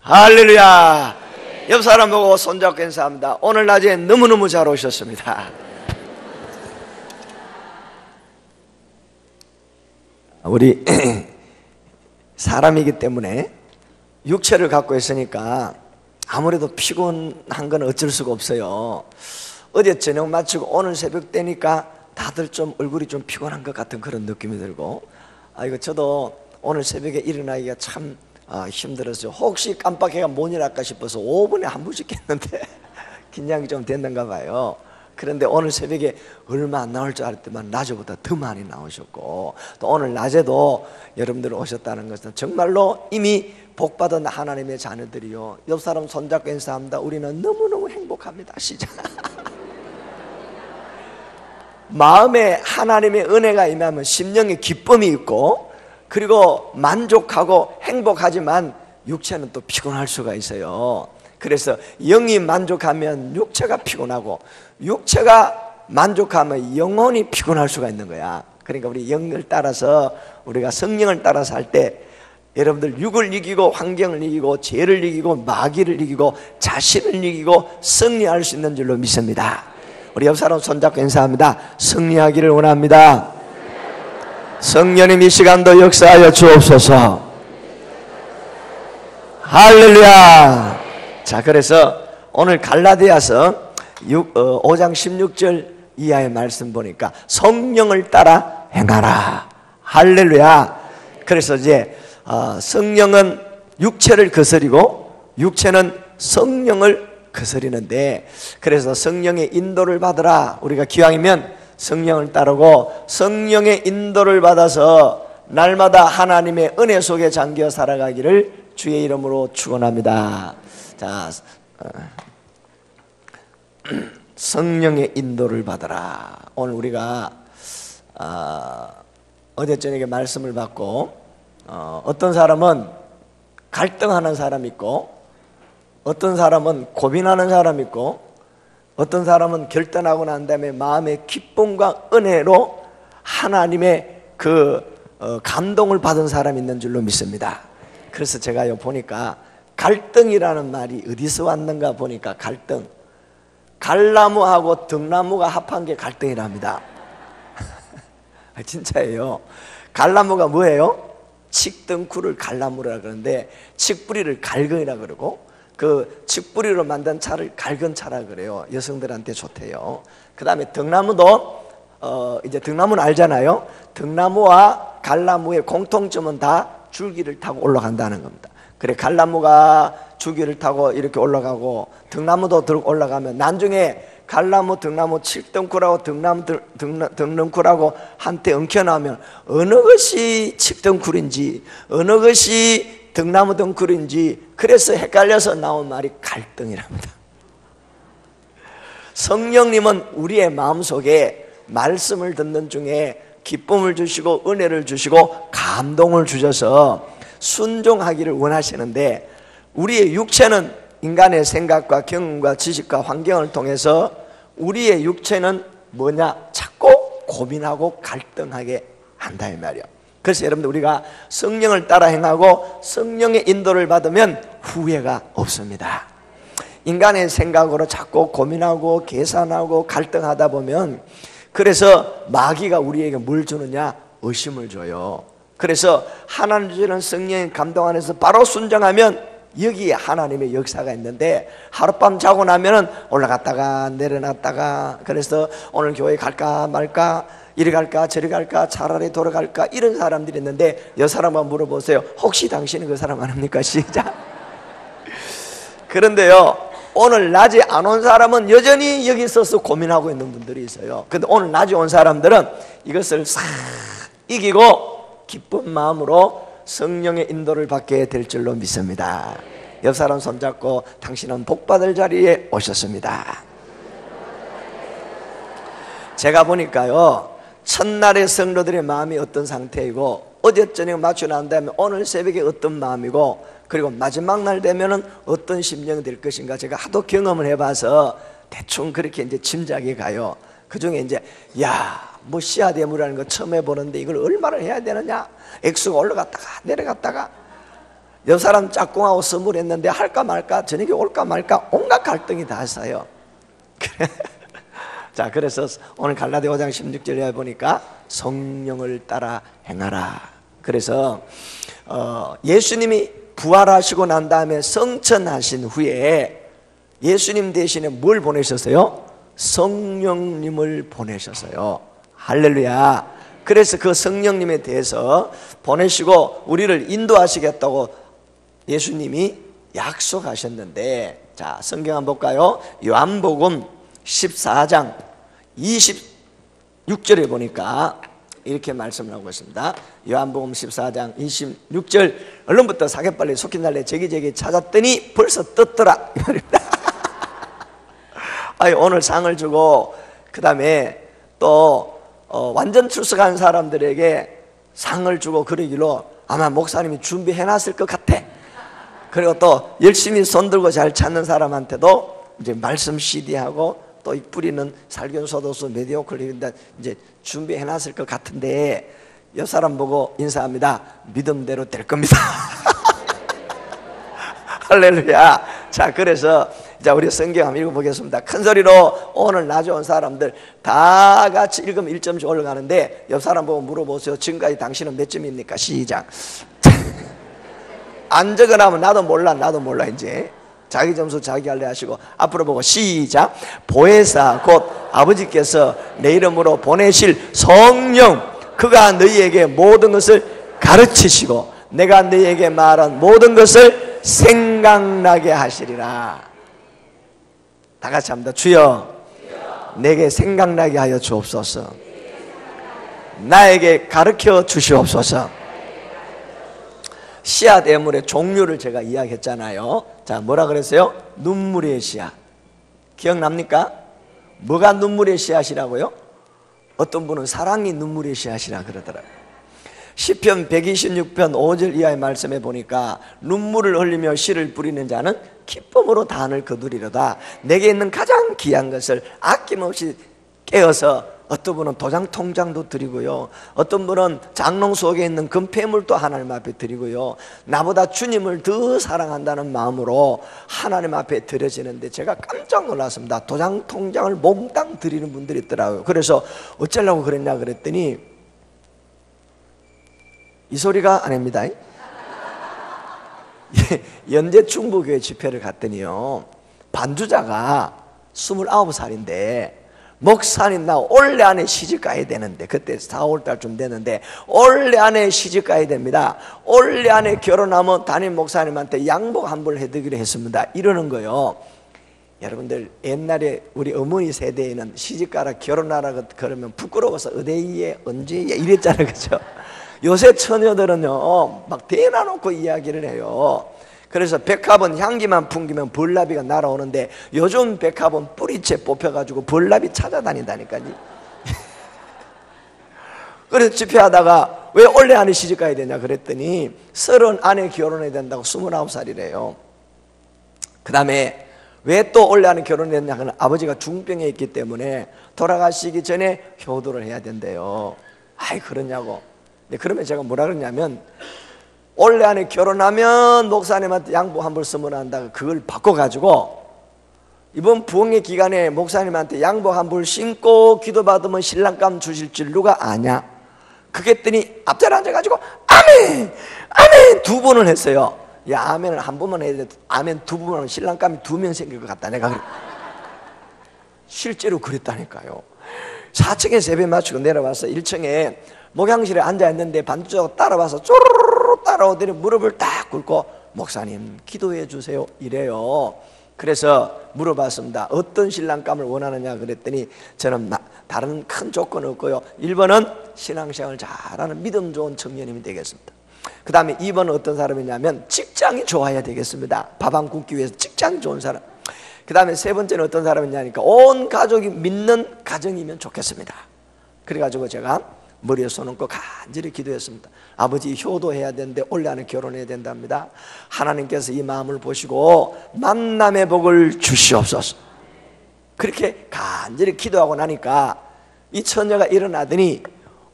할렐루야. 옆 사람 보고 손잡고 인사합니다. 오늘 낮에 너무너무 잘 오셨습니다. 우리 사람이기 때문에 육체를 갖고 있으니까 아무래도 피곤한 건 어쩔 수가 없어요. 어제 저녁 마치고 오늘 새벽 되니까 다들 좀 얼굴이 좀 피곤한 것 같은 그런 느낌이 들고, 이거 저도 오늘 새벽에 일어나기가 참 힘들었어요. 혹시 깜빡해가 못 일할까 싶어서 5분에 한 번씩 했는데 긴장이 좀 됐는가 봐요. 그런데 오늘 새벽에 얼마 안 나올 줄 알았더만 낮에보다 더 많이 나오셨고, 또 오늘 낮에도 여러분들 오셨다는 것은 정말로 이미 복받은 하나님의 자녀들이요. 옆 사람 손잡고 인사합니다. 우리는 너무너무 행복합니다. 시작. 마음에 하나님의 은혜가 임하면 심령에 기쁨이 있고, 그리고 만족하고 행복하지만 육체는 또 피곤할 수가 있어요. 그래서 영이 만족하면 육체가 피곤하고, 육체가 만족하면 영혼이 피곤할 수가 있는 거야. 그러니까 우리 영을 따라서, 우리가 성령을 따라서 할 때 여러분들 육을 이기고 환경을 이기고 죄를 이기고 마귀를 이기고 자신을 이기고 승리할 수 있는 줄로 믿습니다. 우리 옆 사람 손잡고 인사합니다. 승리하기를 원합니다. 성령님 이 시간도 역사하여 주옵소서. 할렐루야. 자, 그래서 오늘 갈라디아서 5장 16절 이하의 말씀 보니까 성령을 따라 행하라. 할렐루야. 그래서 이제 성령은 육체를 거스리고 육체는 성령을 거스리는데, 그래서 성령의 인도를 받으라. 우리가 기왕이면 성령을 따르고 성령의 인도를 받아서 날마다 하나님의 은혜 속에 잠겨 살아가기를 주의 이름으로 축원합니다. 자, 성령의 인도를 받으라. 오늘 우리가 어제 저녁에 말씀을 받고 어떤 사람은 갈등하는 사람이 있고, 어떤 사람은 고민하는 사람이 있고, 어떤 사람은 결단하고 난 다음에 마음의 기쁨과 은혜로 하나님의 감동을 받은 사람이 있는 줄로 믿습니다. 그래서 제가 보니까 갈등이라는 말이 어디서 왔는가 보니까, 갈등, 갈나무하고 등나무가 합한 게 갈등이랍니다. 진짜예요. 갈나무가 뭐예요? 칡등쿨을 갈나무라 그러는데, 칡뿌리를 갈근이라 그러고, 그 칡뿌리로 만든 차를 갈근차라 그래요. 여성들한테 좋대요. 그 다음에 등나무도 이제 등나무는 알잖아요. 등나무와 갈나무의 공통점은 다 줄기를 타고 올라간다는 겁니다. 그래, 갈나무가 줄기를 타고 이렇게 올라가고 등나무도 들고 올라가면 나중에 갈나무, 등나무, 칡등쿨하고 등나무하고 한테 엉켜나면 어느 것이 칡등쿨인지 어느 것이 등나무 등쿨인지, 그래서 헷갈려서 나온 말이 갈등이랍니다. 성령님은 우리의 마음속에 말씀을 듣는 중에 기쁨을 주시고 은혜를 주시고 감동을 주셔서 순종하기를 원하시는데, 우리의 육체는 인간의 생각과 경험과 지식과 환경을 통해서 우리의 육체는 뭐냐? 자꾸 고민하고 갈등하게 한다 이 말이에요. 그래서 여러분들 우리가 성령을 따라 행하고 성령의 인도를 받으면 후회가 없습니다. 인간의 생각으로 자꾸 고민하고 계산하고 갈등하다 보면, 그래서 마귀가 우리에게 뭘 주느냐? 의심을 줘요. 그래서 하나님 주시는 성령의 감동 안에서 바로 순종하면 여기에 하나님의 역사가 있는데, 하룻밤 자고 나면은 올라갔다가 내려놨다가, 그래서 오늘 교회 갈까 말까, 이리 갈까 저리 갈까 차라리 돌아갈까, 이런 사람들이 있는데, 여 사람만 물어보세요. 혹시 당신은 그 사람 아닙니까? 시작. 그런데요, 오늘 낮에 안 온 사람은 여전히 여기 있어서 고민하고 있는 분들이 있어요. 근데 오늘 낮에 온 사람들은 이것을 싹 이기고 기쁜 마음으로 성령의 인도를 받게 될 줄로 믿습니다. 옆 사람 손잡고 당신은 복받을 자리에 오셨습니다. 제가 보니까요, 첫날의 성도들의 마음이 어떤 상태이고, 어제 저녁 맞추고 난 다음에 오늘 새벽에 어떤 마음이고, 그리고 마지막 날 되면은 어떤 심령이 될 것인가, 제가 하도 경험을 해봐서 대충 그렇게 이제 짐작이 가요. 그 중에 이제 뭐 씨앗예물이라는 거 처음 해보는데 이걸 얼마나 해야 되느냐, 액수가 올라갔다가 내려갔다가 옆 사람 짝꿍하고 선물했는데 할까 말까, 저녁에 올까 말까 온갖 갈등이 다 있어요. 자, 그래서 오늘 갈라디아 5장 16절에 보니까 성령을 따라 행하라. 그래서 예수님이 부활하시고 난 다음에 성천하신 후에 예수님 대신에 뭘 보내셨어요? 성령님을 보내셨어요. 할렐루야. 그래서 그 성령님에 대해서 보내시고 우리를 인도하시겠다고 예수님이 약속하셨는데, 자, 성경 한번 볼까요? 요한복음 14장 26절에 보니까 이렇게 말씀을 하고 있습니다. 요한복음 14장 26절, 얼른부터 사계빨리 속힌날래 제기제기 찾았더니 벌써 떴더라 이 말입니다. 아니, 오늘 상을 주고 그 다음에 또 완전 출석한 사람들에게 상을 주고 그러기로 아마 목사님이 준비해놨을 것 같아. 그리고 또 열심히 손들고 잘 찾는 사람한테도 이제 말씀 CD하고 또 뿌리는 살균소도수 메디오클리인데 이제 준비해놨을 것 같은데, 옆 사람 보고 인사합니다. 믿음대로 될 겁니다. 할렐루야. 자, 그래서 자, 우리 성경 한번 읽어보겠습니다. 큰 소리로 오늘 낮에 온 사람들 다 같이 읽으면 1점씩 올라가는데, 옆 사람 보고 물어보세요. 지금까지 당신은 몇 점입니까? 시작. 안 적어나면 나도 몰라 이제. 자기 점수 자기 할래 하시고 앞으로 보고 시작. 보혜사 곧 아버지께서 내 이름으로 보내실 성령, 그가 너희에게 모든 것을 가르치시고 내가 너희에게 말한 모든 것을 생각나게 하시리라. 다 같이 합니다. 주여, 내게 생각나게 하여 주옵소서. 나에게 가르쳐 주시옵소서. 씨앗 예물의 종류를 제가 이야기했잖아요. 자, 뭐라 그랬어요? 눈물의 씨앗. 기억납니까? 뭐가 눈물의 씨앗이라고요? 어떤 분은 사랑이 눈물의 씨앗이라 그러더라고요. 시편 126편 5절 이하의 말씀에 보니까 눈물을 흘리며 씨를 뿌리는 자는 기쁨으로 단을 거두리로다. 내게 있는 가장 귀한 것을 아낌없이 깨어서, 어떤 분은 도장 통장도 드리고요, 어떤 분은 장롱 속에 있는 금폐물도 하나님 앞에 드리고요, 나보다 주님을 더 사랑한다는 마음으로 하나님 앞에 드려지는데 제가 깜짝 놀랐습니다. 도장 통장을 몽땅 드리는 분들이 있더라고요. 그래서 어쩌려고 그랬냐 그랬더니 이 소리가 아닙니다. 연대 충북교회 집회를 갔더니요, 반주자가 29살인데 목사님 나 올해 안에 시집 가야 되는데, 그때 4, 5월달쯤 됐는데 올해 안에 시집 가야 됩니다. 올해 안에 결혼하면 담임 목사님한테 양복 한 벌 해드리기로 했습니다. 이러는 거요. 여러분들 옛날에 우리 어머니 세대에는 시집가라 결혼하라 그러면 부끄러워서 어데이에 언제에 이랬잖아요, 그렇죠? 요새 처녀들은요 막 대놔놓고 이야기를 해요. 그래서 백합은 향기만 풍기면 벌나비가 날아오는데 요즘 백합은 뿌리채 뽑혀가지고 벌나비 찾아다닌다니까요. 그래서 집회하다가 왜 올해 안에 시집 가야 되냐 그랬더니 30 안에 결혼해야 된다고 29살이래요. 그 다음에 왜 또 올해 안에 결혼했냐 하면 아버지가 중병에 있기 때문에 돌아가시기 전에 효도를 해야 된대요. 아이 그러냐고. 그러면 제가 뭐라 그러냐면, 올해 안에 결혼하면 목사님한테 양복 한 벌 쓰면 한다. 그걸 바꿔가지고 이번 부흥의 기간에 목사님한테 양복 한 벌 신고 기도받으면 신랑감 주실 줄 누가 아냐? 그랬더니 앞자리에 앉아가지고 아멘! 아멘! 2번을 했어요. 야, 아멘을 한 번만 해야 돼. 아멘 2번 하면 신랑감이 2명 생길 것 같다. 내가 실제로 그랬다니까요. 4층에 세배 맞추고 내려와서 1층에 목양실에 앉아있는데 반주자가 따라와서 쪼르르 따라오더니 무릎을 딱 꿇고 목사님 기도해 주세요 이래요. 그래서 물어봤습니다. 어떤 신랑감을 원하느냐 그랬더니 저는 다른 큰 조건 없고요, 1번은 신앙생활 잘하는 믿음 좋은 청년님이 되겠습니다. 그 다음에 2번은 어떤 사람이냐면 직장이 좋아야 되겠습니다. 밥 안 굶기 위해서 직장이 좋은 사람. 그 다음에 3번째는 어떤 사람이냐니까 온 가족이 믿는 가정이면 좋겠습니다. 그래가지고 제가 머리에 손 얹고 간절히 기도했습니다. 아버지 효도해야 되는데 올해 안에 결혼해야 된답니다. 하나님께서 이 마음을 보시고 만남의 복을 주시옵소서. 그렇게 간절히 기도하고 나니까 이 처녀가 일어나더니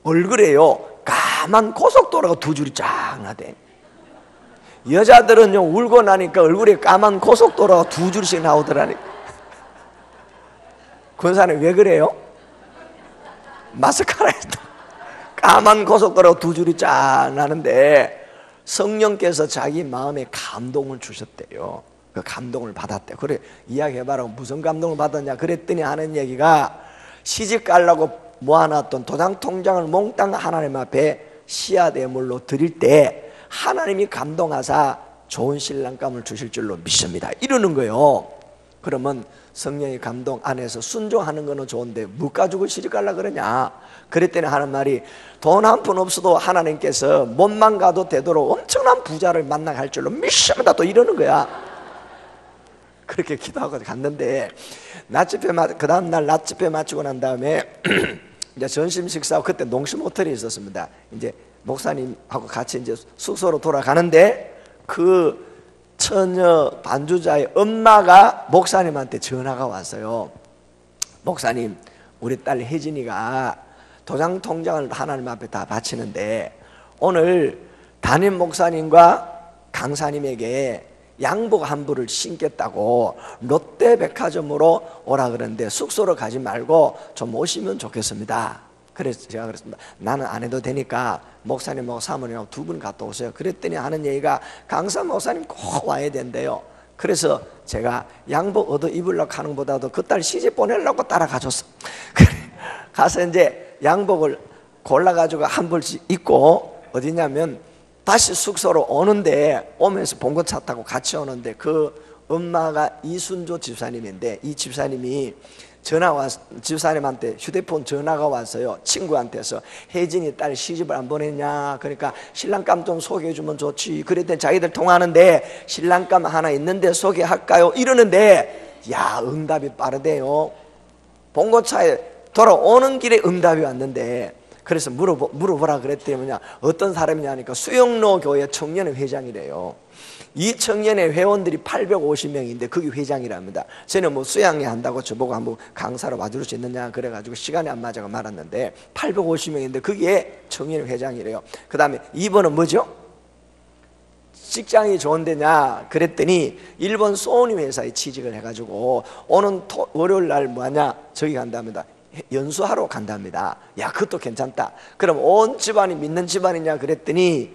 얼굴에요 까만 고속도로가 2줄이 쫙 나대. 여자들은요 울고 나니까 얼굴에 까만 고속도로가 두 줄씩 나오더라니까. 권사님 왜 그래요? 마스카라에도 까만 고속도로가 두 줄이 쫙 나는데 성령께서 자기 마음에 감동을 주셨대요. 그 감동을 받았대. 그래 이야기해봐라. 무슨 감동을 받았냐 그랬더니 하는 얘기가 시집 가려고 모아놨던 도장 통장을 몽땅 하나님 앞에 시아대물로 드릴 때 하나님이 감동하사 좋은 신랑감을 주실 줄로 믿습니다 이러는 거예요. 그러면 성령의 감동 안에서 순종하는 거는 좋은데 뭐 가지고 시집 가려고 그러냐 그랬더니 하는 말이 돈 한 푼 없어도 하나님께서 몸만 가도 되도록 엄청난 부자를 만나게 할 줄로 믿습니다 또 이러는 거야. 그렇게 기도하고 갔는데 그 다음날 낮집회 마치고 난 다음에 이제 점심 식사하고 그때 농심 호텔에 있었습니다. 이제 목사님하고 같이 이제 숙소로 돌아가는데 그 처녀 반주자의 엄마가 목사님한테 전화가 왔어요. 목사님 우리 딸 혜진이가 도장 통장을 하나님 앞에 다 바치는데 오늘 담임 목사님과 강사님에게 양복 한 부를 신겠다고 롯데백화점으로 오라 그러는데 숙소로 가지 말고 좀 오시면 좋겠습니다. 그래서 제가 그랬습니다. 나는 안 해도 되니까 목사님하고 사모님하고 두 분 갔다 오세요. 그랬더니 하는 얘기가 강사 목사님 꼭 와야 된대요. 그래서 제가 양복 얻어 입으려고 하는 것보다도 그 딸 시집 보내려고 따라가줬어. 그래 가서 이제 양복을 골라가지고 한 벌씩 입고 어디냐면 다시 숙소로 오는데 오면서 봉고차 타고 같이 오는데 그 엄마가 이순조 집사님인데 이 집사님이 집사님한테 휴대폰 전화가 왔어요. 친구한테서 혜진이 딸 시집을 안 보냈냐 그러니까 신랑감 좀 소개해주면 좋지. 그랬더니 자기들 통화하는데 신랑감 하나 있는데 소개할까요 이러는데 야 응답이 빠르대요. 봉고차에 돌아오는 길에 응답이 왔는데 그래서 물어보라 그랬더니 뭐냐 어떤 사람이냐 하니까 수영로 교회 청년회 회장이래요. 이 청년회 회원들이 850명인데 그게 회장이랍니다. 저는 뭐 수양회 한다고 저보고 한번 강사로 와줄 수 있느냐 그래가지고 시간이 안 맞아가 말았는데 850명인데 그게 청년회 회장이래요. 그 다음에 2번은 뭐죠? 직장이 좋은 데냐 그랬더니 일본 소니 회사에 취직을 해가지고 오는 월요일 날 뭐하냐 저기 간답니다. 연수하러 간답니다. 야 그것도 괜찮다. 그럼 온 집안이 믿는 집안이냐 그랬더니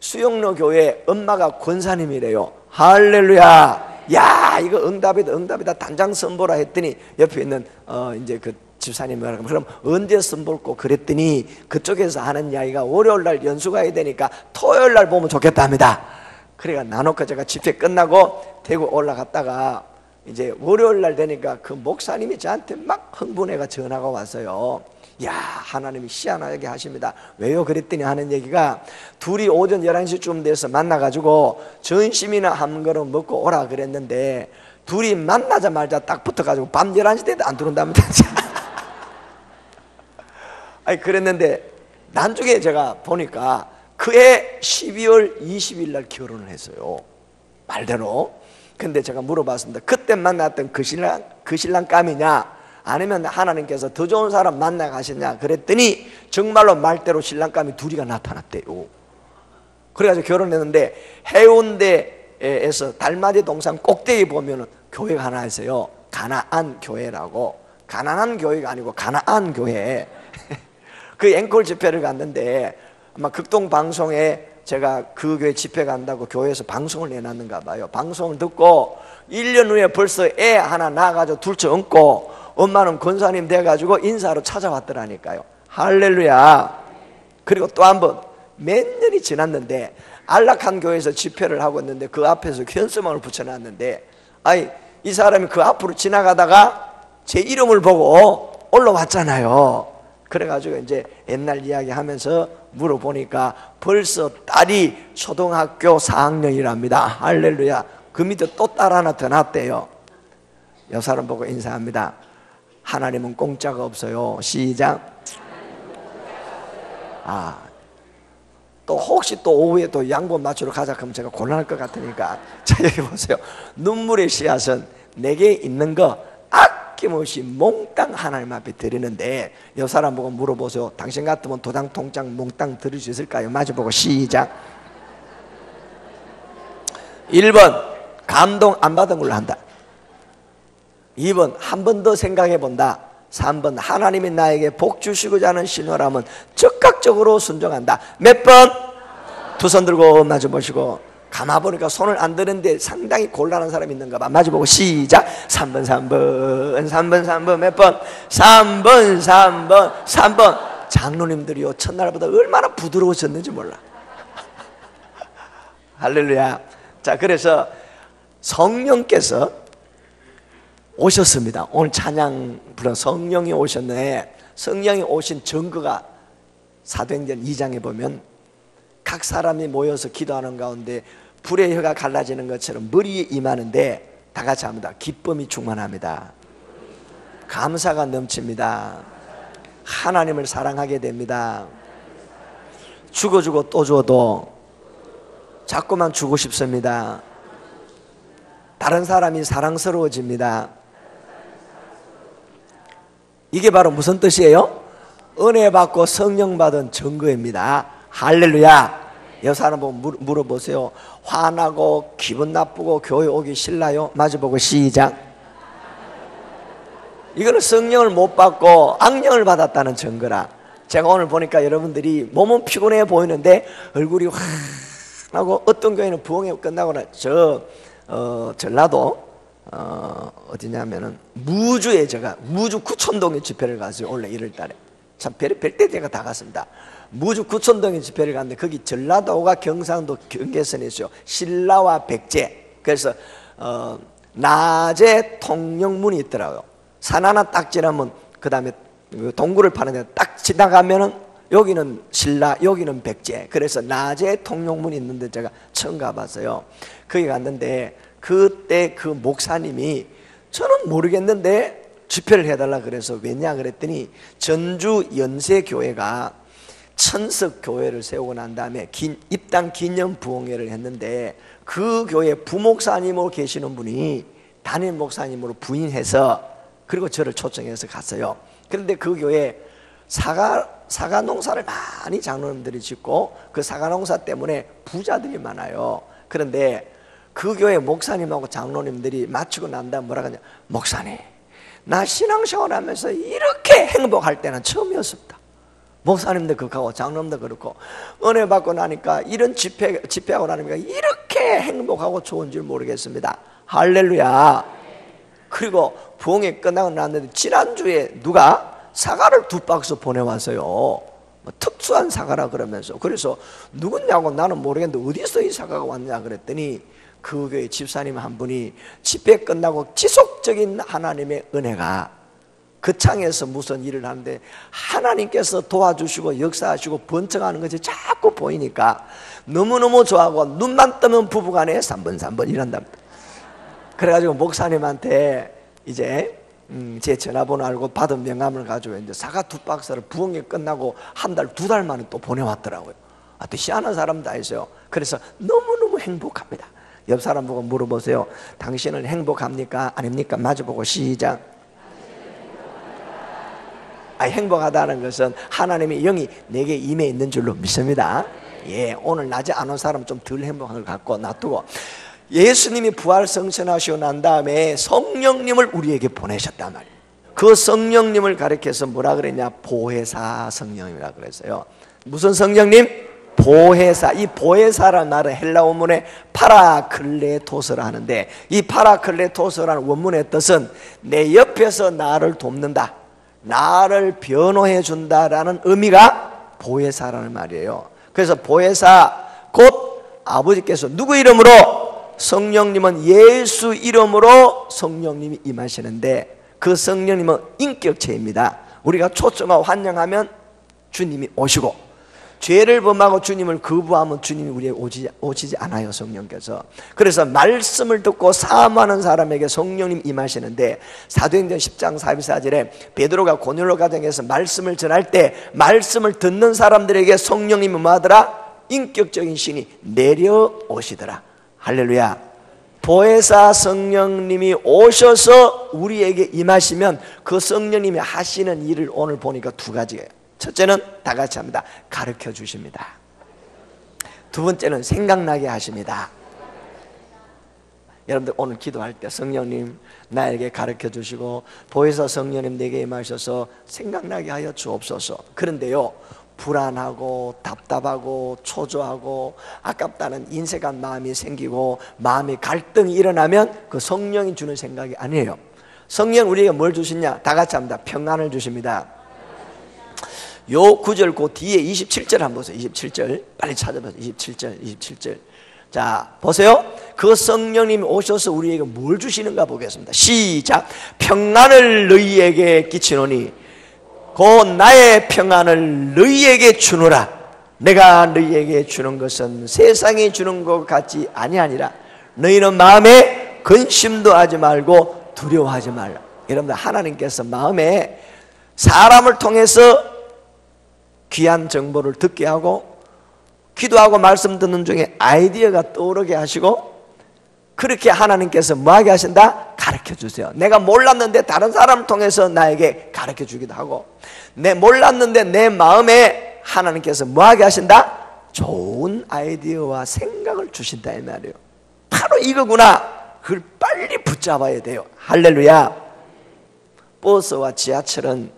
수영로 교회 엄마가 권사님이래요. 할렐루야. 야 이거 응답이다 단장 선보라 했더니 옆에 있는 이제 그 집사님이 말하면 그럼 언제 선볼고 그랬더니 그쪽에서 하는 이야기가 월요일날 연수 가야 되니까 토요일날 보면 좋겠답니다. 그래가 나놓고 제가 집회 끝나고 대구 올라갔다가 이제 월요일날 되니까 그 목사님이 저한테 막 흥분해가 전화가 왔어요. 야 하나님이 희한하게 하십니다. 왜요? 그랬더니 하는 얘기가 둘이 오전 11시쯤 돼서 만나가지고 점심이나 한 그릇 먹고 오라 그랬는데 둘이 만나자마자 딱 붙어가지고 밤 11시 때도 안 들어온답니다. 아니 그랬는데 나중에 제가 보니까 그해 12월 20일 날 결혼을 했어요. 말대로. 근데 제가 물어봤습니다. 그때 만났던 그 신랑감이냐 아니면 하나님께서 더 좋은 사람 만나 가셨냐 그랬더니 정말로 말대로 신랑감이 둘이가 나타났대요. 그래가지고 결혼했는데 해운대에서 달맞이 동산 꼭대기 보면 교회가 하나 있어요. 가나안 교회라고. 가난한 교회가 아니고 가나안 교회. 그 앵콜 집회를 갔는데 아마 극동방송에 제가 그 교회 집회 간다고 교회에서 방송을 내놨는가 봐요. 방송을 듣고 1년 후에 벌써 애 하나 낳아가지고 둘째 얹고 엄마는 권사님 돼가지고 인사로 찾아왔더라니까요. 할렐루야. 그리고 또 한 번 몇 년이 지났는데 안락한 교회에서 집회를 하고 있는데 그 앞에서 현수막을 붙여놨는데 아니 이 사람이 그 앞으로 지나가다가 제 이름을 보고 올라왔잖아요. 그래가지고 이제 옛날 이야기 하면서 물어보니까 벌써 딸이 초등학교 4학년이랍니다. 할렐루야. 그 밑에 또 딸 하나 더 낳았대요. 여 사람 보고 인사합니다. 하나님은 공짜가 없어요. 시작. 또 혹시 또 오후에 또 양보 맞추러 가자 그러면 제가 곤란할 것 같으니까 자 여기 보세요. 눈물의 씨앗은 내게 있는 거 아낌없이 몽땅 하나님 앞에 드리는데 이 사람 보고 물어보세요. 당신 같으면 도장 통장 몽땅 드릴 수 있을까요? 마주보고 시작. 1번 감동 안 받은 걸로 한다. 2번 한 번 더 생각해 본다. 3번 하나님이 나에게 복 주시고자 하는 신호라면 적극적으로 순종한다. 몇 번? 두 손 들고 마주 보시고, 가만 보니까 손을 안 드는데 상당히 곤란한 사람이 있는가 봐. 마주 보고 시작. 3번 3번 3번 3번 몇 번? 3번 3번 3번. 장로님들이요 첫날보다 얼마나 부드러워졌는지 몰라. 할렐루야. 자, 그래서 성령께서 오셨습니다. 오늘 찬양 부른 성령이 오셨네. 성령이 오신 증거가 사도행전 2장에 보면 각 사람이 모여서 기도하는 가운데 불의 혀가 갈라지는 것처럼 머리에 임하는데 다 같이 합니다. 기쁨이 충만합니다. 감사가 넘칩니다. 하나님을 사랑하게 됩니다. 주고 또 줘도 자꾸만 주고 싶습니다. 다른 사람이 사랑스러워집니다. 이게 바로 무슨 뜻이에요? 은혜 받고 성령 받은 증거입니다. 할렐루야. 여 사람 보고 물어보세요. 화나고 기분 나쁘고 교회 오기 싫나요? 마주보고 시작. 이거는 성령을 못 받고 악령을 받았다는 증거라. 제가 오늘 보니까 여러분들이 몸은 피곤해 보이는데 얼굴이 확 하고, 어떤 교회는 부흥회 끝나고 전라도 어디냐면은 무주에 제가 무주 구촌동에 집회를 갔어요. 원래 1월달에 참 별때 제가 다 갔습니다. 무주 구촌동에 집회를 갔는데 거기 전라도가 경상도 경계선에 있어요. 신라와 백제. 그래서 낮에 통영문이 있더라고요. 산 하나 딱 지나면 그 다음에 동굴을 파는데 딱 지나가면은 여기는 신라, 여기는 백제. 그래서 낮에 통영문이 있는데 제가 처음 가봤어요. 거기 갔는데 그때 그 목사님이, 저는 모르겠는데 집회를 해달라 그래서 왜냐 그랬더니 전주 연세교회가 천석 교회를 세우고 난 다음에 입당 기념 부흥회를 했는데 그 교회 부목사님으로 계시는 분이 담임 목사님으로 부임해서, 그리고 저를 초청해서 갔어요. 그런데 그 교회 사과 농사를 많이 장로님들이 짓고 그 사과 농사 때문에 부자들이 많아요. 그런데 그 교회 목사님하고 장로님들이 마치고 난 다음 뭐라 하냐, 목사님, 나 신앙생활 하면서 이렇게 행복할 때는 처음이었습니다. 목사님도 그렇고 장로님도 그렇고 은혜 받고 나니까 이런 집회하고 나니까 이렇게 행복하고 좋은 줄 모르겠습니다. 할렐루야. 그리고 부흥회 끝나고 났는데 지난주에 누가 사과를 2박스 보내왔어요. 뭐 특수한 사과라 그러면서. 그래서 누구냐고 나는 모르겠는데 어디서 이 사과가 왔냐 그랬더니 그 교회 집사님 한 분이 집회 끝나고 지속적인 하나님의 은혜가 그 창에서 무슨 일을 하는데 하나님께서 도와주시고 역사하시고 번쩍하는 것이 자꾸 보이니까 너무너무 좋아하고 눈만 뜨면 부부간에 3번 일한답니다. 그래가지고 목사님한테 이제 제 전화번호 알고 받은 명함을 가지고 이제 사과 2박스를 부흥회 끝나고 한 달, 2달 만에 또 보내왔더라고요. 또 희한한 사람 다 있어요. 그래서 너무너무 행복합니다. 옆 사람 보고 물어보세요. 당신은 행복합니까? 아닙니까? 마주보고 시작. 행복하다는 것은 하나님의 영이 내게 임해 있는 줄로 믿습니다. 예, 오늘 낮에 안 온 사람 좀 덜 행복한 걸 갖고 놔두고, 예수님이 부활 승천하시고 난 다음에 성령님을 우리에게 보내셨단 말이에요. 그 성령님을 가리켜서 뭐라 그랬냐, 보혜사 성령이라 그랬어요. 무슨 성령님? 보혜사. 이 보혜사라는 말은 헬라 원문에 파라클레토스라 하는데, 이 파라클레토스라는 원문의 뜻은 내 옆에서 나를 돕는다, 나를 변호해 준다라는 의미가 보혜사라는 말이에요. 그래서 보혜사 곧 아버지께서 누구 이름으로? 성령님은 예수 이름으로 성령님이 임하시는데 그 성령님은 인격체입니다. 우리가 초청하고 환영하면 주님이 오시고, 죄를 범하고 주님을 거부하면 주님이 우리에게 오시지 않아요, 성령께서. 그래서 말씀을 듣고 사모하는 사람에게 성령님 임하시는데, 사도행전 10장 44절에 베드로가 고넬로 가정에서 말씀을 전할 때 말씀을 듣는 사람들에게 성령님이 뭐하더라? 인격적인 신이 내려오시더라. 할렐루야. 보혜사 성령님이 오셔서 우리에게 임하시면 그 성령님이 하시는 일을 오늘 보니까 2가지예요. 첫째는 다 같이 합니다. 가르쳐 주십니다. 2번째는 생각나게 하십니다. 여러분들 오늘 기도할 때 성령님 나에게 가르쳐 주시고 보혜사 성령님 내게 임하셔서 생각나게 하여 주옵소서. 그런데요, 불안하고 답답하고 초조하고 아깝다는 인색한 마음이 생기고 마음의 갈등이 일어나면 그 성령이 주는 생각이 아니에요. 성령 우리에게 뭘 주시냐? 다 같이 합니다. 평안을 주십니다. 요 구절 그 뒤에 27절 한번 보세요. 27절 빨리 찾아보세요. 27절. 자, 보세요. 그 성령님이 오셔서 우리에게 뭘 주시는가 보겠습니다. 시작. 평안을 너희에게 끼치노니 곧 나의 평안을 너희에게 주노라. 내가 너희에게 주는 것은 세상이 주는 것 같지 아니하니라. 너희는 마음에 근심도 하지 말고 두려워하지 말라. 여러분들, 하나님께서 마음에 사람을 통해서 귀한 정보를 듣게 하고 기도하고 말씀 듣는 중에 아이디어가 떠오르게 하시고, 그렇게 하나님께서 뭐하게 하신다? 가르쳐 주세요. 내가 몰랐는데 다른 사람을 통해서 나에게 가르쳐 주기도 하고, 내 몰랐는데 내 마음에 하나님께서 뭐하게 하신다? 좋은 아이디어와 생각을 주신다 이 말이에요. 바로 이거구나. 그걸 빨리 붙잡아야 돼요. 할렐루야. 버스와 지하철은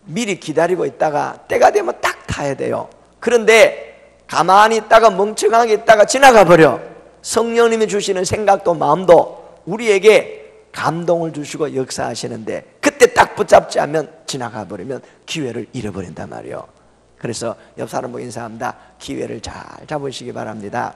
미리 기다리고 있다가 때가 되면 딱 타야 돼요. 그런데 가만히 있다가 멍청하게 있다가 지나가 버려. 성령님이 주시는 생각도 마음도 우리에게 감동을 주시고 역사하시는데, 그때 딱 붙잡지 않으면 지나가 버리면 기회를 잃어버린단 말이에요. 그래서 옆 사람 보고 인사합니다. 기회를 잘 잡으시기 바랍니다.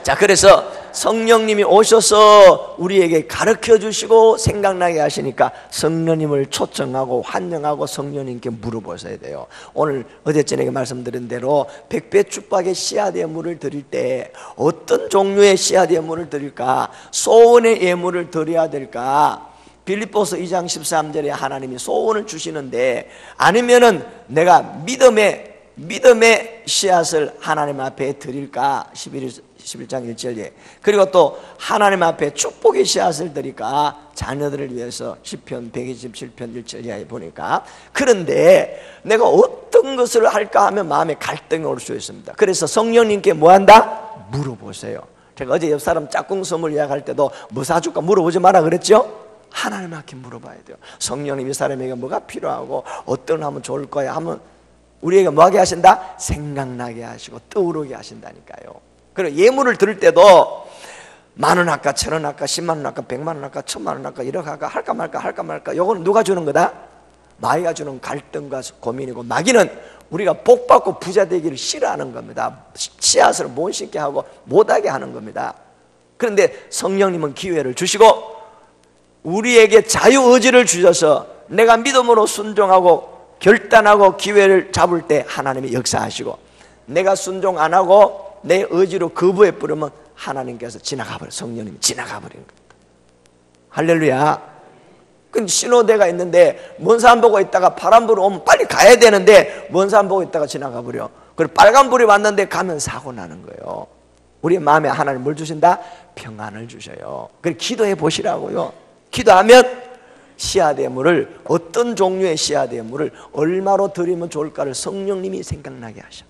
자, 그래서 성령님이 오셔서 우리에게 가르쳐 주시고 생각나게 하시니까 성령님을 초청하고 환영하고 성령님께 물어보셔야 돼요. 오늘 어제 저녁에 말씀드린 대로 백배축박의 씨앗 예물을 드릴 때 어떤 종류의 씨앗 예물을 드릴까? 소원의 예물을 드려야 될까? 빌립보서 2장 13절에 하나님이 소원을 주시는데, 아니면은 내가 믿음의 씨앗을 하나님 앞에 드릴까? 11장 1절에. 그리고 또 하나님 앞에 축복의 씨앗을 드릴까? 자녀들을 위해서 시편 127편 1절에 보니까. 그런데 내가 어떤 것을 할까 하면 마음에 갈등이 올 수 있습니다. 그래서 성령님께 뭐 한다? 물어보세요. 제가 어제 옆 사람 짝꿍 선물 예약할 때도 뭐 사줄까 물어보지 마라 그랬죠? 하나님께 물어봐야 돼요. 성령님 이 사람에게 뭐가 필요하고 어떤 하면 좋을 거야 하면 우리에게 뭐하게 하신다? 생각나게 하시고 떠오르게 하신다니까요. 그리고 예물을 드릴 때도 만원 할까, 천원 할까, 10만원 할까, 100만원 할까, 1000만원 할까, 1억 할까 할까 말까. 요거는 누가 주는 거다? 마귀가 주는 갈등과 고민이고, 마귀는 우리가 복받고 부자 되기를 싫어하는 겁니다. 씨앗을 못 심게 하고 못하게 하는 겁니다. 그런데 성령님은 기회를 주시고 우리에게 자유의지를 주셔서 내가 믿음으로 순종하고 결단하고 기회를 잡을 때 하나님이 역사하시고, 내가 순종 안 하고 내 의지로 거부해 버리면 하나님께서 지나가버려. 성령님이 지나가버리는 거예요. 할렐루야. 그 신호대가 있는데 먼 산 보고 있다가 파란불 오면 빨리 가야 되는데 먼 산 보고 있다가 지나가버려. 그리고 빨간불이 왔는데 가면 사고 나는 거예요. 우리의 마음에 하나님 뭘 주신다? 평안을 주셔요. 그래서 기도해 보시라고요. 기도하면 씨앗 예물을, 어떤 종류의 씨앗 예물을 얼마로 드리면 좋을까를 성령님이 생각나게 하셔.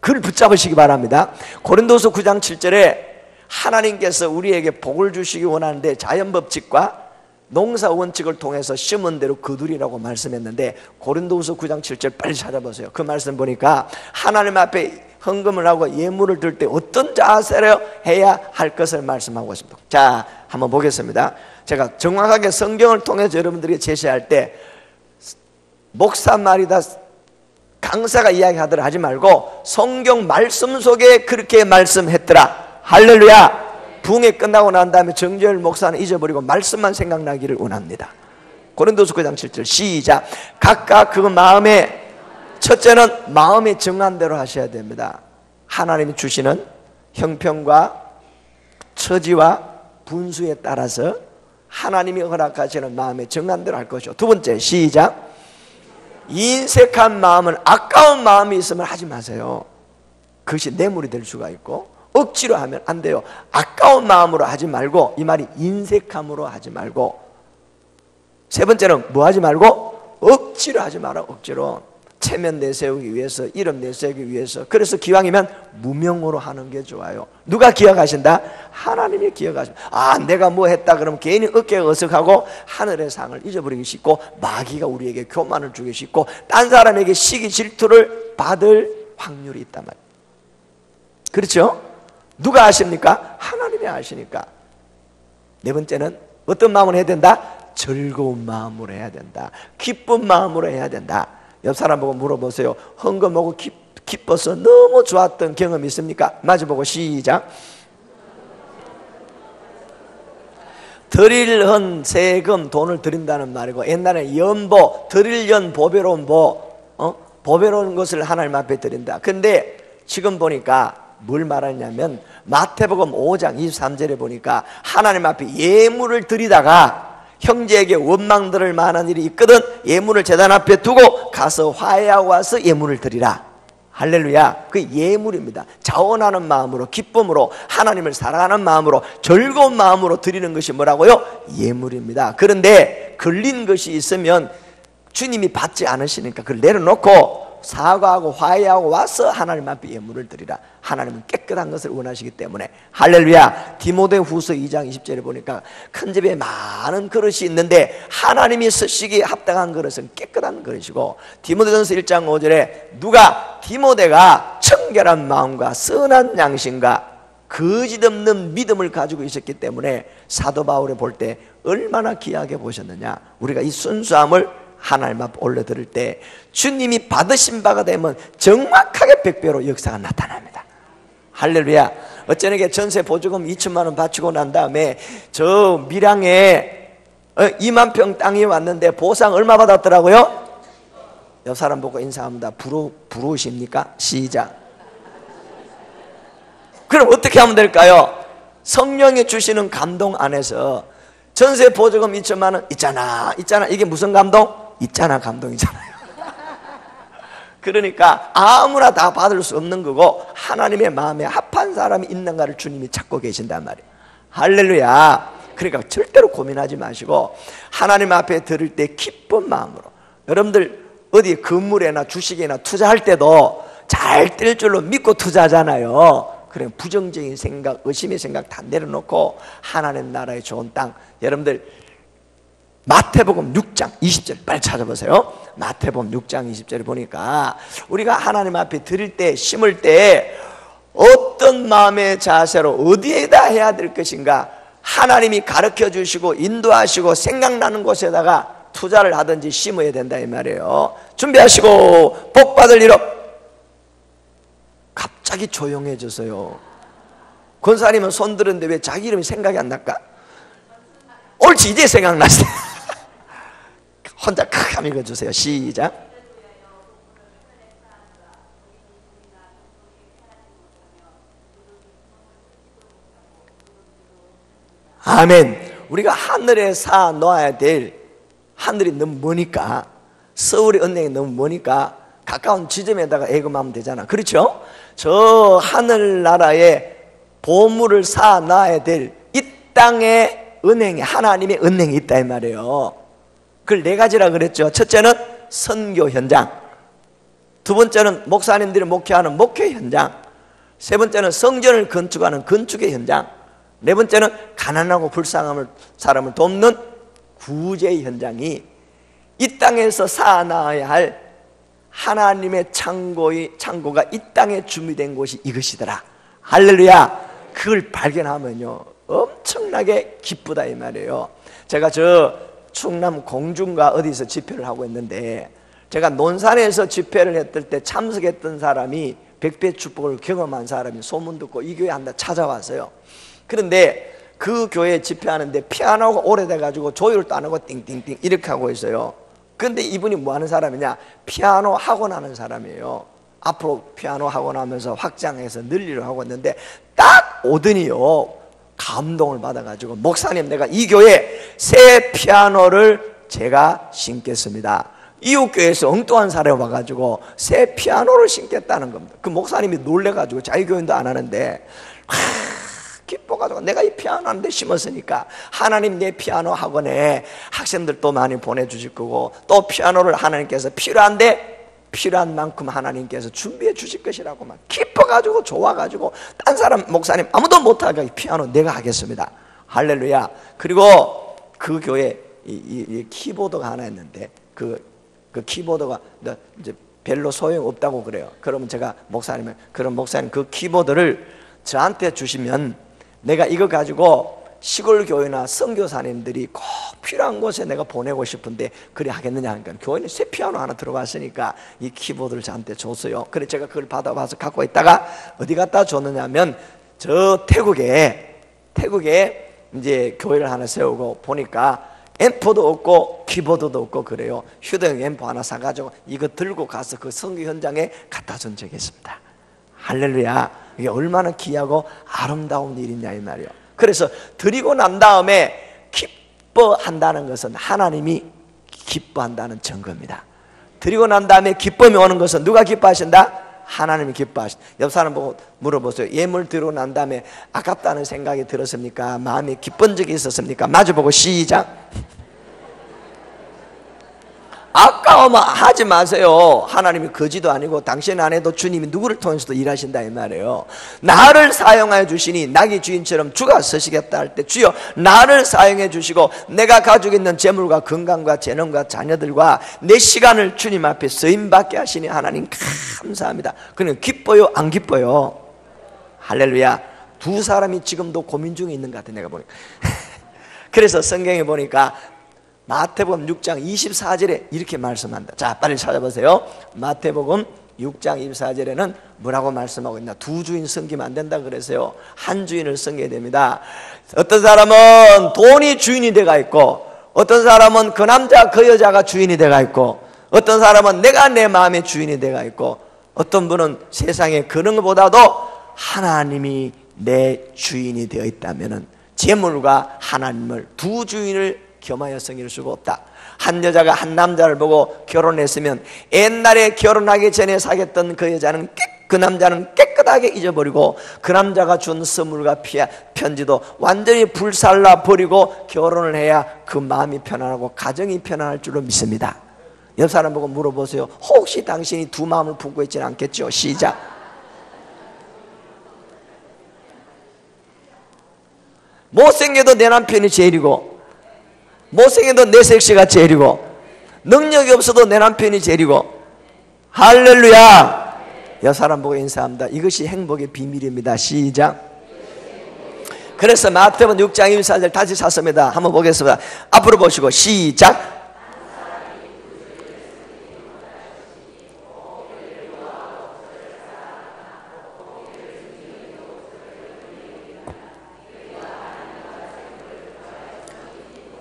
그걸 붙잡으시기 바랍니다. 고린도서 9장 7절에 하나님께서 우리에게 복을 주시기 원하는데 자연법칙과 농사 원칙을 통해서 심은 대로 거두리라고 말씀했는데, 고린도서 9장 7절 빨리 찾아보세요. 그 말씀 보니까 하나님 앞에 헌금을 하고 예물을 드릴 때 어떤 자세로 해야 할 것을 말씀하고 있습니다. 자, 한번 보겠습니다. 제가 정확하게 성경을 통해서 여러분들에게 제시할 때 목사 말이다, 강사가 이야기하더라 하지 말고 성경 말씀 속에 그렇게 말씀했더라. 할렐루야. 부흥회 끝나고 난 다음에 정재열 목사는 잊어버리고 말씀만 생각나기를 원합니다. 고린도서 9장 7절 시작. 각각 그 마음에, 첫째는 마음에 정한 대로 하셔야 됩니다. 하나님이 주시는 형편과 처지와 분수에 따라서 하나님이 허락하시는 마음에 정한 대로 할 것이요. 두 번째 시작. 인색한 마음은, 아까운 마음이 있으면 하지 마세요. 그것이 뇌물이 될 수가 있고 억지로 하면 안 돼요. 아까운 마음으로 하지 말고, 이 말이 인색함으로 하지 말고. 세 번째는 뭐 하지 말고? 억지로 하지 마라. 억지로. 체면 내세우기 위해서, 이름 내세우기 위해서. 그래서 기왕이면 무명으로 하는 게 좋아요. 누가 기억하신다? 하나님이 기억하신다. 아, 내가 뭐 했다 그러면 괜히 어깨가 어색하고 하늘의 상을 잊어버리기 쉽고, 마귀가 우리에게 교만을 주기 쉽고, 딴 사람에게 시기 질투를 받을 확률이 있단 말이에요. 그렇죠? 누가 아십니까? 하나님이 아시니까. 네 번째는 어떤 마음으로 해야 된다? 즐거운 마음으로 해야 된다. 기쁜 마음으로 해야 된다. 옆 사람 보고 물어보세요. 헌금하고 기뻐서 너무 좋았던 경험이 있습니까? 마주보고 시작. 드릴 헌 세금, 돈을 드린다는 말이고, 옛날에 연보, 드릴 연 보배로운 보배로운 것을 하나님 앞에 드린다. 근데 지금 보니까 뭘 말하냐면, 마태복음 5장 23절에 보니까 하나님 앞에 예물을 드리다가 형제에게 원망들을 만한 일이 있거든 예물을 제단 앞에 두고 가서 화해하고 와서 예물을 드리라. 할렐루야. 그 예물입니다. 자원하는 마음으로, 기쁨으로, 하나님을 사랑하는 마음으로, 즐거운 마음으로 드리는 것이 뭐라고요? 예물입니다. 그런데 걸린 것이 있으면 주님이 받지 않으시니까 그걸 내려놓고 사과하고 화해하고 와서 하나님 앞에 예물을 드리라. 하나님은 깨끗한 것을 원하시기 때문에. 할렐루야. 디모데후서 2장 20절에 보니까 큰 집에 많은 그릇이 있는데 하나님이 쓰시기에 합당한 그릇은 깨끗한 그릇이고, 디모데전서 1장 5절에 누가 디모데가 청결한 마음과 선한 양심과 거짓없는 믿음을 가지고 있었기 때문에 사도 바울이 볼 때 얼마나 귀하게 보셨느냐. 우리가 이 순수함을 하나님 앞 올려드릴 때 주님이 받으신 바가 되면 정확하게 100배로 역사가 나타납니다. 할렐루야. 어쩌게 전세 보조금 2천만 원 바치고 난 다음에 저 밀양에 2만 평 땅이 왔는데 보상 얼마 받았더라고요? 옆 사람 보고 인사합니다. 부러우십니까? 시작. 그럼 어떻게 하면 될까요? 성령이 주시는 감동 안에서 전세 보조금 2천만 원 있잖아 이게 무슨 감동? 있잖아 감동이잖아요. 그러니까 아무나 다 받을 수 없는 거고, 하나님의 마음에 합한 사람이 있는가를 주님이 찾고 계신단 말이에요. 할렐루야. 그러니까 절대로 고민하지 마시고 하나님 앞에 드릴 때 기쁜 마음으로. 여러분들 어디 건물에나 주식에나 투자할 때도 잘 될 줄로 믿고 투자하잖아요. 그래, 부정적인 생각, 의심의 생각 다 내려놓고 하나님 나라의 좋은 땅. 여러분들 마태복음 6장 20절 빨리 찾아보세요. 마태복음 6장 20절에 보니까 우리가 하나님 앞에 드릴 때, 심을 때 어떤 마음의 자세로 어디에다 해야 될 것인가 하나님이 가르쳐 주시고 인도하시고 생각나는 곳에다가 투자를 하든지 심어야 된다 이 말이에요. 준비하시고 복 받을 일업. 갑자기 조용해졌어요. 권사님은 손 들었는데 왜 자기 이름이 생각이 안 날까? 옳지, 이제 생각났어요. 혼자 크게 한번 읽어주세요. 시작. 아멘. 우리가 하늘에 사 놓아야 될, 하늘이 너무 머니까, 서울의 은행이 너무 머니까 가까운 지점에다가 예금하면 되잖아. 그렇죠? 저 하늘나라에 보물을 사 놔야 될 이 땅에 은행이, 하나님의 은행이 있다 이 말이에요. 그걸 네 가지라 그랬죠. 첫째는 선교 현장, 두 번째는 목사님들이 목회하는 목회 현장, 세 번째는 성전을 건축하는 건축의 현장, 네 번째는 가난하고 불쌍한 사람을 돕는 구제의 현장이 이 땅에서 쌓아놔야 할 하나님의 창고가 이 땅에 준비된 곳이 이것이더라. 할렐루야. 그걸 발견하면요 엄청나게 기쁘다 이 말이에요. 제가 저 충남 공주인가 어디서 집회를 하고 있는데, 제가 논산에서 집회를 했을 때 참석했던 사람이 백배 축복을 경험한 사람이 소문 듣고 이 교회 한다 찾아왔어요. 그런데 그 교회 집회하는데 피아노가 오래돼가지고 조율도 안 하고 띵띵띵 이렇게 하고 있어요. 그런데 이분이 뭐 하는 사람이냐? 피아노 학원 하는 사람이에요. 앞으로 피아노 학원 하면서 확장해서 늘리려 하고 있는데 딱 오더니요 감동을 받아가지고, 목사님 내가 이 교회에 새 피아노를 제가 신겠습니다. 이웃교회에서 엉뚱한 사람이 와가지고 새 피아노를 신겠다는 겁니다. 그 목사님이 놀래가지고 자기 교인도 안 하는데 기뻐가지고, 내가 이 피아노 하는데 심었으니까 하나님 내 피아노 학원에 학생들도 많이 보내주실 거고 또 피아노를 하나님께서 필요한데 필요한 만큼 하나님께서 준비해 주실 것이라고 막 기뻐가지고 좋아가지고 딴 사람 목사님 아무도 못하게 피아노 내가 하겠습니다. 할렐루야. 그리고 그 교회 이 키보드가 하나 있는데 그 키보드가 이제 별로 소용 없다고 그래요. 그러면 제가 목사님을 그럼 목사님 그 키보드를 저한테 주시면 내가 이거 가지고 시골 교회나 선교사님들이 꼭 필요한 곳에 내가 보내고 싶은데 그래 하겠느냐 하니까 교회는 새 피아노 하나 들어갔으니까 이 키보드를 저한테 줬어요. 그래 제가 그걸 받아와서 갖고 있다가 어디 갖다 줬느냐면 저 태국에 이제 교회를 하나 세우고 보니까 앰프도 없고 키보드도 없고 그래요. 휴대용 앰프 하나 사가지고 이거 들고 가서 그 선교 현장에 갖다 준 적이 있습니다. 할렐루야. 이게 얼마나 귀하고 아름다운 일이냐 이 말이에요. 그래서 드리고 난 다음에 기뻐한다는 것은 하나님이 기뻐한다는 증거입니다. 드리고 난 다음에 기쁨이 오는 것은 누가 기뻐하신다? 하나님이 기뻐하신다. 옆 사람 보고 물어보세요. 예물 드리고 난 다음에 아깝다는 생각이 들었습니까? 마음이 기쁜 적이 있었습니까? 마주보고 시작. 아까워만 하지 마세요. 하나님이 거지도 아니고 당신 안에도 주님이 누구를 통해서도 일하신다 이 말이에요. 나를 사용하여 주시니 낙이 주인처럼 주가 서시겠다 할 때 주여 나를 사용해 주시고 내가 가지고 있는 재물과 건강과 재능과 자녀들과 내 시간을 주님 앞에 쓰임받게 하시니 하나님 감사합니다. 그는 기뻐요 안 기뻐요? 할렐루야. 두 사람이 지금도 고민 중에 있는 것 같아 내가 보니까. 그래서 성경에 보니까 마태복음 6장 24절에 이렇게 말씀한다. 자, 빨리 찾아보세요. 마태복음 6장 24절에는 뭐라고 말씀하고 있나? 두 주인 섬기면 안 된다 그래서요. 한 주인을 섬겨야 됩니다. 어떤 사람은 돈이 주인이 돼가 있고 어떤 사람은 그 남자 그 여자가 주인이 돼가 있고 어떤 사람은 내가 내 마음의 주인이 돼가 있고 어떤 분은 세상에 그런 것보다도 하나님이 내 주인이 되어 있다면 재물과 하나님을 두 주인을 겸하여 섬길 수가 없다. 한 여자가 한 남자를 보고 결혼했으면 옛날에 결혼하기 전에 사귀었던 그 여자는 그 남자는 깨끗하게 잊어버리고 그 남자가 준 선물과 편지도 완전히 불살라 버리고 결혼을 해야 그 마음이 편안하고 가정이 편안할 줄로 믿습니다. 옆 사람 보고 물어보세요. 혹시 당신이 두 마음을 품고 있지는 않겠죠? 시작. 못생겨도 내 남편이 제일이고 못생겨도 내 섹시가 제일이고 능력이 없어도 내 남편이 제일이고 할렐루야. 옆 사람 보고 인사합니다. 이것이 행복의 비밀입니다. 시작. 그래서 마태복음 6장 24절 다시 찾습니다. 한번 보겠습니다. 앞으로 보시고 시작.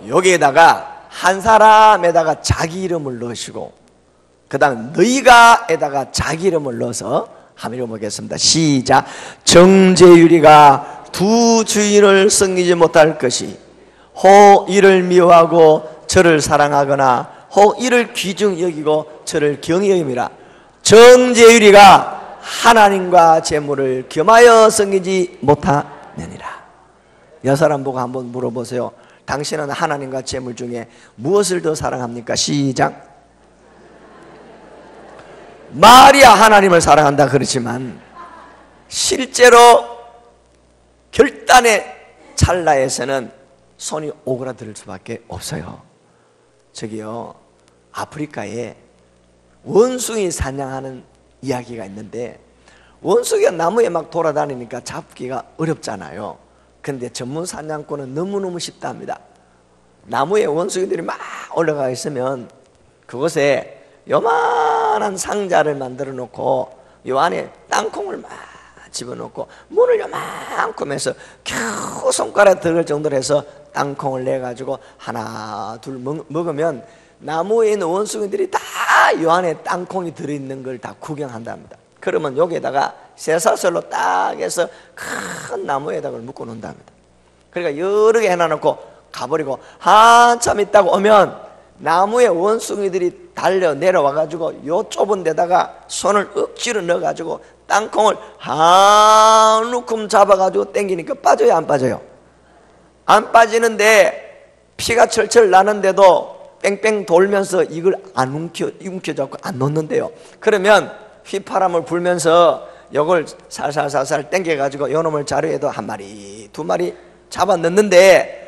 여기에다가 한 사람에다가 자기 이름을 넣으시고 그 다음 너희가에다가 자기 이름을 넣어서 한번 읽어보겠습니다. 시작. 정죄유리가 두 주인을 섬기지 못할 것이 혹 이를 미워하고 저를 사랑하거나 혹 이를 귀중 여기고 저를 경히 여김이라. 정죄유리가 하나님과 재물을 겸하여 섬기지 못하느니라. 여 사람 보고 한번 물어보세요. 당신은 하나님과 재물 중에 무엇을 더 사랑합니까? 시작. 말이야 하나님을 사랑한다 그렇지만 실제로 결단의 찰나에서는 손이 오그라들 수밖에 없어요. 저기요 아프리카에 원숭이 사냥하는 이야기가 있는데 원숭이가 나무에 막 돌아다니니까 잡기가 어렵잖아요. 근데 전문 사냥꾼은 너무너무 쉽답니다. 나무에 원숭이들이 막 올라가 있으면 그곳에 요만한 상자를 만들어 놓고 요 안에 땅콩을 막 집어넣고 문을 요만큼 해서 겨우 손가락 들을 정도로 해서 땅콩을 내가지고 하나 둘 먹으면 나무에 있는 원숭이들이 다 요 안에 땅콩이 들어있는 걸 다 구경한답니다. 그러면 여기에다가 쇠사슬로 딱 해서 큰 나무에다가 묶어 놓는답니다. 그러니까 여러 개 해놔놓고 가버리고 한참 있다가 오면 나무에 원숭이들이 달려 내려와가지고 요 좁은 데다가 손을 억지로 넣어가지고 땅콩을 한 움큼 잡아가지고 당기니까 빠져요 안 빠져요? 안 빠지는데 피가 철철 나는데도 뺑뺑돌면서 이걸 안 움켜잡고 안 놓는데요. 그러면 휘파람을 불면서 이걸 살살살살 당겨가지고 요놈을 자루에도 한 마리 두 마리 잡아 넣는데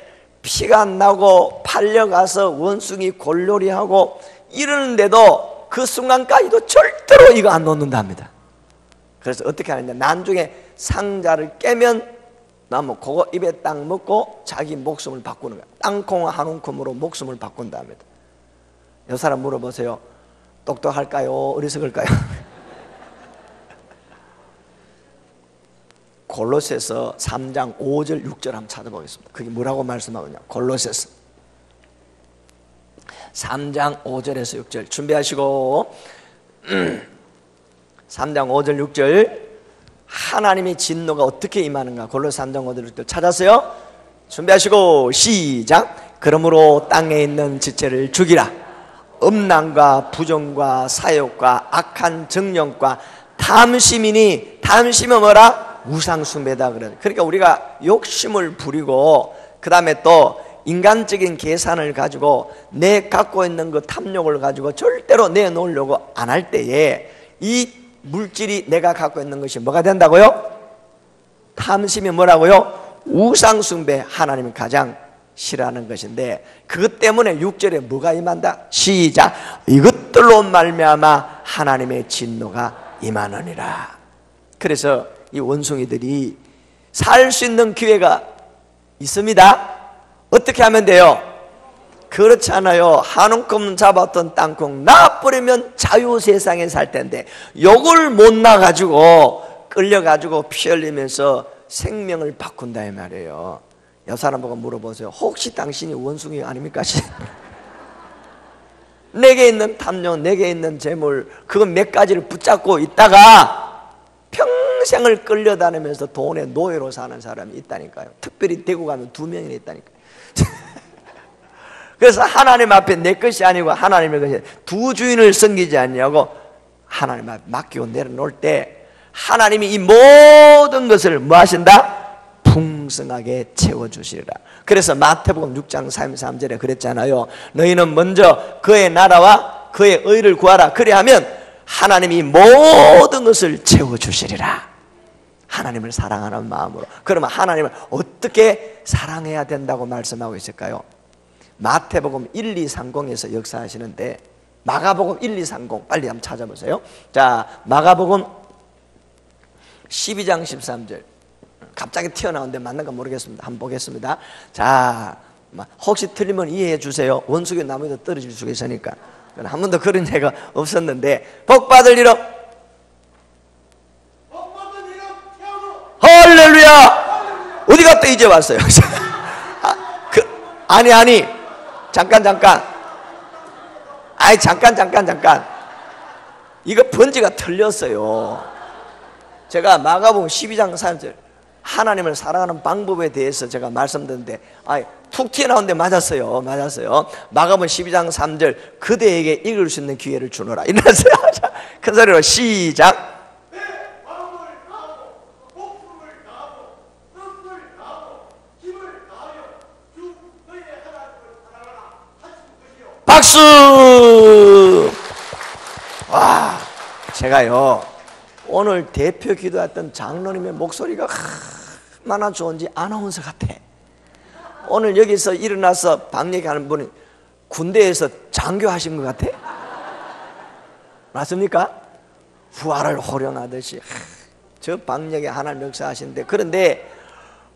피가 안 나고 팔려가서 원숭이 골놀이하고 이러는데도 그 순간까지도 절대로 이거 안 놓는답니다. 그래서 어떻게 하느냐, 나중에 상자를 깨면 나무 그거 입에 딱 먹고 자기 목숨을 바꾸는 거야. 땅콩 한 움큼으로 목숨을 바꾼답니다. 이 사람 물어보세요. 똑똑할까요? 어리석을까요? 골로새서 3장 5절 6절 한번 찾아보겠습니다. 그게 뭐라고 말씀하느냐, 골로새서 3장 5절에서 6절 준비하시고 3장 5절 6절 하나님의 진노가 어떻게 임하는가, 골로새 3장 5절 6절 찾았어요? 준비하시고 시작. 그러므로 땅에 있는 지체를 죽이라. 음란과 부정과 사욕과 악한 정령과 탐심이니, 탐심은 뭐라? 우상숭배다 그래. 그러니까 우리가 욕심을 부리고 그 다음에 또 인간적인 계산을 가지고 내 갖고 있는 그 탐욕을 가지고 절대로 내놓으려고 안 할 때에 이 물질이 내가 갖고 있는 것이 뭐가 된다고요? 탐심이 뭐라고요? 우상숭배, 하나님이 가장 싫어하는 것인데, 그것 때문에 6절에 뭐가 임한다? 시작. 이것들로 말미암아 하나님의 진노가 임하느니라. 그래서 이 원숭이들이 살 수 있는 기회가 있습니다. 어떻게 하면 돼요? 그렇지 않아요. 한 움큼 잡았던 땅콩 놔버리면 자유세상에 살 텐데 요걸 못 놔가지고 끌려가지고 피 흘리면서 생명을 바꾼다 이 말이에요. 옆 사람 보고 물어보세요. 혹시 당신이 원숭이 아닙니까? 내게 있는 탐욕, 내게 있는 재물, 그거 몇 가지를 붙잡고 있다가 평생을 끌려다니면서 돈의 노예로 사는 사람이 있다니까요. 특별히 대구 가면 2명이나 있다니까요. 그래서 하나님 앞에 내 것이 아니고 하나님의 것이, 두 주인을 섬기지 않냐고 하나님 앞에 맡기고 내려놓을 때 하나님이 이 모든 것을 뭐 하신다? 풍성하게 채워주시리라. 그래서 마태복음 6장 33절에 그랬잖아요. 너희는 먼저 그의 나라와 그의 의를 구하라. 그리하면 하나님이 모든 것을 채워주시리라. 하나님을 사랑하는 마음으로. 그러면 하나님을 어떻게 사랑해야 된다고 말씀하고 있을까요? 마태복음 1230에서 역사하시는데, 마가복음 1230 빨리 한번 찾아보세요. 자, 마가복음 12장 13절 갑자기 튀어나오는데 맞는가 모르겠습니다. 한번 보겠습니다. 자, 혹시 틀리면 이해해 주세요. 원숭이 나무에도 떨어질 수가 있으니까. 한 번도 그런 예가 없었는데, 복받을 이름, 할렐루야. 어디 갔다 이제 왔어요? 아니 잠깐 아이 잠깐 이거 번지가 틀렸어요. 제가 마가복음 12장 3절 하나님을 사랑하는 방법에 대해서 제가 말씀드렸는데 툭 튀어나오는데 맞았어요. 마가복음 12장 3절 그대에게 읽을 수 있는 기회를 주노라. 일어나세요. 큰 소리로 시작. 박수! 와, 제가요 오늘 대표 기도했던 장로님의 목소리가 얼마나 좋은지 아나운서 같아. 오늘 여기서 일어나서 방얘기하는 분이 군대에서 장교하신 것 같아. 맞습니까? 부활을 호령하듯이 저 방얘기 하나님 역사하시는데, 그런데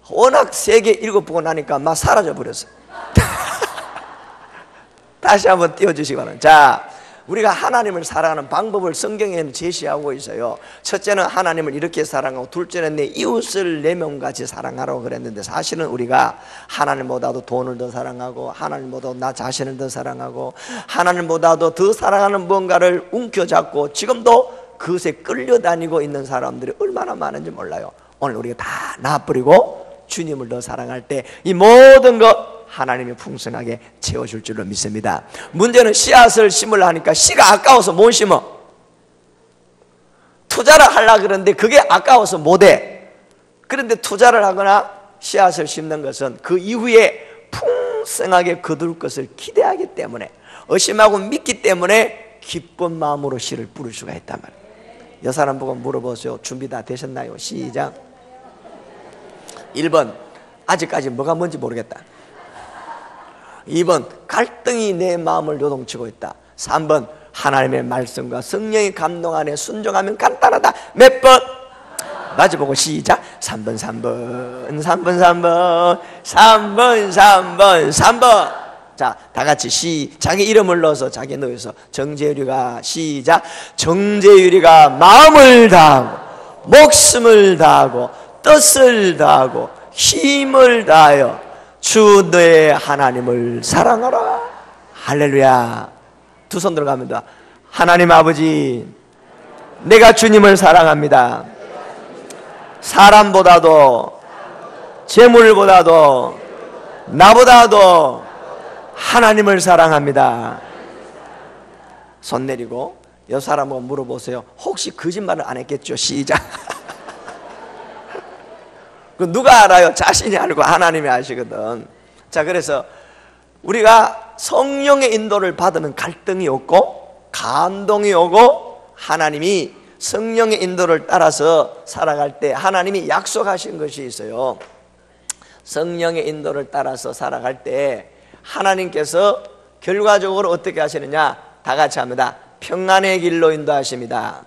워낙 세게 읽어보고 나니까 막 사라져 버렸어요. 다시 한번 띄워주시기 바랍니다. 자, 우리가 하나님을 사랑하는 방법을 성경에는 제시하고 있어요. 첫째는 하나님을 이렇게 사랑하고, 둘째는 내 이웃을 내 몸같이 사랑하라고 그랬는데, 사실은 우리가 하나님보다도 돈을 더 사랑하고, 하나님보다도 나 자신을 더 사랑하고, 하나님보다도 더 사랑하는 뭔가를 움켜잡고 지금도 그것에 끌려다니고 있는 사람들이 얼마나 많은지 몰라요. 오늘 우리가 다 놔버리고 주님을 더 사랑할 때 이 모든 것 하나님이 풍성하게 채워줄 줄로 믿습니다. 문제는 씨앗을 심으려 하니까 씨가 아까워서 못 심어. 투자를 하려고 그러는데 그게 아까워서 못해. 그런데 투자를 하거나 씨앗을 심는 것은 그 이후에 풍성하게 거둘 것을 기대하기 때문에, 의심하고 믿기 때문에 기쁜 마음으로 씨를 뿌릴 수가 있단 말이에요. 여 사람 보고 물어보세요. 준비 다 되셨나요? 시작. 1번, 아직까지 뭐가 뭔지 모르겠다. 2번, 갈등이 내 마음을 요동치고 있다. 3번, 하나님의 말씀과 성령의 감동 안에 순종하면 간단하다. 몇 번? 마주보고 시작. 3번 3번 3번 3번 3번 3번 3번. 자, 다같이 자기 이름을 넣어서 자기 넣어서 정재유리가 시작. 정재유리가 마음을 다하고 목숨을 다하고 뜻을 다하고 힘을 다하여 주 너의 하나님을 사랑하라. 할렐루야. 두 손 들어갑니다. 하나님 아버지, 내가 주님을 사랑합니다. 사람보다도 재물보다도 나보다도 하나님을 사랑합니다. 손 내리고 옆 사람하고 물어보세요. 혹시 거짓말을 안 했겠죠? 시작. 그 누가 알아요? 자신이 알고 하나님이 아시거든. 자, 그래서 우리가 성령의 인도를 받으면 갈등이 없고 감동이 오고, 하나님이 성령의 인도를 따라서 살아갈 때 하나님이 약속하신 것이 있어요. 성령의 인도를 따라서 살아갈 때 하나님께서 결과적으로 어떻게 하시느냐? 다 같이 합니다. 평안의 길로 인도하십니다.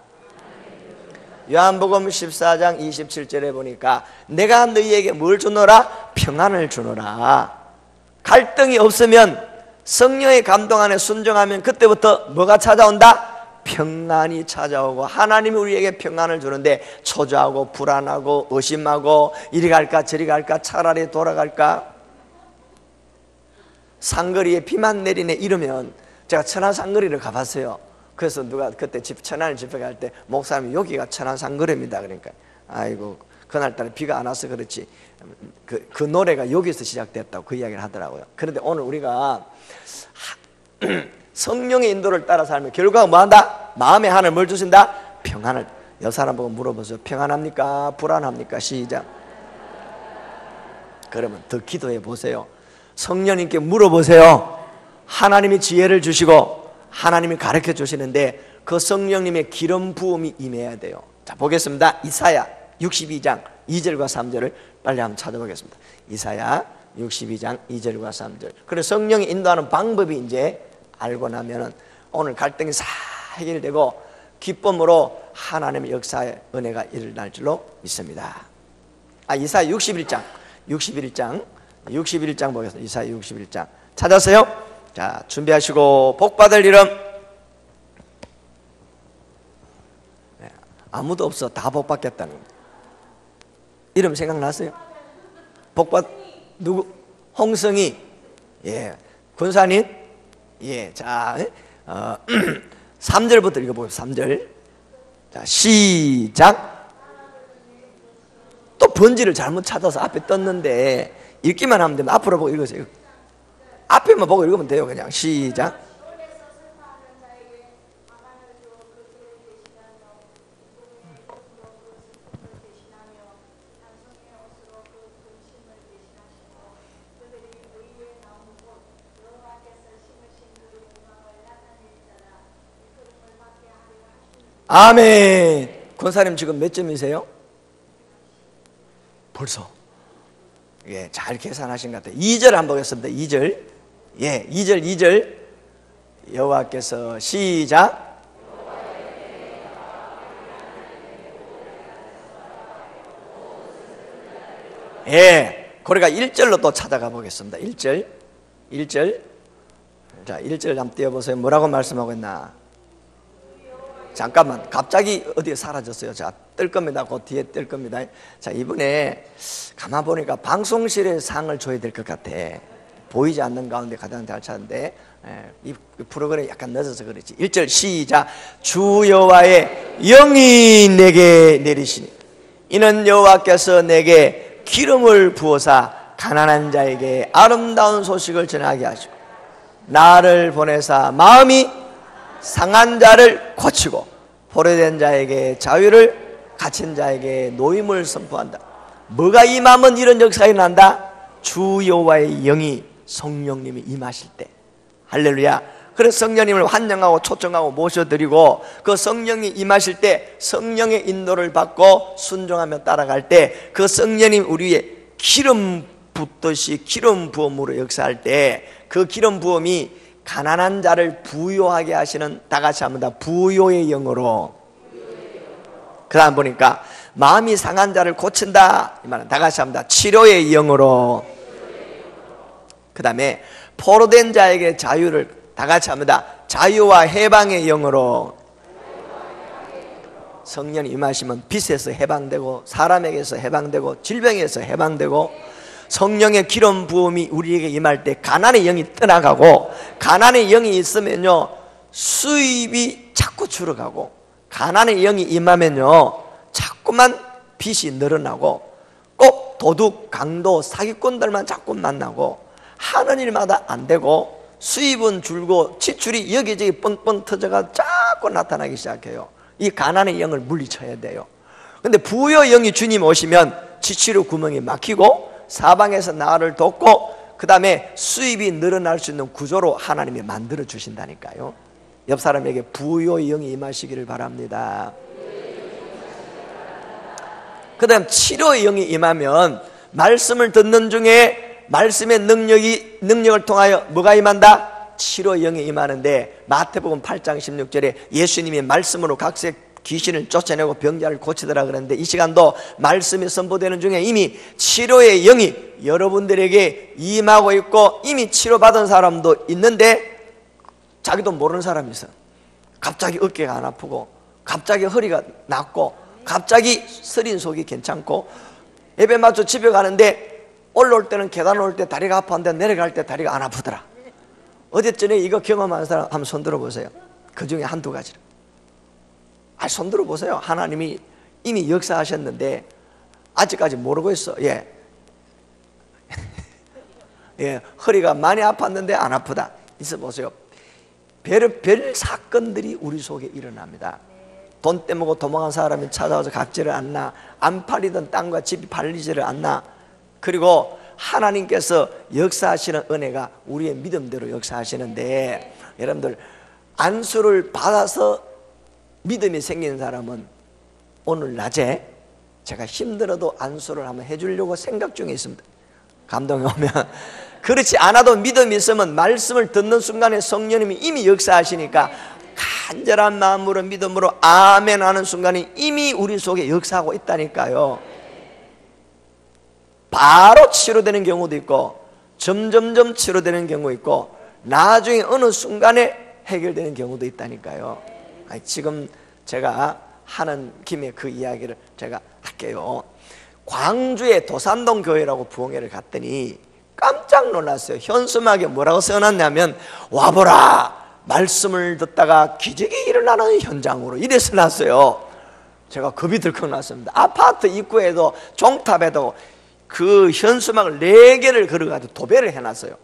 요한복음 14장 27절에 보니까 내가 너희에게 뭘 주노라? 평안을 주노라. 갈등이 없으면, 성령의 감동 안에 순종하면 그때부터 뭐가 찾아온다? 평안이 찾아오고, 하나님이 우리에게 평안을 주는데 초조하고 불안하고 의심하고 이리 갈까 저리 갈까 차라리 돌아갈까, 상거리에 비만 내리네 이러면, 제가 천안 상거리를 가봤어요. 그래서 누가 그때 천안을 집회 갈 때 목사님이 여기가 천안 상거리입니다. 그러니까 아이고 그날따라 비가 안 와서 그렇지 그 노래가 여기서 시작됐다고 그 이야기를 하더라고요. 그런데 오늘 우리가 성령의 인도를 따라 살면 결과가 뭐한다? 마음의 하늘 뭘 주신다? 평안을. 옆 사람 보고 물어보세요. 평안합니까? 불안합니까? 시작. 그러면 더 기도해 보세요. 성령님께 물어보세요. 하나님이 지혜를 주시고 하나님이 가르쳐 주시는데 그 성령님의 기름 부음이 임해야 돼요. 자, 보겠습니다. 이사야 62장 2절과 3절을 빨리 한번 찾아보겠습니다. 이사야 62장 2절과 3절. 그래서 성령이 인도하는 방법이 이제 알고 나면은 오늘 갈등이 싹 해결되고 기쁨으로 하나님의 역사의 은혜가 일어날 줄로 믿습니다. 이사야 61장 보겠습니다. 이사야 61장 찾았어요? 자, 준비하시고 복받을 이름. 아무도 없어. 다 복받겠다는 겁니다. 이름 생각났어요? 복받 누구? 홍성이. 예, 군사님. 예, 자 3절부터 읽어보세요. 3절. 자, 시작. 또 번지를 잘못 찾아서 앞에 떴는데 읽기만 하면 됩니다. 앞으로 보고 읽으세요. 앞에만 보고 읽으면 돼요. 그냥 시작. 아멘. 권사님 지금 몇 점이세요? 벌써. 예, 잘 계산하신 것 같아요. 2절 한번 보겠습니다. 2절. 예, 2절. 여호와께서 시작. 예, 그러니까 1절로 또 찾아가 보겠습니다. 1절. 자, 1절 한번 띄워보세요. 뭐라고 말씀하고 있나? 잠깐만, 갑자기 어디에 사라졌어요. 자, 뜰 겁니다. 그 뒤에 뜰 겁니다. 자, 이번에 가만 보니까 방송실에 상을 줘야 될 것 같아. 보이지 않는 가운데 가장 잘 찾는데 이 프로그램이 약간 늦어서 그렇지. 1절 시작. 주 여호와의 영이 내게 내리시니 이는 여호와께서 내게 기름을 부어사 가난한 자에게 아름다운 소식을 전하게 하시고 나를 보내사 마음이 상한 자를 고치고 포로된 자에게 자유를, 갇힌 자에게 노임을 선포한다. 뭐가 임하면 이런 역사가 난다? 주 여호와의 영이 성령님이 임하실 때. 할렐루야. 그래서 성령님을 환영하고 초청하고 모셔드리고, 그 성령이 임하실 때 성령의 인도를 받고 순종하며 따라갈 때, 그 성령님 우리 위에 기름 붓듯이 기름 부음으로 역사할 때, 그 기름 부음이 가난한 자를 부요하게 하시는, 다 같이 합니다. 부요의 영으로. 그 다음 보니까 마음이 상한 자를 고친다, 이 말은 다 같이 합니다. 치료의 영으로. 그 다음에 포로된 자에게 자유를, 다 같이 합니다. 자유와 해방의 영으로. 성령이 임하시면 빚에서 해방되고, 사람에게서 해방되고, 질병에서 해방되고, 성령의 기름 부음이 우리에게 임할 때 가난의 영이 떠나가고, 가난의 영이 있으면요 수입이 자꾸 줄어가고, 가난의 영이 임하면요 자꾸만 빚이 늘어나고, 꼭 도둑, 강도, 사기꾼들만 자꾸 만나고, 하는 일마다 안 되고, 수입은 줄고 지출이 여기저기 뻥뻥 터져가 자꾸 나타나기 시작해요. 이 가난의 영을 물리쳐야 돼요. 근데 부의 영이 주님 오시면 지출의 구멍이 막히고, 사방에서 나를 돕고, 그 다음에 수입이 늘어날 수 있는 구조로 하나님이 만들어 주신다니까요. 옆 사람에게 부의 영이 임하시기를 바랍니다. 그 다음 치료의 영이 임하면 말씀을 듣는 중에 말씀의 능력을 통하여 뭐가 임한다? 치료의 영이 임하는데, 마태복음 8장 16절에 예수님이 말씀으로 각색 귀신을 쫓아내고 병자를 고치더라 그러는데, 이 시간도 말씀이 선포되는 중에 이미 치료의 영이 여러분들에게 임하고 있고, 이미 치료받은 사람도 있는데 자기도 모르는 사람이 있어요. 갑자기 어깨가 안 아프고, 갑자기 허리가 낫고, 갑자기 서린 속이 괜찮고, 예배 마쳐 집에 가는데 올라올 때는 계단 올 때 다리가 아팠는데 내려갈 때 다리가 안 아프더라. 어제 전에 이거 경험한 사람 한번 손 들어보세요. 그 중에 한두 가지를. 손 들어보세요. 하나님이 이미 역사하셨는데 아직까지 모르고 있어. 예. 예, 허리가 많이 아팠는데 안 아프다. 있어 보세요. 별 사건들이 우리 속에 일어납니다. 돈 떼먹고 도망한 사람이 찾아와서 각지를 않나, 안 팔리던 땅과 집이 팔리지를 않나. 그리고 하나님께서 역사하시는 은혜가 우리의 믿음대로 역사하시는데, 여러분들 안수를 받아서 믿음이 생긴 사람은 오늘 낮에 제가 힘들어도 안수를 한번 해주려고 생각 중에 있습니다. 감동이 오면. 그렇지 않아도 믿음이 있으면 말씀을 듣는 순간에 성령님이 이미 역사하시니까 간절한 마음으로 믿음으로 아멘 하는 순간에 이미 우리 속에 역사하고 있다니까요. 바로 치료되는 경우도 있고, 점점점 치료되는 경우 있고, 나중에 어느 순간에 해결되는 경우도 있다니까요. 지금 제가 하는 김에 그 이야기를 제가 할게요. 광주의 도산동 교회라고 부흥회를 갔더니 깜짝 놀랐어요. 현수막에 뭐라고 써놨냐면, 와보라, 말씀을 듣다가 기적이 일어나는 현장으로, 이래 써놨어요. 제가 겁이 들컥 났습니다. 아파트 입구에도 종탑에도 그 현수막을 4개를 걸어가지고 도배를 해놨어요.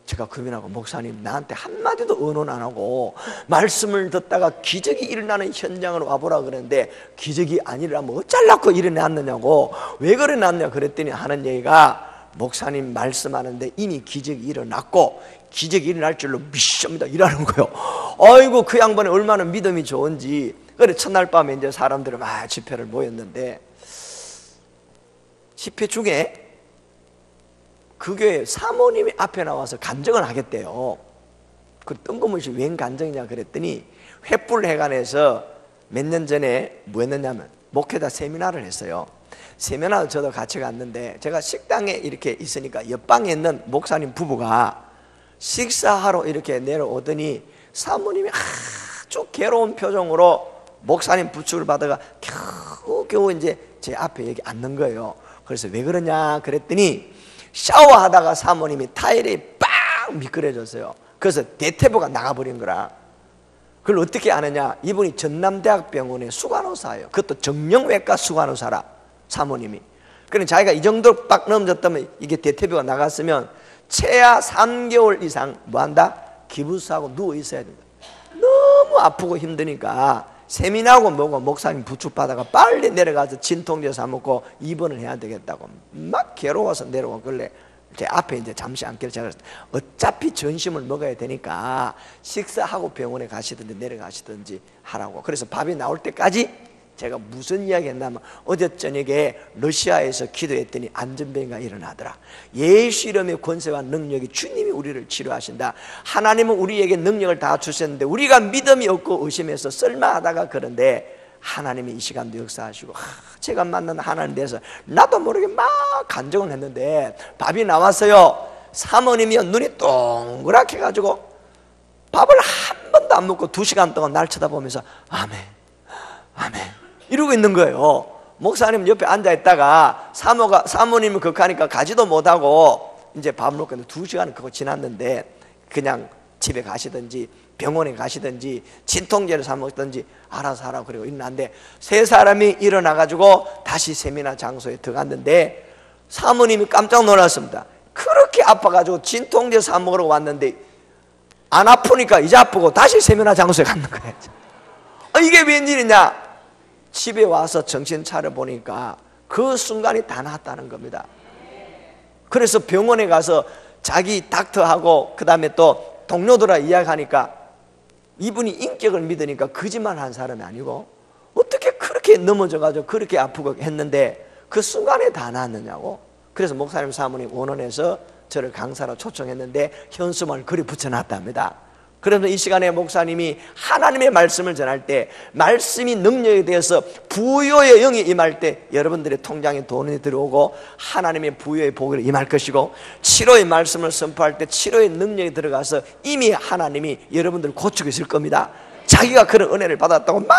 제가 겁이 나고, 목사님 나한테 한마디도 의논 안 하고 말씀을 듣다가 기적이 일어나는 현장으로 와보라 그러는데, 기적이 안 일어나면 어쩌려고 일어났느냐고, 왜 그래놨냐 그랬더니 하는 얘기가, 목사님 말씀하는데 이미 기적이 일어났고 기적이 일어날 줄로 믿습니다 이라는 거예요. 아이고, 그 양반이 얼마나 믿음이 좋은지. 그래 첫날 밤에 이제 사람들이 막 집회를 모였는데, 집회 중에 그 교회 사모님이 앞에 나와서 간증을 하겠대요. 그 뜬금없이 웬 간증이냐 그랬더니, 횃불회관에서 몇 년 전에 뭐 했느냐면 목회자 세미나를 했어요. 세미나를 저도 같이 갔는데, 제가 식당에 이렇게 있으니까 옆방에 있는 목사님 부부가 식사하러 이렇게 내려오더니 사모님이 아주 괴로운 표정으로 목사님 부축을 받아가 겨우 이제 제 앞에 여기 앉는 거예요. 그래서 왜 그러냐 그랬더니, 샤워하다가 사모님이 타일이 빵 미끄러졌어요. 그래서 대퇴부가 나가버린 거라. 그걸 어떻게 아느냐, 이분이 전남대학병원의 수간호사예요. 그것도 정형외과 수간호사라, 사모님이. 그러니 자기가 이 정도 딱 넘어졌다면, 이게 대퇴부가 나갔으면 최하 3개월 이상 뭐한다? 기부스하고 누워 있어야 된다. 너무 아프고 힘드니까 세미나하고 뭐고 목사님 부축받아가 빨리 내려가서 진통제 사 먹고 입원을 해야 되겠다고 막 괴로워서 내려오길래 제 앞에 이제 잠시 앉기를 제가 어차피 점심을 먹어야 되니까 식사하고 병원에 가시든지 내려가시든지 하라고. 그래서 밥이 나올 때까지 제가 무슨 이야기 했냐면 어제 저녁에 러시아에서 기도했더니 안전병이가 일어나더라. 예수 이름의 권세와 능력이 주님이 우리를 치료하신다. 하나님은 우리에게 능력을 다 주셨는데 우리가 믿음이 없고 의심해서 쓸만하다가 그런데 하나님이 이 시간도 역사하시고 제가 만난 하나님 대해서 나도 모르게 막 간증을 했는데 밥이 나왔어요. 사모님이 눈이 동그랗게 해가지고 밥을 한 번도 안 먹고 2시간 동안 날 쳐다보면서 아멘 아멘 이러고 있는 거예요. 목사님 옆에 앉아있다가 사모님이 극하니까 가지도 못하고 이제 밥 먹고 2시간 그거 지났는데 그냥 집에 가시든지 병원에 가시든지 진통제를 사 먹든지 알아서 하라고 그러고 일어났는데 세 사람이 일어나가지고 다시 세미나 장소에 들어갔는데 사모님이 깜짝 놀랐습니다. 그렇게 아파가지고 진통제 사 먹으러 왔는데 안 아프니까 이제 아프고 다시 세미나 장소에 갔는 거예요. 이게 웬일이냐? 집에 와서 정신 차려보니까 그 순간이 다 나았다는 겁니다. 그래서 병원에 가서 자기 닥터하고 그 다음에 또 동료들과 이야기하니까 이분이 인격을 믿으니까 거짓말 한 사람이 아니고 어떻게 그렇게 넘어져가지고 그렇게 아프고 했는데 그 순간에 다 나았느냐고. 그래서 목사님 사모님 원원에서 저를 강사로 초청했는데 현수막을 그리 붙여놨답니다. 그러면서 이 시간에 목사님이 하나님의 말씀을 전할 때 말씀이 능력에 대해서 부요의 영이 임할 때 여러분들의 통장에 돈이 들어오고 하나님의 부요의 복을 임할 것이고 치료의 말씀을 선포할 때 치료의 능력이 들어가서 이미 하나님이 여러분들을 고치고 있을 겁니다. 자기가 그런 은혜를 받았다고 막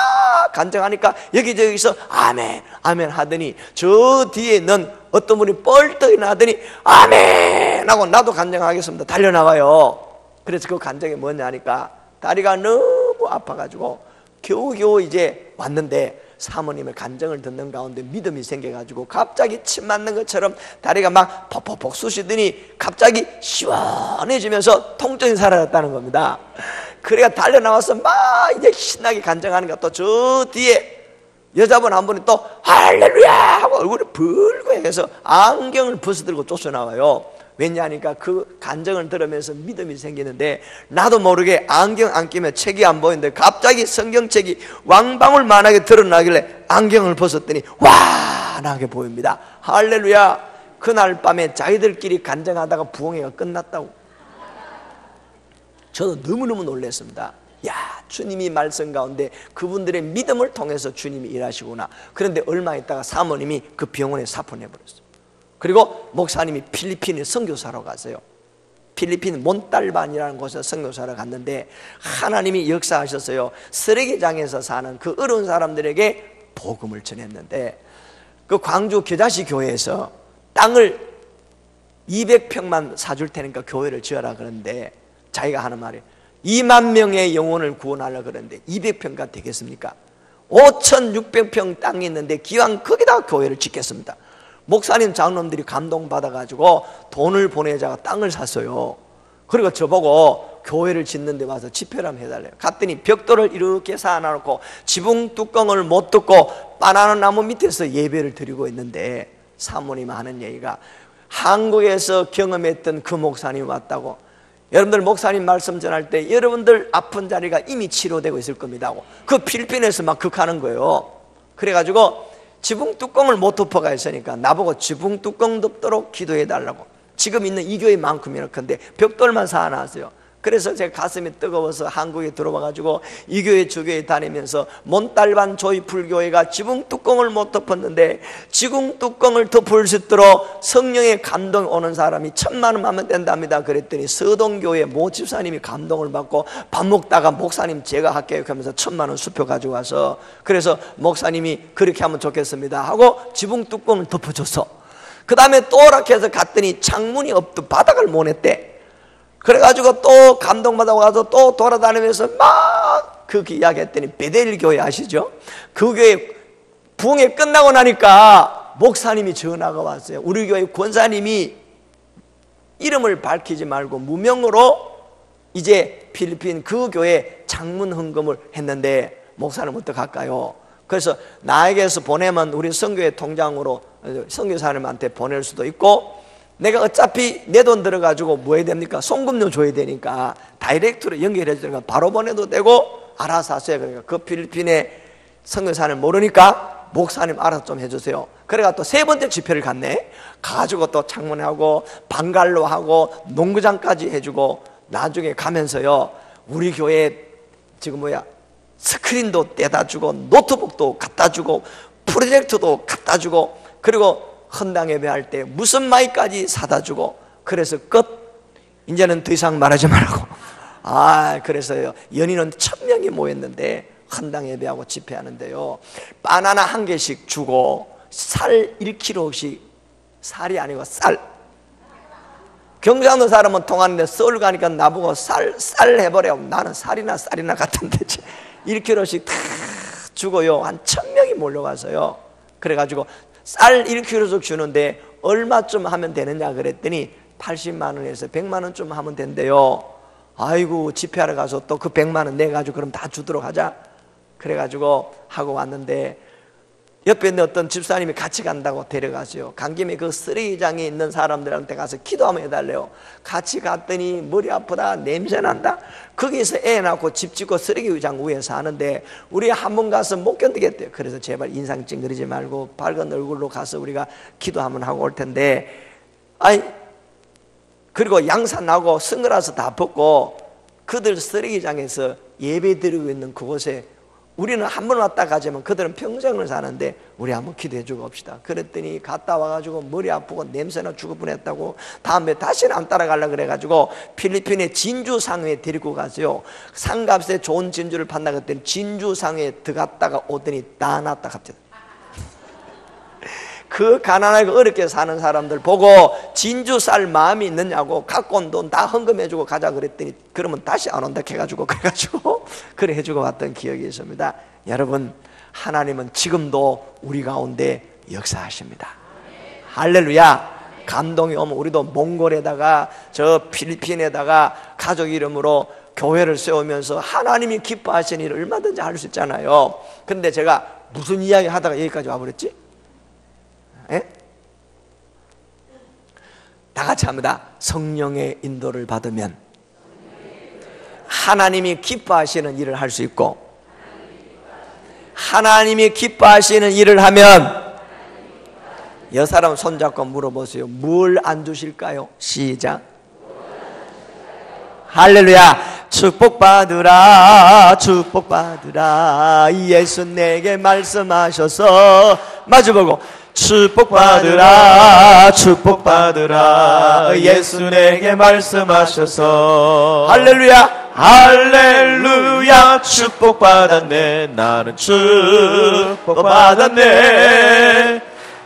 간증하니까 여기저기서 아멘 아멘 하더니 저 뒤에 있는 어떤 분이 뻘떡 일어나더니 아멘 하고 나도 간증하겠습니다 달려나와요. 그래서 그 간증이 뭐냐 하니까 다리가 너무 아파가지고 겨우겨우 이제 왔는데 사모님의 간증을 듣는 가운데 믿음이 생겨가지고 갑자기 침 맞는 것처럼 다리가 막 퍽퍽퍽 쑤시더니 갑자기 시원해지면서 통증이 사라졌다는 겁니다. 그래가 달려나와서 막 이제 신나게 간증하니까 또 저 뒤에 여자분 한 분이 또 할렐루야 하고 얼굴이 붉어해서 안경을 벗어들고 쫓아나와요. 왜냐하니까 그 간증을 들으면서 믿음이 생기는데 나도 모르게 안경 안 끼면 책이 안 보이는데 갑자기 성경책이 왕방울만하게 드러나길래 안경을 벗었더니 환하게 보입니다. 할렐루야. 그날 밤에 자기들끼리 간증하다가 부흥회가 끝났다고. 저도 너무너무 놀랐습니다. 야, 주님이 말씀 가운데 그분들의 믿음을 통해서 주님이 일하시구나. 그런데 얼마 있다가 사모님이 그 병원에 사포내버렸어요. 그리고 목사님이 필리핀에 선교사로 갔어요. 필리핀 몬탈반이라는 곳에 선교사로 갔는데 하나님이 역사하셨어요. 쓰레기장에서 사는 그 어려운 사람들에게 복음을 전했는데 그 광주 겨자시 교회에서 땅을 200평만 사줄 테니까 교회를 지어라 그러는데 자기가 하는 말이 2만 명의 영혼을 구원하려고 그러는데 200평가 되겠습니까? 5,600평 땅이 있는데 기왕 거기다가 교회를 짓겠습니다. 목사님 장로님들이 감동받아가지고 돈을 보내자가 땅을 샀어요. 그리고 저보고 교회를 짓는 데 와서 집회를 한번 해달래요. 갔더니 벽돌을 이렇게 쌓아놓고 지붕 뚜껑을 못 뜯고 바나나 나무 밑에서 예배를 드리고 있는데 사모님 하는 얘기가 한국에서 경험했던 그 목사님이 왔다고. 여러분들 목사님 말씀 전할 때 여러분들 아픈 자리가 이미 치료되고 있을 겁니다 하고 그 필리핀에서 막 극하는 거예요. 그래가지고 지붕 뚜껑을 못 덮어가 있으니까 나보고 지붕 뚜껑 덮도록 기도해 달라고. 지금 있는 이 교회만큼이나 큰데 벽돌만 쌓아놨어요. 그래서 제가 가슴이 뜨거워서 한국에 들어와가지고 이 교회 저 교회 다니면서 몬탈반 조이풀교회가 지붕 뚜껑을 못 덮었는데 지붕 뚜껑을 덮을 수 있도록 성령의 감동이 오는 사람이 1,000만 원 하면 된답니다. 그랬더니 서동교회 모 집사님이 감동을 받고 밥 먹다가 목사님 제가 할게요 하면서 1,000만 원 수표 가지고 와서 그래서 목사님이 그렇게 하면 좋겠습니다 하고 지붕 뚜껑을 덮어줬어. 그 다음에 또 오락해서 갔더니 창문이 없더 바닥을 못 냈대. 그래가지고 또 감동받아 와서 또 돌아다니면서 막 그렇게 이야기했더니 베델 교회 아시죠? 그 교회 부흥회 끝나고 나니까 목사님이 전화가 왔어요. 우리 교회 권사님이 이름을 밝히지 말고 무명으로 이제 필리핀 그 교회 창문 헌금을 했는데 목사님 어떡할까요? 그래서 나에게서 보내면 우리 선교회 통장으로 선교사님한테 보낼 수도 있고 내가 어차피 내 돈 들어가지고 뭐 해야 됩니까? 송금료 줘야 되니까 다이렉트로 연결해 주니까 바로 보내도 되고 알아서 하세요. 그러니까 그 필리핀의 선교사를 모르니까 목사님 알아서 좀 해주세요. 그래가 또 세 번째 집회를 갔네. 가지고 또 창문하고 방갈로 하고 농구장까지 해주고 나중에 가면서요, 우리 교회 지금 스크린도 떼다 주고 노트북도 갖다 주고 프로젝터도 갖다 주고 그리고 헌당 예배할 때 무슨 마이까지 사다 주고 그래서 끝. 이제는 더 이상 말하지 말라고. 그래서요, 연인은 1000명이 모였는데 헌당 예배하고 집회하는데요, 바나나 한 개씩 주고 쌀 1kg씩, 살이 아니고 쌀. 경상도 사람은 통하는데 서울 가니까 나보고 쌀 해버려. 나는 쌀이나 같은데 1kg씩 다 주고요, 한 1000명이 몰려가서요, 그래가지고 쌀 1kg씩 주는데 얼마쯤 하면 되느냐 그랬더니 80만 원에서 100만 원쯤 하면 된대요. 아이고, 집회하러 가서 또 그 100만 원 내가지고 그럼 다 주도록 하자. 그래가지고 하고 왔는데 옆에 있는 어떤 집사님이 같이 간다고 데려가세요. 간 김에 그 쓰레기장에 있는 사람들한테 가서 기도 한번 해달래요. 같이 갔더니 머리 아프다, 냄새 난다. 거기서 애 낳고 집 짓고 쓰레기장 위에 사는데 우리 한 번 가서 못 견디겠대요. 그래서 제발 인상 찡그리지 말고 밝은 얼굴로 가서 우리가 기도 한번 하고 올 텐데, 그리고 양산 나고 선글라스 다 벗고 그들 쓰레기장에서 예배 드리고 있는 그곳에 우리는 한 번 왔다 가자면 그들은 평생을 사는데 우리 한번 기도해 주고 옵시다. 그랬더니 갔다 와가지고 머리 아프고 냄새나 죽을 뻔했다고 다음에 다시는 안 따라가려고 그래가지고 필리핀의 진주상회에 데리고 가서요, 상값에 좋은 진주를 판다 그랬더니 진주상회에 들어갔다가 오더니 다 났다 갑자기. 그 가난하고 어렵게 사는 사람들 보고 진주 쌀 마음이 있느냐고 갖고 온 돈 다 헌금해주고 가자 그랬더니 그러면 다시 안 온다 해가지고 그래 해주고 왔던 기억이 있습니다. 여러분, 하나님은 지금도 우리 가운데 역사하십니다. 할렐루야. 감동이 오면 우리도 몽골에다가 저 필리핀에다가 가족 이름으로 교회를 세우면서 하나님이 기뻐하시는 일을 얼마든지 할 수 있잖아요. 근데 제가 무슨 이야기 하다가 여기까지 와버렸지? 다 같이 합니다. 성령의 인도를 받으면 하나님이 기뻐하시는 일을 할 수 있고, 하나님이 기뻐하시는 일을 하면, 여 사람 손잡고 물어보세요. 뭘 안 주실까요? 시작. 할렐루야. 축복받으라, 축복받으라. 예수 내게 말씀하셔서 마주보고 축복받으라, 축복받으라. 예수 내게 말씀하셔서. 할렐루야. 할렐루야. 축복받았네. 나는 축복받았네.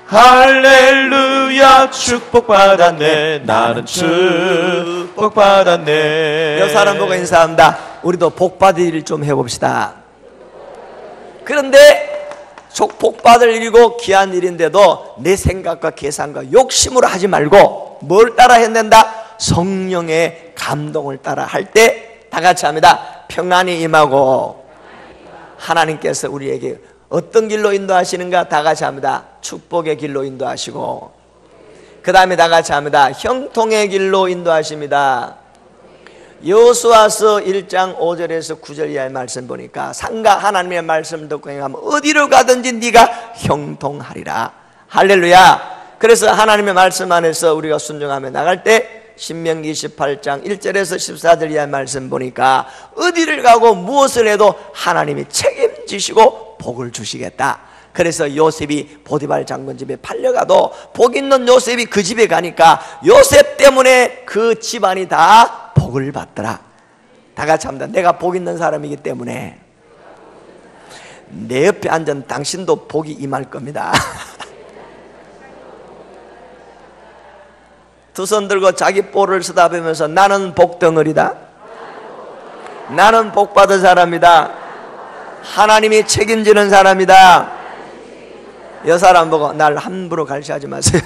할렐루야. 축복받았네. 나는 축복받았네. 여 사람 보고 인사합니다. 우리도 복받을 일 좀 해봅시다. 그런데 복받을 일이고 귀한 일인데도 내 생각과 계산과 욕심으로 하지 말고 뭘 따라 해야 된다? 성령의 감동을 따라 할 때 다 같이 합니다. 평안이 임하고, 하나님께서 우리에게 어떤 길로 인도하시는가? 다 같이 합니다. 축복의 길로 인도하시고, 그 다음에 다 같이 합니다. 형통의 길로 인도하십니다. 여호수아서 1장 5절에서 9절 이하의 말씀 보니까 상가 하나님의 말씀 듣고 행하면 어디로 가든지 네가 형통하리라. 할렐루야. 그래서 하나님의 말씀 안에서 우리가 순종하며 나갈 때 신명기 18장 1절에서 14절 이하의 말씀 보니까 어디를 가고 무엇을 해도 하나님이 책임지시고 복을 주시겠다. 그래서 요셉이 보디발 장군 집에 팔려가도 복 있는 요셉이 그 집에 가니까 요셉 때문에 그 집안이 다 복을 받더라. 다 같이 합니다. 내가 복 있는 사람이기 때문에 내 옆에 앉은 당신도 복이 임할 겁니다. 두 손 들고 자기 볼을 쓰다보면서 나는 복덩어리다. 나는 복받은 사람이다. 하나님이 책임지는 사람이다. 여 사람 보고 날 함부로 갈시하지 마세요.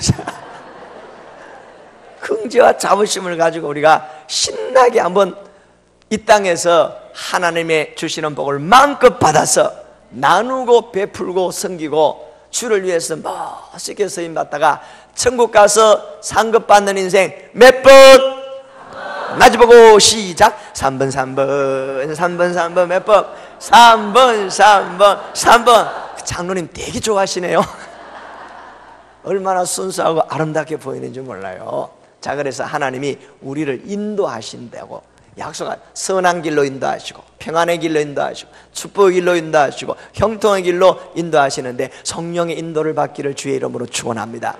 긍지와 자부심을 가지고 우리가 신나게 한번 이 땅에서 하나님의 주시는 복을 마음껏 받아서 나누고 베풀고 섬기고 주를 위해서 멋있게 쓰임받다가 천국 가서 상급 받는 인생 몇 번? 마주보고 시작. 3번 3번 3번 3번 몇 번? 3번 3번 3번. 장로님 되게 좋아하시네요. 얼마나 순수하고 아름답게 보이는지 몰라요. 자, 그래서 하나님이 우리를 인도하신다고 약속한, 선한 길로 인도하시고 평안의 길로 인도하시고 축복의 길로 인도하시고 형통의 길로 인도하시는데 성령의 인도를 받기를 주의 이름으로 축원합니다.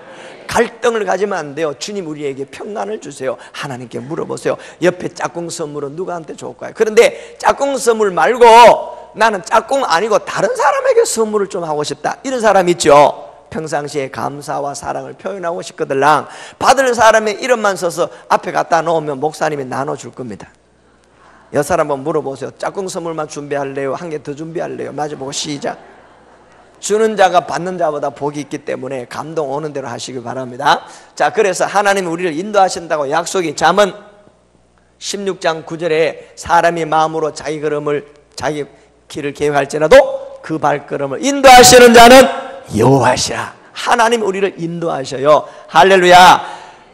갈등을 가지면 안 돼요. 주님 우리에게 평안을 주세요. 하나님께 물어보세요. 옆에 짝꿍 선물은 누구한테 좋을까요? 그런데 짝꿍 선물 말고 나는 짝꿍 아니고 다른 사람에게 선물을 좀 하고 싶다, 이런 사람 있죠. 평상시에 감사와 사랑을 표현하고 싶거들랑 받을 사람의 이름만 써서 앞에 갖다 놓으면 목사님이 나눠줄 겁니다. 여사람 한번 물어보세요. 짝꿍 선물만 준비할래요? 한 개 더 준비할래요? 마주보고 시작. 주는 자가 받는 자보다 복이 있기 때문에 감동 오는 대로 하시기 바랍니다. 자, 그래서 하나님 우리를 인도하신다고 약속이 잠언 16장 9절에 사람이 마음으로 자기 걸음을, 자기 길을 계획할지라도 그 발걸음을 인도하시는 자는 여호와시라. 하나님 우리를 인도하셔요. 할렐루야.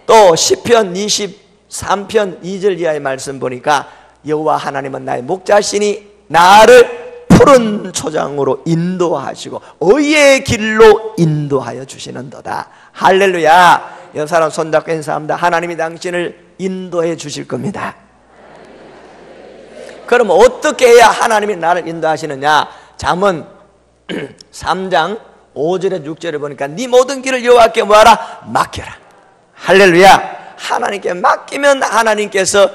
또 시편 23편 2절 이하의 말씀 보니까 여호와 하나님은 나의 목자시니 나를 푸른 초장으로 인도하시고 의의 길로 인도하여 주시는도다. 할렐루야. 여러 사람 손잡고 인사합니다. 하나님이 당신을 인도해 주실 겁니다. 그럼 어떻게 해야 하나님이 나를 인도하시느냐? 잠언 3장 5절에 6절에 보니까 네 모든 길을 여호와께 뭐하라? 맡겨라. 할렐루야. 하나님께 맡기면 하나님께서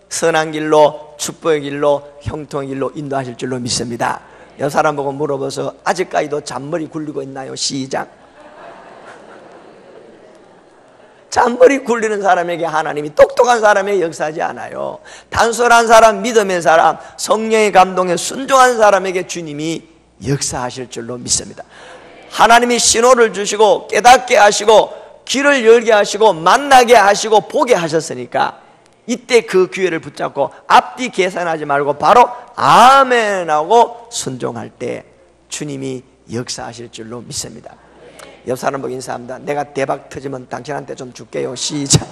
선한 길로, 축복의 길로, 형통의 길로 인도하실 줄로 믿습니다. 여러 사람 보고 물어봐서 아직까지도 잔머리 굴리고 있나요? 시작. 잔머리 굴리는 사람에게 하나님이 똑똑한 사람에게 역사하지 않아요. 단순한 사람, 믿음의 사람, 성령의 감동에 순종한 사람에게 주님이 역사하실 줄로 믿습니다. 하나님이 신호를 주시고 깨닫게 하시고 길을 열게 하시고 만나게 하시고 보게 하셨으니까 이때 그 기회를 붙잡고 앞뒤 계산하지 말고 바로 아멘 하고 순종할 때 주님이 역사하실 줄로 믿습니다. 옆 사람 보고 인사합니다. 내가 대박 터지면 당신한테 좀 줄게요. 시작.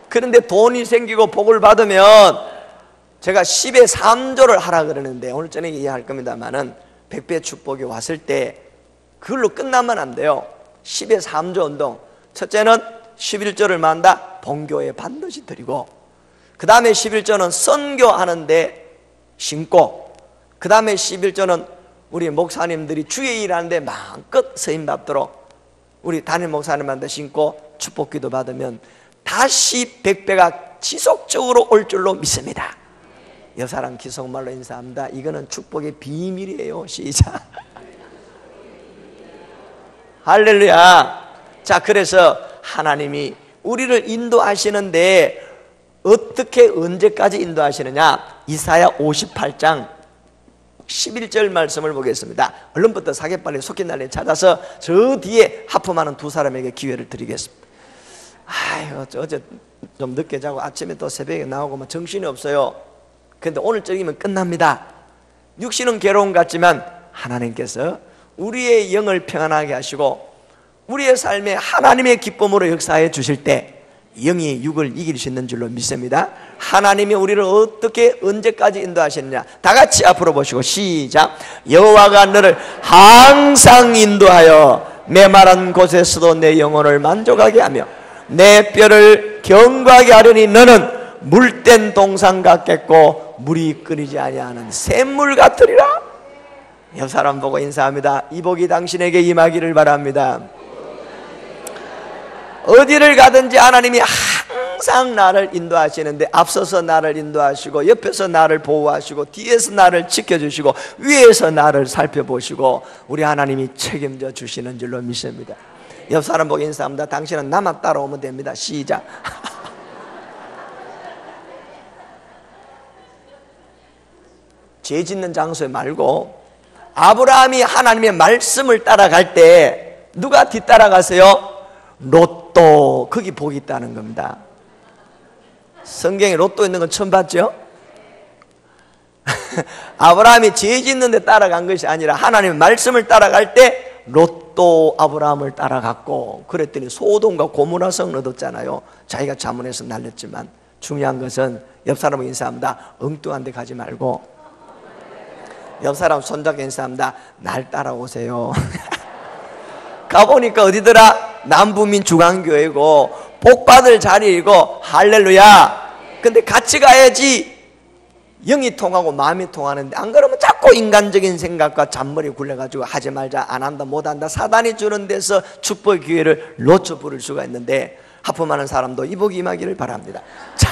그런데 돈이 생기고 복을 받으면 제가 10의 3조를 하라 그러는데 오늘 저녁에 이해할 겁니다만은 100배 축복이 왔을 때 그걸로 끝나면 안 돼요. 10의 3조 운동. 첫째는 11조를 만다 본교에 반드시 드리고, 그 다음에 11조는 선교하는데 신고, 그 다음에 11조는 우리 목사님들이 주의 일하는데 마음껏 서임받도록 우리 담임 목사님한테 신고 축복기도 받으면 다시 100배가 지속적으로 올 줄로 믿습니다. 여사람 기속말로 인사합니다. 이거는 축복의 비밀이에요. 시작. 할렐루야. 자, 그래서 하나님이 우리를 인도하시는데 어떻게 언제까지 인도하시느냐? 이사야 58장 11절 말씀을 보겠습니다. 얼른부터 사계빨리 속힌날에 찾아서 저 뒤에 하품하는 두 사람에게 기회를 드리겠습니다. 아유, 어제 좀 늦게 자고 아침에 또 새벽에 나오고 막 정신이 없어요. 그런데 오늘 저녁이면 끝납니다. 육신은 괴로움 같지만 하나님께서 우리의 영을 평안하게 하시고 우리의 삶에 하나님의 기쁨으로 역사해 주실 때 영이 육을 이길 수 있는 줄로 믿습니다. 하나님이 우리를 어떻게 언제까지 인도하시느냐? 다 같이 앞으로 보시고 시작. 여호와가 너를 항상 인도하여 메마른 곳에서도 내 영혼을 만족하게 하며 내 뼈를 견고하게 하려니 너는 물된 동상 같겠고 물이 끓이지 아니하는 샘물 같으리라. 옆 사람 보고 인사합니다. 이 복이 당신에게 임하기를 바랍니다. 어디를 가든지 하나님이 항상 나를 인도하시는데 앞서서 나를 인도하시고 옆에서 나를 보호하시고 뒤에서 나를 지켜주시고 위에서 나를 살펴보시고 우리 하나님이 책임져 주시는 줄로 믿습니다. 옆 사람 보고 인사합니다. 당신은 나만 따라오면 됩니다. 시작. 죄 짓는 장소에 말고 아브라함이 하나님의 말씀을 따라갈 때 누가 뒤따라가세요? 로또. 거기 복이 있다는 겁니다. 성경에 로또 있는 건 처음 봤죠? 아브라함이 죄 짓는 데 따라간 것이 아니라 하나님의 말씀을 따라갈 때 롯도 아브라함을 따라갔고, 그랬더니 소돔과 고모라 성을 얻었잖아요. 자기가 자문해서 날렸지만 중요한 것은 옆 사람을 인사합니다. 엉뚱한 데 가지 말고, 옆 사람 손잡고 인사합니다. 날 따라오세요. 가보니까 어디더라? 남부민 중앙교회고 복받을 자리이고, 할렐루야. 근데 같이 가야지 영이 통하고 마음이 통하는데, 안 그러면 자꾸 인간적인 생각과 잔머리 굴려가지고 하지 말자, 안 한다, 못 한다, 사단이 주는 데서 축복의 기회를 놓쳐 부를 수가 있는데, 하품하는 사람도 이 복이 임하기를 바랍니다. 자,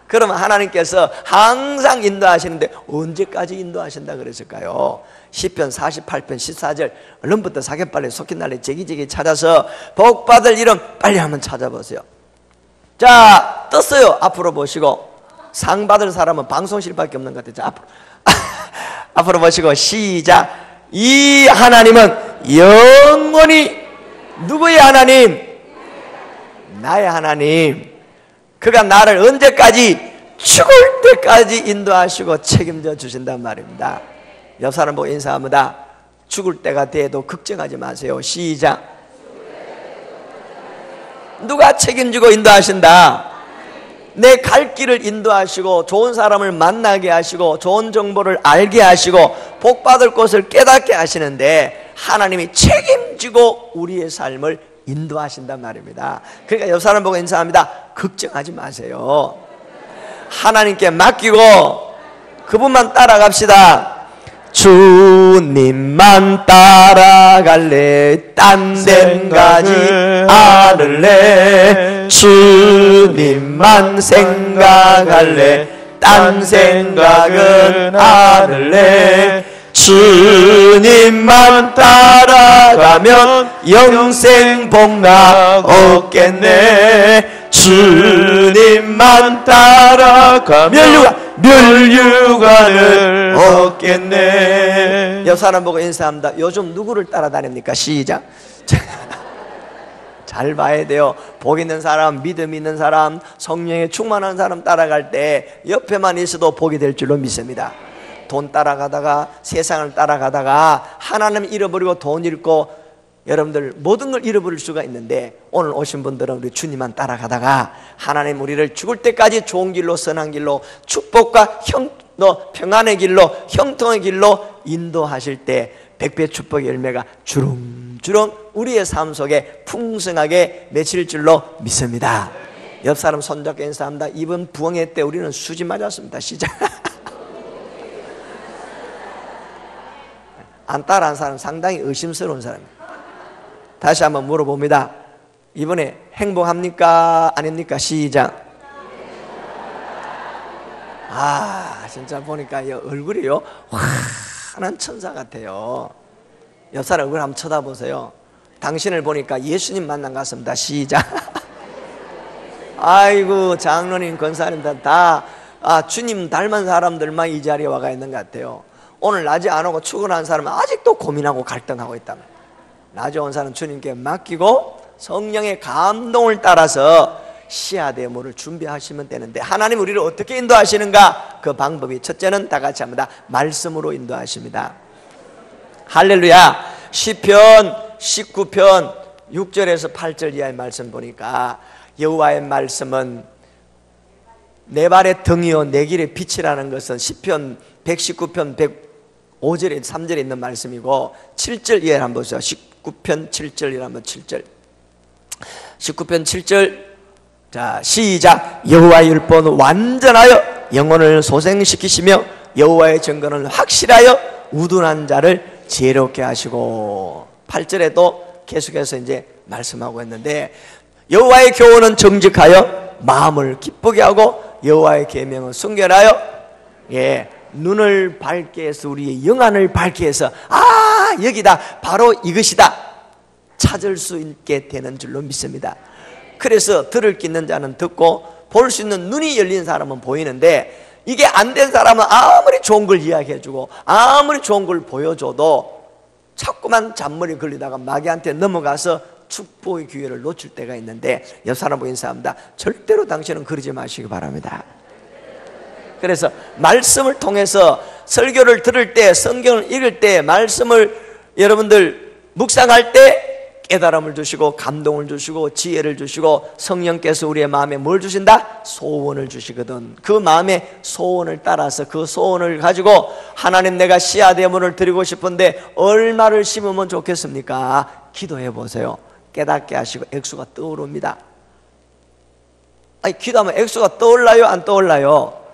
그러면 하나님께서 항상 인도하시는데 언제까지 인도하신다 그랬을까요? 시편 48편 14절, 얼른부터 사계빨래 속힌날에 제기제기 찾아서 복받을 이름 빨리 한번 찾아보세요. 자, 떴어요. 앞으로 보시고, 상 받을 사람은 방송실밖에 없는 것 같아요. 앞으로 앞으로 보시고 시작. 이 하나님은 영원히, 누구의 하나님? 나의 하나님. 그가 나를 언제까지? 죽을 때까지 인도하시고 책임져 주신단 말입니다. 옆 사람 보고 인사합니다. 죽을 때가 돼도 걱정하지 마세요. 시작. 누가 책임지고 인도하신다? 내 갈 길을 인도하시고, 좋은 사람을 만나게 하시고, 좋은 정보를 알게 하시고, 복받을 곳을 깨닫게 하시는데, 하나님이 책임지고 우리의 삶을 인도하신단 말입니다. 그러니까 옆 사람 보고 인사합니다. 걱정하지 마세요. 하나님께 맡기고 그분만 따라갑시다. 주님만 따라갈래, 딴 데는 가지 않을래. 주님만 생각할래, 딴 생각은 않을래. 주님만 따라가면 영생 복락 얻겠네. 주님만 따라가면 멸류관을 얻겠네. 옆 사람 보고 인사합니다. 요즘 누구를 따라다닙니까? 시작. 잘 봐야 돼요. 복 있는 사람, 믿음 있는 사람, 성령에 충만한 사람 따라갈 때 옆에만 있어도 복이 될 줄로 믿습니다. 돈 따라가다가, 세상을 따라가다가 하나님 잃어버리고 돈 잃고 여러분들 모든 걸 잃어버릴 수가 있는데, 오늘 오신 분들은 우리 주님만 따라가다가 하나님 우리를 죽을 때까지 좋은 길로, 선한 길로, 축복과 평안의 길로, 형통의 길로 인도하실 때 백배 축복의 열매가 주렁주렁 우리의 삶 속에 풍성하게 맺힐 줄로 믿습니다. 옆 사람 손잡고 인사합니다. 이번 부흥회 때 우리는 수지 맞았습니다. 시작. 안 따라한 사람 상당히 의심스러운 사람입니다. 다시 한번 물어봅니다. 이번에 행복합니까? 아닙니까? 시작. 진짜 보니까 얼굴이요, 환한 천사 같아요. 옆 사람 얼굴 한번 쳐다보세요. 당신을 보니까 예수님 만난 것 같습니다. 시작. 아이고, 장로님, 권사님들 다 주님 닮은 사람들만 이 자리에 와가 있는 것 같아요. 오늘 낮에 안 오고 출근한 사람은 아직도 고민하고 갈등하고 있다면, 낮에 온 사람은 주님께 맡기고 성령의 감동을 따라서 시아데모를 준비하시면 되는데, 하나님 우리를 어떻게 인도하시는가? 그 방법이, 첫째는 다 같이 합니다. 말씀으로 인도하십니다. 할렐루야. 시편 19편 6절에서 8절 이하의 말씀 보니까, 여호와의 말씀은 내 발의 등이요 내 길의 빛이라는 것은 시편 119편 105절에 3절에 있는 말씀이고, 7절 이하를 한번 보세요. 19편 7절이라 한번 7절. 19편 7절. 자, 시작. 여호와의 율법은 완전하여 영혼을 소생시키시며 여호와의 증거는 확실하여 우둔한 자를 지혜롭게 하시고, 8절에도 계속해서 이제 말씀하고 있는데, 여호와의 교훈은 정직하여 마음을 기쁘게 하고 여호와의 계명은 순결하여 눈을 밝게 해서, 우리의 영안을 밝게 해서 여기다, 바로 이것이다 찾을 수 있게 되는 줄로 믿습니다. 그래서 들을 수 있는 자는 듣고 볼 수 있는 눈이 열린 사람은 보이는데, 이게 안 된 사람은 아무리 좋은 걸 이야기해주고 아무리 좋은 걸 보여줘도 자꾸만 잔머리 걸리다가 마귀한테 넘어가서 축복의 기회를 놓칠 때가 있는데, 옆 사람 보고 인사합니다. 절대로 당신은 그러지 마시기 바랍니다. 그래서 말씀을 통해서 설교를 들을 때, 성경을 읽을 때, 말씀을 여러분들 묵상할 때 깨달음을 주시고 감동을 주시고 지혜를 주시고 성령께서 우리의 마음에 뭘 주신다? 소원을 주시거든. 그 마음의 소원을 따라서 그 소원을 가지고 하나님, 내가 씨앗 예물을 드리고 싶은데 얼마를 심으면 좋겠습니까? 기도해 보세요. 깨닫게 하시고 액수가 떠오릅니다. 아니, 기도하면 액수가 떠올라요? 안 떠올라요?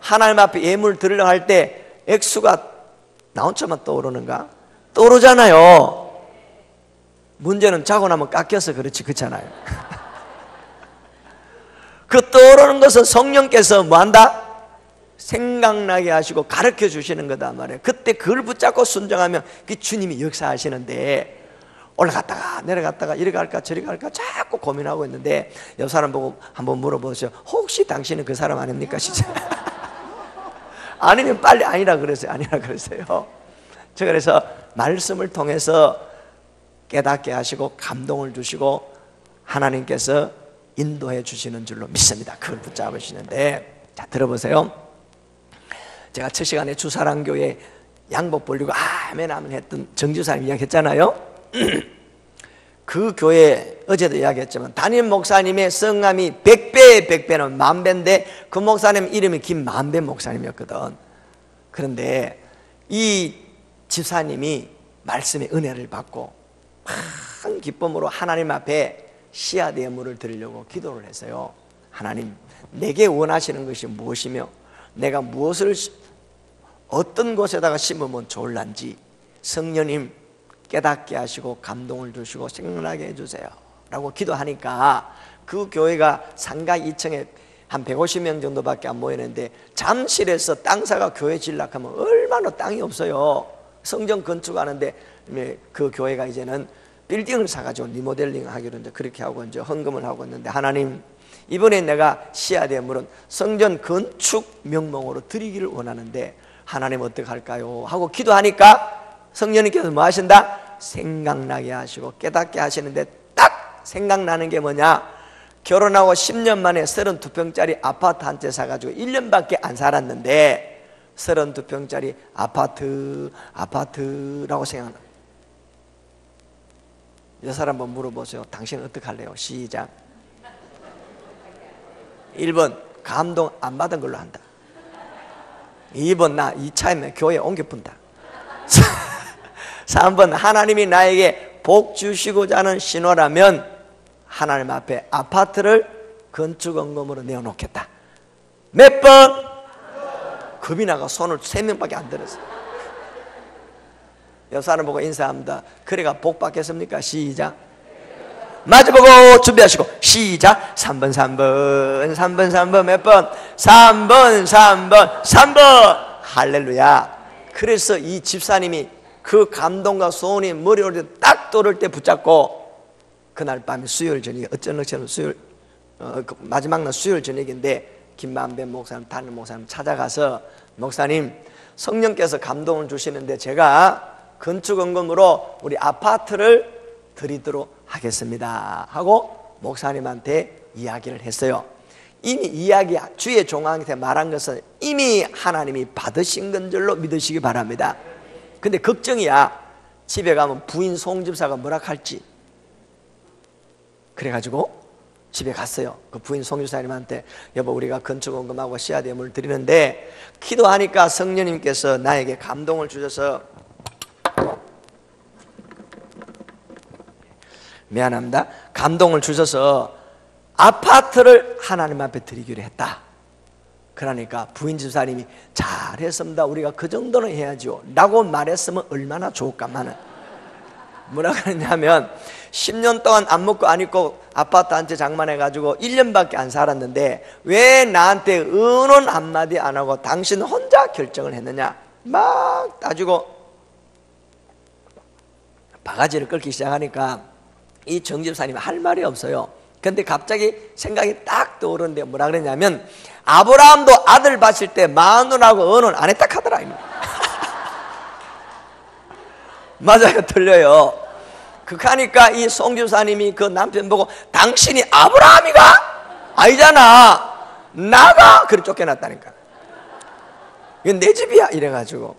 하나님 앞에 예물 드리려고 할 때 액수가 나 혼자만 떠오르는가? 떠오르잖아요. 문제는 자고 나면 깎여서 그렇지, 그렇잖아요. 그 떠오르는 것은 성령께서 뭐한다? 생각나게 하시고 가르쳐 주시는 거다 말이에요. 그때 그걸 붙잡고 순종하면 그 주님이 역사하시는데, 올라갔다가 내려갔다가 이리 갈까 저리 갈까 자꾸 고민하고 있는데 옆 사람 보고 한번 물어보세요. 혹시 당신은 그 사람 아닙니까? 진짜. 아니면 빨리 아니라 그러세요. 아니라 그러세요. 저 그래서 말씀을 통해서 깨닫게 하시고 감동을 주시고 하나님께서 인도해 주시는 줄로 믿습니다. 그걸 붙잡으시는데, 자, 들어보세요. 제가 첫 시간에 주사랑교회 양복 벌리고 아멘 아멘 했던 정지사님 이야기했잖아요. 그 교회 어제도 이야기했지만 담임 목사님의 성함이 100배 100배는 만배인데 그 목사님 이름이 김만배 목사님이었거든. 그런데 이 집사님이 말씀의 은혜를 받고 큰 기쁨으로 하나님 앞에 씨앗 예물을 드리려고 기도를 했어요. 하나님, 내게 원하시는 것이 무엇이며 내가 무엇을 어떤 곳에다가 심으면 좋을란지 성령님 깨닫게 하시고 감동을 주시고 생각나게 해주세요 라고 기도하니까 그 교회가 상가 2층에 한 150명 정도밖에 안 모이는데 잠실에서 땅 사가 교회 지으려면 얼마나 땅이 없어요. 성전 건축하는데 그 교회가 이제는 빌딩을 사가지고 리모델링 하기로 이제 그렇게 하고 이제 헌금을 하고 있는데, 하나님, 이번에 내가 씨앗 예물은 성전 건축 명목으로 드리기를 원하는데 하나님 어떻게 할까요? 하고 기도하니까 성령님께서 뭐 하신다? 생각나게 하시고 깨닫게 하시는데, 딱 생각나는 게 뭐냐? 결혼하고 10년 만에 32평짜리 아파트 한 채 사가지고 1년밖에 안 살았는데 32평짜리 아파트라고 생각나. 이 사람 한번 물어보세요. 당신은 어떻게 할래요? 시작. 1번 감동 안 받은 걸로 한다. 2번 나 이 차이면 교회 옮겨 푼다. 3번 하나님이 나에게 복 주시고자 하는 신호라면 하나님 앞에 아파트를 건축원금으로 내어놓겠다. 몇 번? 겁이 나가 손을 3명밖에 안 들었어요. 옆 사람 보고 인사합니다. 그래가 복 받겠습니까? 시작. 마주보고 준비하시고 시작. 3번 몇 번? 3번 할렐루야. 그래서 이 집사님이 그 감동과 소원이 머리로 딱 떠오를 때 붙잡고 그날 밤에 수요일 저녁에 어쩐 것처럼 마지막 날 수요일 저녁인데 김만배 목사님, 담임 목사님 찾아가서 목사님, 성령께서 감동을 주시는데 제가 건축원금으로 우리 아파트를 드리도록 하겠습니다 하고 목사님한테 이야기를 했어요. 이미 이야기 주의 종한테 말한 것은 이미 하나님이 받으신 건 줄로 믿으시기 바랍니다. 근데 걱정이야. 집에 가면 부인 송집사가 뭐라 할지. 그래가지고 집에 갔어요. 그 부인 송집사님한테 여보, 우리가 건축원금하고 씨앗 예물을 드리는데 기도하니까 성령님께서 나에게 감동을 주셔서, 미안합니다, 감동을 주셔서 아파트를 하나님 앞에 드리기로 했다. 그러니까 부인 집사님이 잘했습니다, 우리가 그 정도는 해야죠 라고 말했으면 얼마나 좋을까만은, 뭐라 그랬냐면 10년 동안 안 먹고 안 입고 아파트 한 채 장만해가지고 1년밖에 안 살았는데 왜 나한테 의논 한마디 안 하고 당신 혼자 결정을 했느냐 막 따지고 바가지를 끓기 시작하니까 이 정집사님이 할 말이 없어요. 근데 갑자기 생각이 딱 떠오르는데 뭐라 그랬냐면, 아브라함도 아들 봤을 때 마누라하고 의논 안 했다 하더라. 맞아요, 틀려요. 그러니까 이 송집사님이 그 남편 보고 당신이 아브라함이가? 아니잖아, 나가! 그래 쫓겨났다니까. 이건 내 집이야 이래가지고,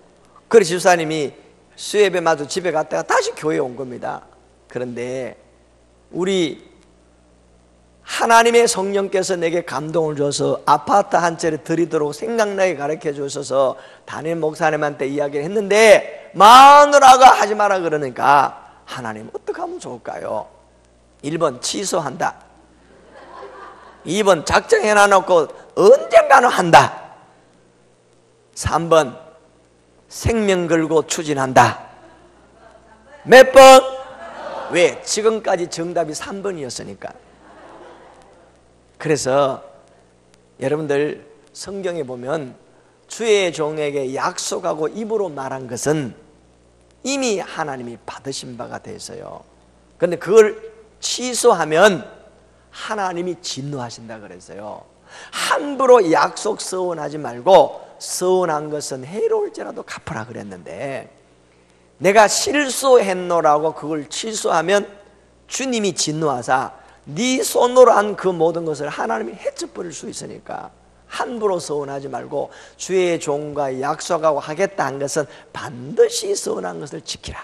그래 집사님이 수예배 마저 집에 갔다가 다시 교회에 온 겁니다. 그런데 우리 하나님의 성령께서 내게 감동을 줘서 아파트 한 채를 드리도록 생각나게 가르쳐 주셔서 담임 목사님한테 이야기를 했는데, 마누라가 하지 마라 그러니까 하나님 어떻게 하면 좋을까요? 1번 취소한다, 2번 작정해놔놓고 언젠가는 한다, 3번 생명 걸고 추진한다. 몇 번? 왜? 지금까지 정답이 3번이었으니까. 그래서 여러분들 성경에 보면 주의 종에게 약속하고 입으로 말한 것은 이미 하나님이 받으신 바가 돼서요. 그런데 그걸 취소하면 하나님이 진노하신다 그랬어요. 함부로 약속 서원하지 말고 서원한 것은 해로울지라도 갚으라 그랬는데, 내가 실수했노라고 그걸 취소하면 주님이 진노하사 네 손으로 한 그 모든 것을 하나님이 해쳐버릴 수 있으니까 함부로 서원하지 말고 주의 종과 약속하고 하겠다 한 것은 반드시 서원한 것을 지키라.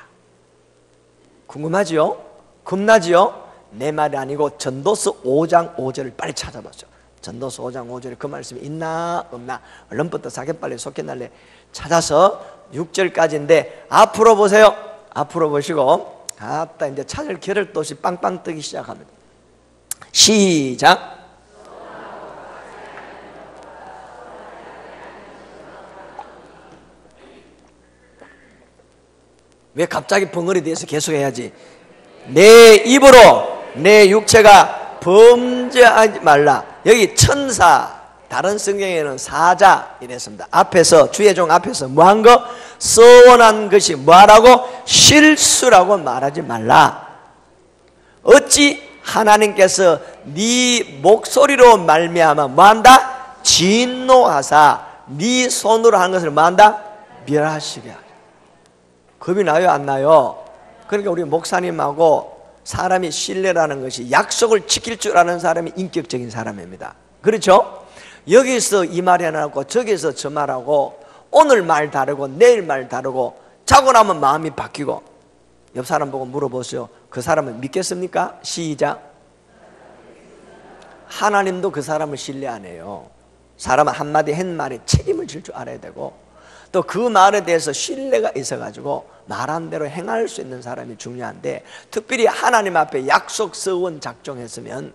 궁금하지요? 겁나지요? 내 말이 아니고 전도서 5장 5절을 빨리 찾아보죠. 전도서 5장 5절에 그 말씀이 있나 없나 얼른부터 사겠빨리 속겠날래 찾아서 6절까지인데 앞으로 보세요. 앞으로 보시고, 아따 이제 찾을 겨를 도 없이 빵빵 뜨기 시작합니다. 시작. 왜 갑자기 벙어리 돼서 계속해야지. 내 입으로 내 육체가 범죄하지 말라. 여기 천사, 다른 성경에는 사자 이랬습니다. 앞에서 주의 종 앞에서 뭐한 거? 서원한 것이 뭐라고? 실수라고 말하지 말라. 어찌 하나님께서 네 목소리로 말미암아 뭐한다? 진노하사 네 손으로 한 것을 뭐한다? 멸하시게 하라. 겁이 나요 안 나요? 그러니까 우리 목사님하고 사람이 신뢰라는 것이 약속을 지킬 줄 아는 사람이 인격적인 사람입니다. 그렇죠? 여기서 이 말이 하나 하고 저기서 저 말하고 오늘 말 다르고 내일 말 다르고 자고 나면 마음이 바뀌고. 옆 사람 보고 물어보세요. 그 사람을 믿겠습니까? 시작. 하나님도 그 사람을 신뢰 안 해요. 사람은 한마디 한 말에 책임을 질 줄 알아야 되고, 또 그 말에 대해서 신뢰가 있어가지고 말한 대로 행할 수 있는 사람이 중요한데, 특별히 하나님 앞에 약속 서원 작정했으면,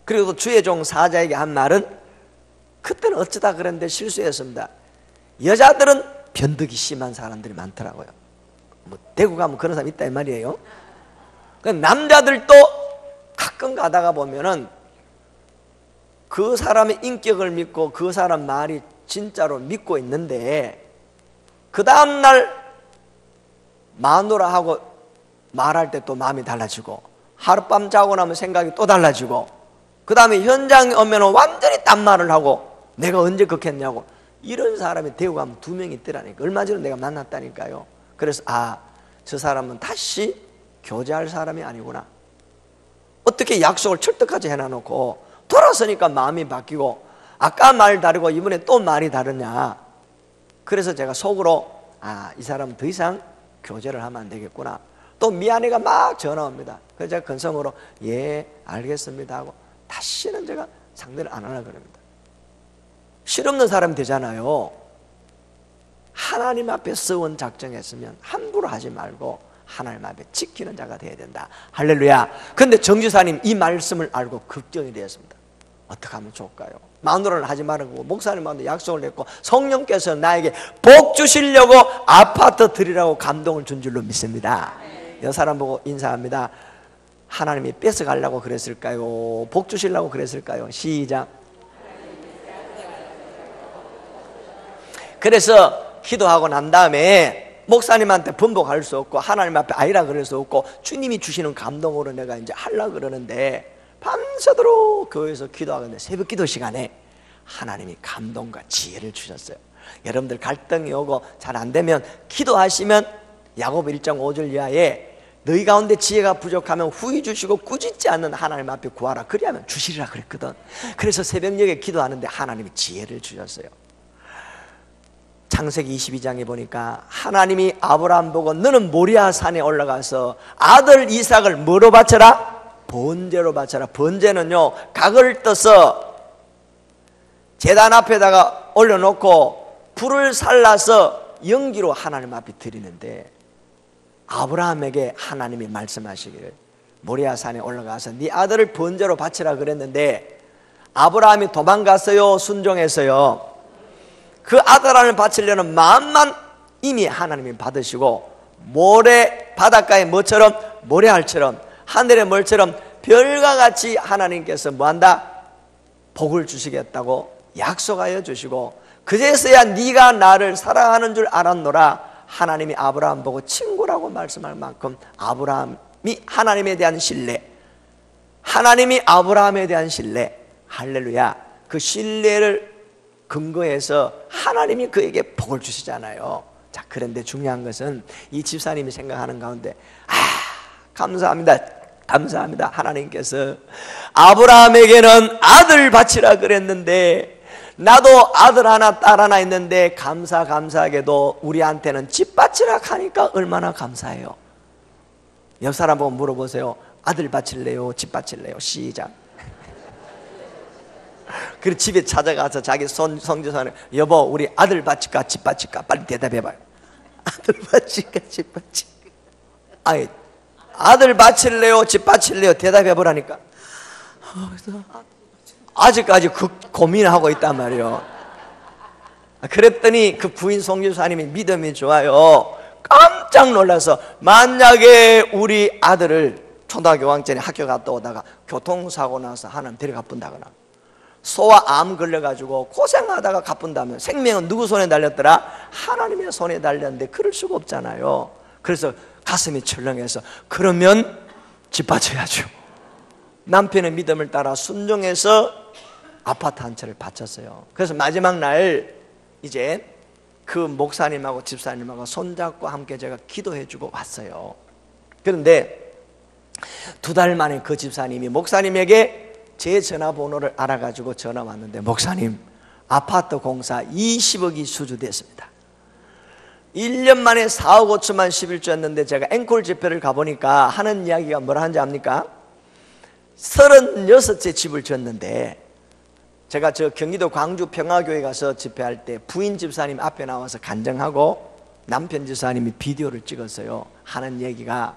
그리고 주의 종 사자에게 한 말은 그때는 어쩌다 그랬는데 실수했습니다. 여자들은 변덕이 심한 사람들이 많더라고요. 뭐 대구 가면 그런 사람 있다 이 말이에요. 남자들도 가끔 가다가 보면은 그 사람의 인격을 믿고 그 사람 말이 진짜로 믿고 있는데, 그 다음날 마누라하고 말할 때 또 마음이 달라지고, 하룻밤 자고 나면 생각이 또 달라지고, 그 다음에 현장에 오면 완전히 딴 말을 하고, 내가 언제 그렇겠냐고. 이런 사람이 대구 가면 2명 있더라니까. 얼마 전에 내가 만났다니까요. 그래서 저 사람은 다시 교제할 사람이 아니구나. 어떻게 약속을 철떡하지 해놔놓고 돌아서니까 마음이 바뀌고, 아까 말 다르고 이번에 또 말이 다르냐. 그래서 제가 속으로 이 사람은 더 이상 교제를 하면 안 되겠구나. 또 미안해가 막 전화 옵니다. 그래서 제가 근성으로 예 알겠습니다 하고 다시는 제가 상대를 안 하려고 합니다. 실없는 사람이 되잖아요. 하나님 앞에 서원 작정했으면 함부로 하지 말고 하나님 앞에 지키는 자가 되어야 된다. 할렐루야. 그런데 정지사님 이 말씀을 알고 걱정이 되었습니다. 어떻게 하면 좋을까요? 마누라는 하지 말고 목사님한테 약속을 했고 성령께서 나에게 복 주시려고 아파트 드리라고 감동을 준 줄로 믿습니다. 이 사람 보고 인사합니다. 하나님이 뺏어가려고 그랬을까요? 복 주시려고 그랬을까요? 시작. 그래서 기도하고 난 다음에 목사님한테 번복할 수 없고 하나님 앞에 아니라 그럴 수 없고 주님이 주시는 감동으로 내가 이제 하려고 그러는데, 밤새도록 교회에서 기도하는데 새벽 기도 시간에 하나님이 감동과 지혜를 주셨어요. 여러분들 갈등이 오고 잘 안 되면 기도하시면 야고보 1장 5절 이하에 너희 가운데 지혜가 부족하면 후히 주시고 꾸짖지 않는 하나님 앞에 구하라. 그리하면 주시리라 그랬거든. 그래서 새벽녘에 기도하는데 하나님이 지혜를 주셨어요. 창세기 22장에 보니까 하나님이 아브라함 보고 너는 모리아 산에 올라가서 아들 이삭을 뭐로 바쳐라? 번제로 바쳐라. 번제는요, 각을 떠서 제단 앞에다가 올려놓고 불을 살라서 연기로 하나님 앞에 드리는데, 아브라함에게 하나님이 말씀하시기를 모리아 산에 올라가서 네 아들을 번제로 바치라 그랬는데, 아브라함이 도망갔어요, 순종했어요? 그 아들 하나를 바치려는 마음만 이미 하나님이 받으시고, 모래 바닷가의 뭐처럼, 모래알처럼, 하늘의 멀처럼 별과 같이 하나님께서 뭐한다? 복을 주시겠다고 약속하여 주시고, 그제서야 네가 나를 사랑하는 줄 알았노라. 하나님이 아브라함 보고 친구라고 말씀할 만큼 아브라함이 하나님에 대한 신뢰, 하나님이 아브라함에 대한 신뢰, 할렐루야, 그 신뢰를 근거해서 하나님이 그에게 복을 주시잖아요. 자, 그런데 중요한 것은 이 집사님이 생각하는 가운데, 감사합니다, 감사합니다, 하나님께서 아브라함에게는 아들 바치라 그랬는데 나도 아들 하나 딸 하나 있는데 감사하게도 우리한테는 집 바치라 하니까 얼마나 감사해요. 옆 사람 보고 물어보세요. 아들 바칠래요, 집 바칠래요? 시작. 그리고 집에 찾아가서 자기 성지선에 여보 우리 아들 바칠까 집 바칠까 빨리 대답해봐요. 아들 바칠까 집 바칠까? 아니, 아들 바칠래요 집 바칠래요? 대답해보라니까. 아직까지 그 고민하고 있단 말이에요. 그랬더니 그 부인 송지사님이 믿음이 좋아요. 깜짝 놀라서 만약에 우리 아들을 초등학교 5학년에 학교 갔다 오다가 교통사고 나서 하나님 데려가 본다거나 소아 암 걸려가지고 고생하다가 가뿐다면 생명은 누구 손에 달렸더라? 하나님의 손에 달렸는데 그럴 수가 없잖아요. 그래서 가슴이 철렁해서 그러면 집 바쳐야죠. 남편의 믿음을 따라 순종해서 아파트 한 채를 바쳤어요. 그래서 마지막 날 이제 그 목사님하고 집사님하고 손잡고 함께 제가 기도해주고 왔어요. 그런데 2달 만에 그 집사님이 목사님에게 제 전화번호를 알아가지고 전화 왔는데, 목사님 아파트 공사 20억이 수주됐습니다. 1년 만에 4억 5천만 11조였는데 제가 앵콜 집회를 가보니까 하는 이야기가 뭐라 하는지 압니까? 36채 집을 지었는데, 제가 저 경기도 광주 평화교회 가서 집회할 때 부인 집사님 앞에 나와서 간증하고 남편 집사님이 비디오를 찍었어요. 하는 얘기가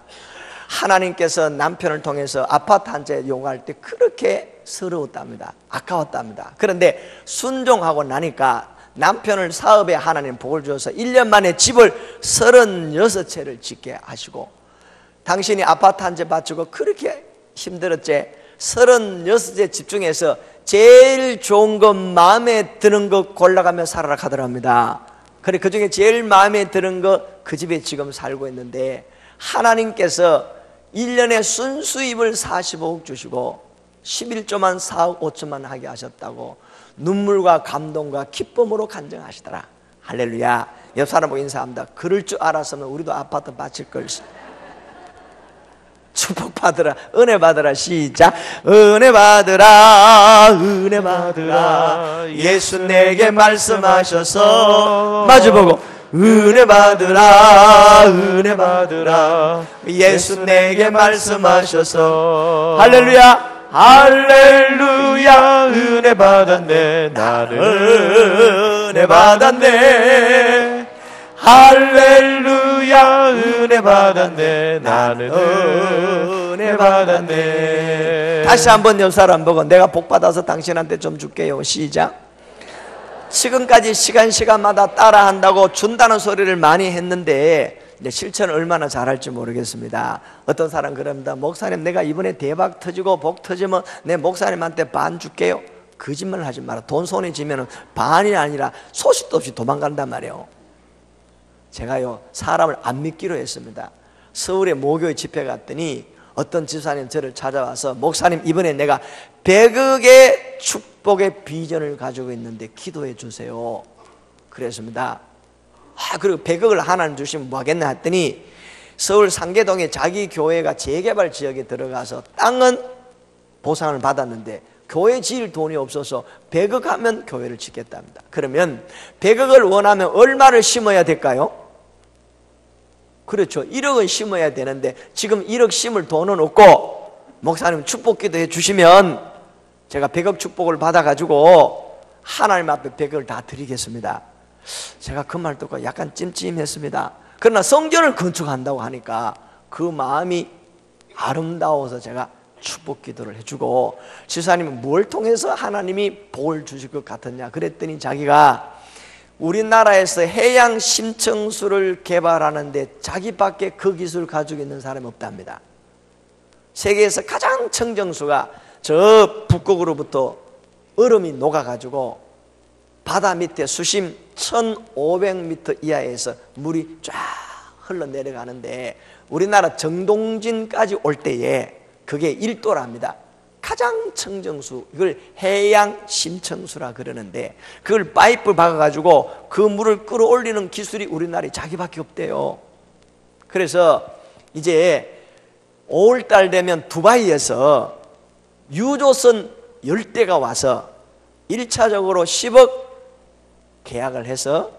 하나님께서 남편을 통해서 아파트 한 채 요구할 때 그렇게 서러웠답니다. 아까웠답니다. 그런데 순종하고 나니까 남편을 사업에 하나님 복을 주어서 1년 만에 집을 36채를 짓게 하시고, 당신이 아파트 한 채 바치고 그렇게 힘들었지? 36채 집 중에서 제일 좋은 것, 마음에 드는 것 골라가며 살아라 하더랍니다. 그래, 그 중에 제일 마음에 드는 것, 그 집에 지금 살고 있는데 하나님께서 1년에 순수입을 45억 주시고 11조만 4억 5천만 하게 하셨다고 눈물과 감동과 기쁨으로 간증하시더라. 할렐루야. 옆 사람 보고 인사합니다. 그럴 줄 알았으면 우리도 아파트 바칠 걸. 축복 받으라, 은혜 받으라. 시작. 은혜 받으라, 은혜 받으라. 예수 내게 말씀하셔서 마주보고 은혜 받으라, 은혜 받으라. 예수 내게 말씀하셔서. 할렐루야, 할렐루야. 은혜 받았네, 나는 은혜 받았네. 할렐루야. 은혜 받았네, 나는 은혜 받았네. 다시 한번 옆 사람 보고 내가 복 받아서 당신한테 좀 줄게요. 시작. 지금까지 시간마다 따라한다고 준다는 소리를 많이 했는데 이제 실천을 얼마나 잘할지 모르겠습니다. 어떤 사람 그럽니다. 목사님 내가 이번에 대박 터지고 복 터지면 내 목사님한테 반 줄게요. 거짓말 하지 마라. 돈 손에 쥐면 반이 아니라 소식도 없이 도망간단 말이에요. 제가요 사람을 안 믿기로 했습니다. 서울에 모교회 집회 갔더니 어떤 집사님 저를 찾아와서 목사님 이번에 내가 100억의 축복의 비전을 가지고 있는데 기도해 주세요. 그랬습니다. 그리고 100억을 하나님 주시면 뭐 하겠나 했더니 서울 상계동에 자기 교회가 재개발 지역에 들어가서 땅은 보상을 받았는데 교회 지을 돈이 없어서 100억 하면 교회를 짓겠답니다. 그러면 100억을 원하면 얼마를 심어야 될까요? 그렇죠. 1억은 심어야 되는데 지금 1억 심을 돈은 없고 목사님 축복기도 해주시면 제가 100억 축복을 받아가지고 하나님 앞에 100억을 다 드리겠습니다. 제가 그 말 듣고 약간 찜찜했습니다. 그러나 성전을 건축한다고 하니까 그 마음이 아름다워서 제가 축복 기도를 해주고, 지사님은 뭘 통해서 하나님이 복을 주실 것 같았냐 그랬더니 자기가 우리나라에서 해양 심층수를 개발하는데 자기밖에 그 기술을 가지고 있는 사람이 없답니다. 세계에서 가장 청정수가 저 북극으로부터 얼음이 녹아가지고 바다 밑에 수심 1500m 이하에서 물이 쫙 흘러내려가는데 우리나라 정동진까지 올 때에 그게 1도랍니다. 가장 청정수, 이걸 해양 심층수라 그러는데 그걸 파이프 박아가지고 그 물을 끌어올리는 기술이 우리나라에 자기밖에 없대요. 그래서 이제 5월달 되면 두바이에서 유조선 10대가 와서 1차적으로 10억 계약을 해서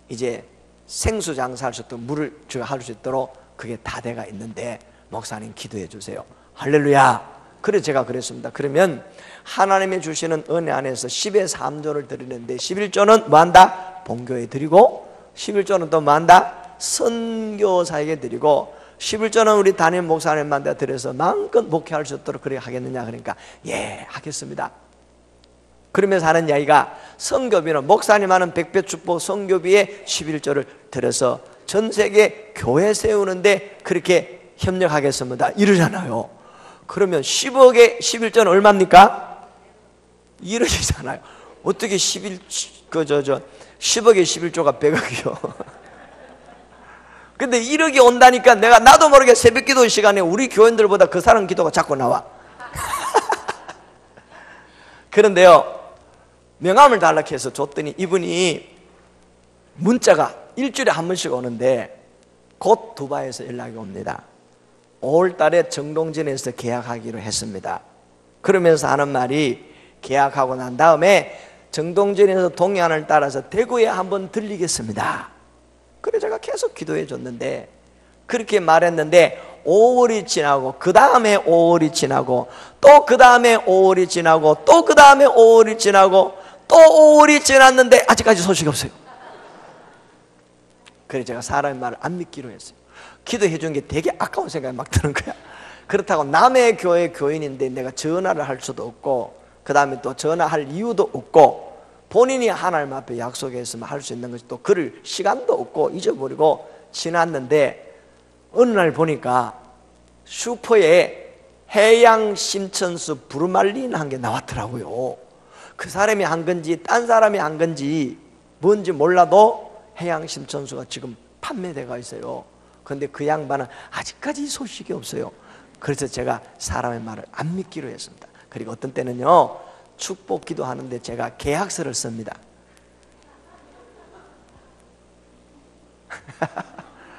이제 생수 장사할 수 있도록 물을 할 수 있도록 그게 다 돼가 있는데 목사님 기도해 주세요. 할렐루야. 그래서 제가 그랬습니다. 그러면 하나님이 주시는 은혜 안에서 10의 3조를 드리는데 11조는 뭐한다? 본교에 드리고 11조는 또 뭐한다? 선교사에게 드리고 11조는 우리 담임 목사님한테 드려서 마음껏 목회할 수 있도록 그렇게 하겠느냐. 그러니까 예 하겠습니다. 그러면서 하는 이야기가 선교비는 목사님 하는 백배 축복 선교비에 11조를 들여서 전 세계 교회 세우는데 그렇게 협력하겠습니다 이러잖아요. 그러면 10억에 11조는 얼마입니까? 1억이잖아요. 어떻게 10억에 11조가 100억이요? 근데 1억이 온다니까 나도 모르게 새벽 기도 시간에 우리 교인들보다 그 사람 기도가 자꾸 나와. 그런데요, 명함을 달라고 해서 줬더니 이분이 문자가 일주일에 한 번씩 오는데 곧 두바이에서 연락이 옵니다. 5월 달에 정동진에서 계약하기로 했습니다. 그러면서 하는 말이 계약하고 난 다음에 정동진에서 동해안을 따라서 대구에 한번 들리겠습니다. 그래 제가 계속 기도해 줬는데 그렇게 말했는데 5월이 지나고 그 다음에 5월이 지나고 또 그 다음에 5월이 지나고 또 그 다음에 5월이 지나고 또 5월이 지났는데 아직까지 소식이 없어요. 그래 제가 사람의 말을 안 믿기로 했어요. 기도해 준 게 되게 아까운 생각이 막 드는 거야. 그렇다고 남의 교회 교인인데 내가 전화를 할 수도 없고 그 다음에 또 전화할 이유도 없고 본인이 하나님 앞에 약속했으면 할 수 있는 것이 또 그럴 시간도 없고 잊어버리고 지났는데 어느 날 보니까 슈퍼에 해양 심천수 부르말린 한 게 나왔더라고요. 그 사람이 한 건지 딴 사람이 한 건지 뭔지 몰라도 해양 심천수가 지금 판매되어 있어요. 그런데 그 양반은 아직까지 소식이 없어요. 그래서 제가 사람의 말을 안 믿기로 했습니다. 그리고 어떤 때는요 축복 기도하는데 제가 계약서를 씁니다.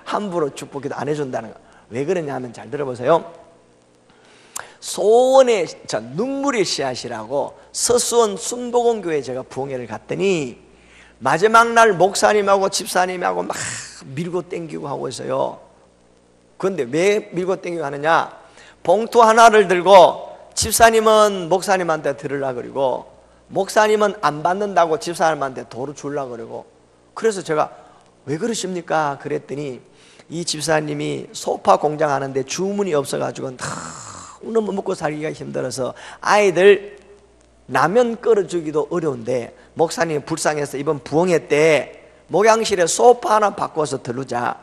함부로 축복 기도 안 해준다는 거. 왜 그러냐 하면 잘 들어보세요. 소원의 눈물의 씨앗이라고 서수원 순복음교회에 제가 부흥회를 갔더니 마지막 날 목사님하고 집사님하고 막 밀고 땡기고 하고 있어요. 그런데 왜 밀고 땡기고 하느냐, 봉투 하나를 들고 집사님은 목사님한테 들으려고 그러고 목사님은 안 받는다고 집사님한테 도로 주려고 그러고. 그래서 제가 왜 그러십니까 그랬더니 이 집사님이 소파 공장 하는데 주문이 없어가지고 너무 먹고 살기가 힘들어서 아이들 라면 끓여주기도 어려운데 목사님이 불쌍해서 이번 부흥회 때 목양실에 소파 하나 바꿔서 들르자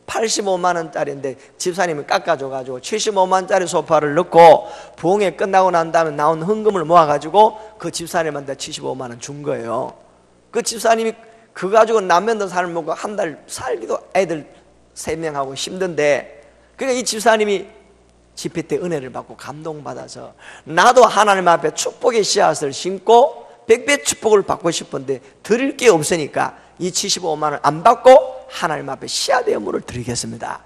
85만 원짜리인데 집사님이 깎아줘가지고 75만 원짜리 소파를 넣고 부흥회 끝나고 난 다음에 나온 헌금을 모아가지고 그 집사님한테 75만 원 준 거예요. 그 집사님이 그거 가지고 라면도 살 먹고 한 달 살기도 애들 3명하고 힘든데, 그러니까 이 집사님이 집회 때 은혜를 받고 감동받아서 나도 하나님 앞에 축복의 씨앗을 심고 100배 축복을 받고 싶은데 드릴 게 없으니까 이 75만 원을 안 받고 하나님 앞에 씨앗의 예물을 드리겠습니다.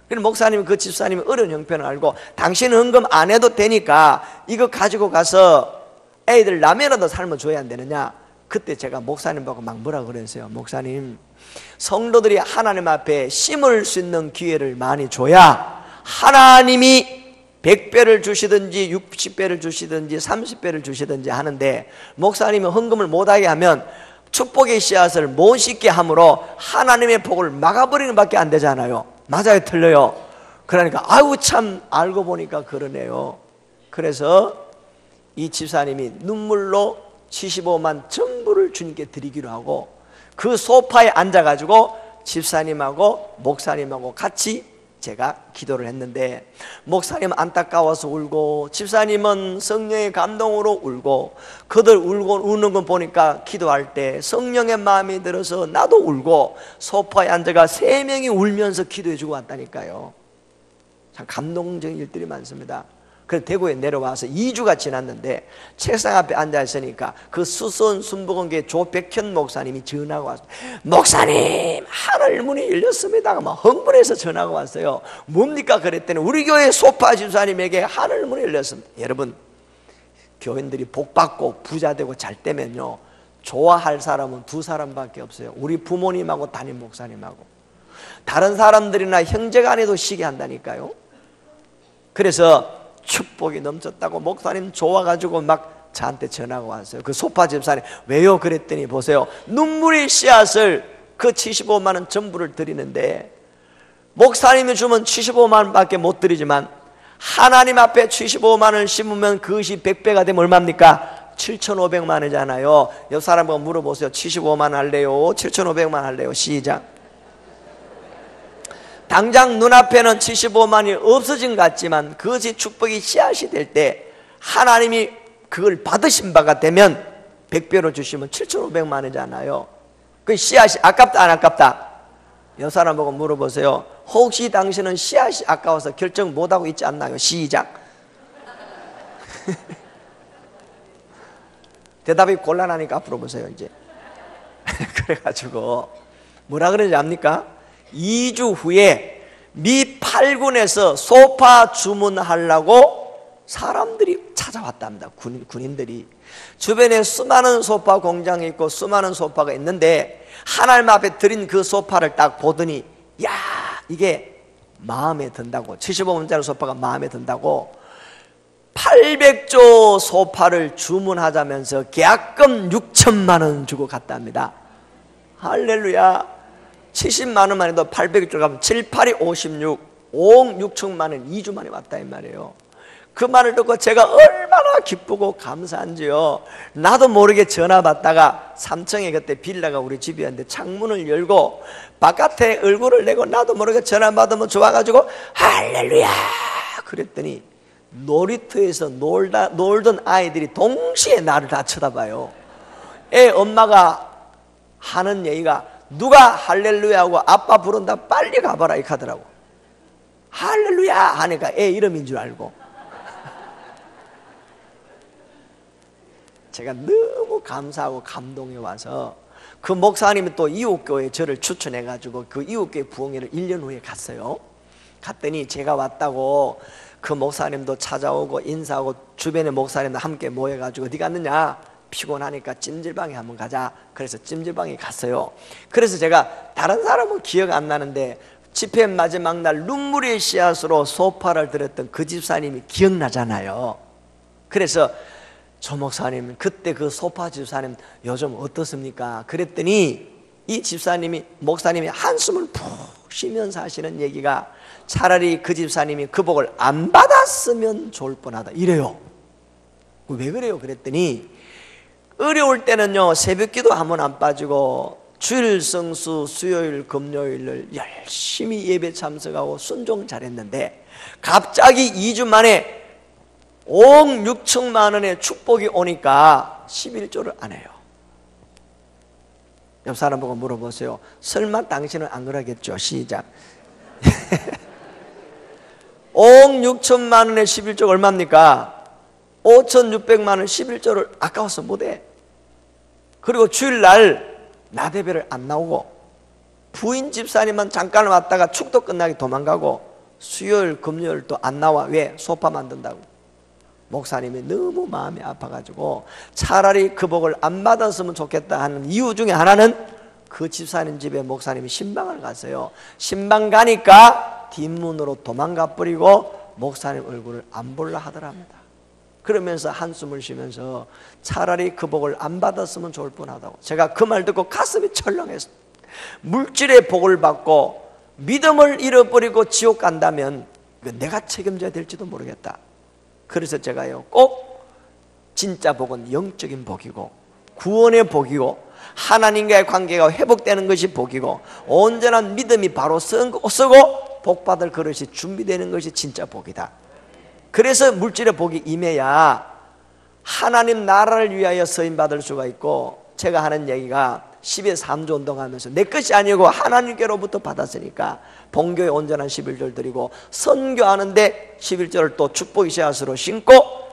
그래서 목사님이 그 집사님이 어려운 형편을 알고 당신은 헌금 안 해도 되니까 이거 가지고 가서 애들 라면이라도 삶아줘야 안 되느냐. 그때 제가 목사님 보고 막 뭐라 그랬어요. 목사님, 성도들이 하나님 앞에 심을 수 있는 기회를 많이 줘야 하나님이 100배를 주시든지 60배를 주시든지 30배를 주시든지 하는데, 목사님이 헌금을 못하게 하면 축복의 씨앗을 못 심게 함으로 하나님의 복을 막아버리는 밖에 안 되잖아요. 맞아요, 틀려요? 그러니까 아유 참 알고 보니까 그러네요. 그래서 이 집사님이 눈물로 75만 전부를 주님께 드리기로 하고, 그 소파에 앉아가지고 집사님하고 목사님하고 같이 제가 기도를 했는데, 목사님은 안타까워서 울고 집사님은 성령의 감동으로 울고, 그들 울고 우는 거 보니까 기도할 때 성령의 마음이 들어서 나도 울고, 소파에 앉아가 3명이 울면서 기도해 주고 왔다니까요. 참 감동적인 일들이 많습니다. 그래서 대구에 내려와서 2주가 지났는데 책상 앞에 앉아있으니까 그 수선 순복음교회 조백현 목사님이 전화가 왔어요. 목사님, 하늘문이 열렸습니다. 막 흥분해서 전화가 왔어요. 뭡니까? 그랬더니 우리 교회 소파 집사님에게 하늘문이 열렸습니다. 여러분, 교인들이 복받고 부자되고 잘 되면요, 좋아할 사람은 2사람밖에 없어요. 우리 부모님하고 담임 목사님하고. 다른 사람들이나 형제간에도 시기 한다니까요. 그래서 축복이 넘쳤다고 목사님 좋아가지고 막 저한테 전화가 왔어요. 그 소파 집사님, 왜요? 그랬더니 보세요, 눈물의 씨앗을 그 75만 원 전부를 드리는데, 목사님이 주면 75만 원밖에 못 드리지만 하나님 앞에 75만 원을 심으면 그것이 100배가 되면 얼마입니까? 7,500만 원이잖아요. 옆 사람하고 물어보세요. 75만 원 할래요? 7,500만 원 할래요? 시작. 당장 눈앞에는 75만이 없어진 것 같지만 그것이 축복이 씨앗이 될 때 하나님이 그걸 받으신 바가 되면 100배로 주시면 7,500만 원이잖아요. 그 씨앗이 아깝다 안 아깝다? 여 사람 보고 물어보세요. 혹시 당신은 씨앗이 아까워서 결정 못하고 있지 않나요? 시작. 대답이 곤란하니까 앞으로 보세요 이제. 그래가지고 뭐라 그러는지 압니까? 2주 후에 미 8군에서 소파 주문하려고 사람들이 찾아왔답니다. 군인들이. 주변에 수많은 소파 공장이 있고 수많은 소파가 있는데 하나님 앞에 드린 그 소파를 딱 보더니, 야, 이게 마음에 든다고, 75만짜리 소파가 마음에 든다고 800조 소파를 주문하자면서 계약금 6천만 원 주고 갔답니다. 할렐루야. 70만 원만 해도 800조 가면 7, 8이 56, 5억 6천만 원 2주 만에 왔다 이 말이에요. 그 말을 듣고 제가 얼마나 기쁘고 감사한지요. 나도 모르게 전화 받다가 3층에 그때 빌라가 우리 집이었는데 창문을 열고 바깥에 얼굴을 내고 나도 모르게 전화 받으면 좋아가지고 할렐루야 그랬더니 놀이터에서 놀던 아이들이 동시에 나를 다 쳐다봐요. 애 엄마가 하는 얘기가, 누가 할렐루야 하고 아빠 부른다 빨리 가봐라 이렇게 하더라고. 할렐루야 하니까 애 이름인 줄 알고. 제가 너무 감사하고 감동해 와서 그 목사님이 또 이웃교회에 저를 추천해가지고 그 이웃교회 부흥회를 1년 후에 갔어요. 갔더니 제가 왔다고 그 목사님도 찾아오고 인사하고 주변의 목사님도 함께 모여가지고 어디 갔느냐, 피곤하니까 찜질방에 한번 가자. 그래서 찜질방에 갔어요. 그래서 제가 다른 사람은 기억 안 나는데 집회 마지막 날 눈물의 씨앗으로 소파를 드렸던 그 집사님이 기억나잖아요. 그래서 조 목사님, 그때 그 소파 집사님 요즘 어떻습니까? 그랬더니 이 집사님이, 목사님이 한숨을 푹 쉬면서 하시는 얘기가, 차라리 그 집사님이 그 복을 안 받았으면 좋을 뻔하다 이래요. 왜 그래요? 그랬더니 어려울 때는요, 새벽기도 한 번 안 빠지고 주일 성수 수요일 금요일을 열심히 예배 참석하고 순종 잘했는데 갑자기 2주 만에 5억 6천만 원의 축복이 오니까 11조를 안 해요. 옆 사람 보고 물어보세요. 설마 당신은 안 그러겠죠? 시작. 5억 6천만 원의 11조가 얼마입니까? 5,600만 원 11조를 아까워서 못해. 그리고 주일날 나대배를 안 나오고 부인 집사님만 잠깐 왔다가 축도 끝나게 도망가고 수요일 금요일 또 안 나와. 왜? 소파 만든다고. 목사님이 너무 마음이 아파가지고 차라리 그 복을 안 받았으면 좋겠다 하는 이유 중에 하나는 그 집사님 집에 목사님이 신방을 갔어요. 신방 가니까 뒷문으로 도망가 버리고 목사님 얼굴을 안 볼라 하더랍니다. 그러면서 한숨을 쉬면서 차라리 그 복을 안 받았으면 좋을 뻔하다고. 제가 그 말 듣고 가슴이 철렁했어요. 물질의 복을 받고 믿음을 잃어버리고 지옥 간다면 내가 책임져야 될지도 모르겠다. 그래서 제가요, 꼭 진짜 복은 영적인 복이고 구원의 복이고 하나님과의 관계가 회복되는 것이 복이고 온전한 믿음이 바로 쓰고 복 받을 그릇이 준비되는 것이 진짜 복이다. 그래서 물질의 복이 임해야 하나님 나라를 위하여 서임받을 수가 있고, 제가 하는 얘기가 10의 3조 운동하면서 내 것이 아니고 하나님께로부터 받았으니까 본교에 온전한 11조를 드리고 선교하는데 11조를 또 축복의 씨앗으로 심고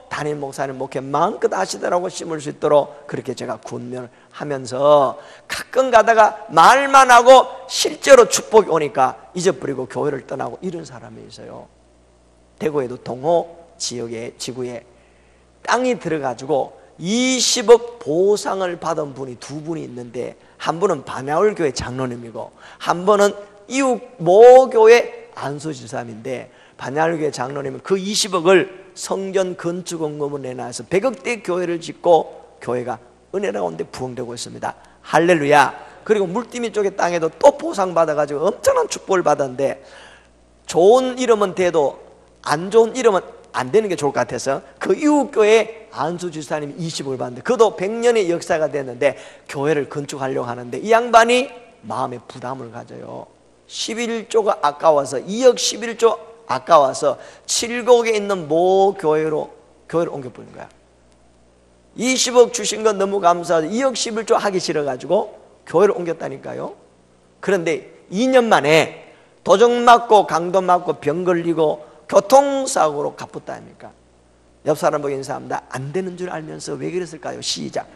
담임 목사님 목회 마음껏 하시더라고 심을 수 있도록 그렇게 제가 군면을 하면서 가끔 가다가 말만 하고 실제로 축복이 오니까 잊어버리고 교회를 떠나고 이런 사람이 있어요. 대구에도 동호 지역에 지구에 땅이 들어가지고 20억 보상을 받은 분이 두 분이 있는데, 한 분은 반야울 교회 장로님이고 한 분은 이웃 모교회 안수지사님인데, 반야울 교회 장로님은 그 20억을 성전 건축원금을 내놔서 100억대 교회를 짓고 교회가 은혜 가운데 부흥되고 있습니다. 할렐루야. 그리고 물띠미 쪽의 땅에도 또 보상받아가지고 엄청난 축복을 받았는데, 좋은 이름은 돼도 안 좋은 이름은 안 되는 게 좋을 것 같아서 그 이웃교회 안수지사님이 20억을 받는데, 그도 100년의 역사가 됐는데 교회를 건축하려고 하는데 이 양반이 마음에 부담을 가져요. 11조가 아까워서 2억 11조 아까워서 7곡에 있는 모 교회로 교회를 옮겨버린 거야. 20억 주신 건 너무 감사하죠. 2억 11조 하기 싫어가지고 교회를 옮겼다니까요. 그런데 2년 만에 도적 맞고 강도 맞고 병 걸리고 교통사고로 가쁘다 아닙니까? 옆 사람 보고 인사합니다. 안 되는 줄 알면서 왜 그랬을까요? 시작.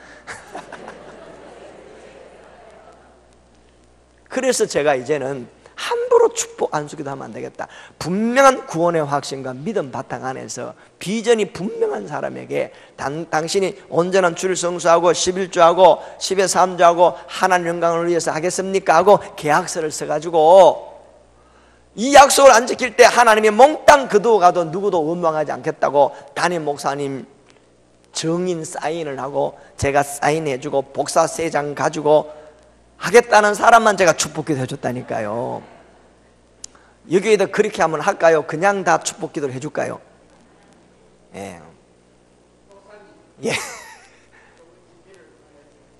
그래서 제가 이제는 함부로 축복 안수기도 하면 안 되겠다. 분명한 구원의 확신과 믿음 바탕 안에서 비전이 분명한 사람에게 당신이 온전한 주를 성수하고 11조하고 10의 3조하고 하나님 영광을 위해서 하겠습니까? 하고 계약서를 써가지고 이 약속을 안 지킬 때 하나님이 몽땅 거두어가도 누구도 원망하지 않겠다고 담임 목사님 정인 사인을 하고 제가 사인해주고 복사 3장 가지고 하겠다는 사람만 제가 축복기도 해줬다니까요. 여기에다 그렇게 하면 할까요? 그냥 다 축복기도를 해줄까요? 예. 예.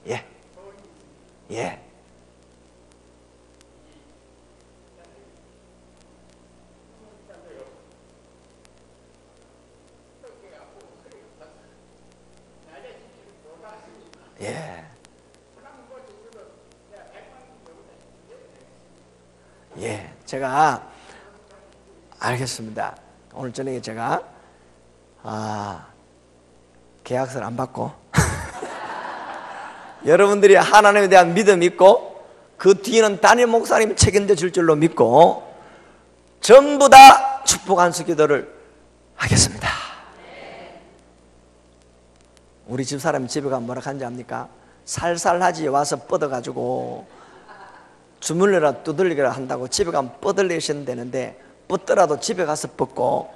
예. 예. 예. 예. 제가 알겠습니다. 오늘 저녁에 제가 계약서를 안 받고 여러분들이 하나님에 대한 믿음 있고 그 뒤에는 담임 목사님이 책임져 줄 줄로 믿고 전부 다 축복 안수 기도를 하겠습니다. 우리 집사람이 집에 가면 뭐라 하는지 압니까? 살살하지 와서 뻗어가지고 주물러라 두들리기라 한다고 집에 가면 뻗을리시면 되는데, 뻗더라도 집에 가서 뻗고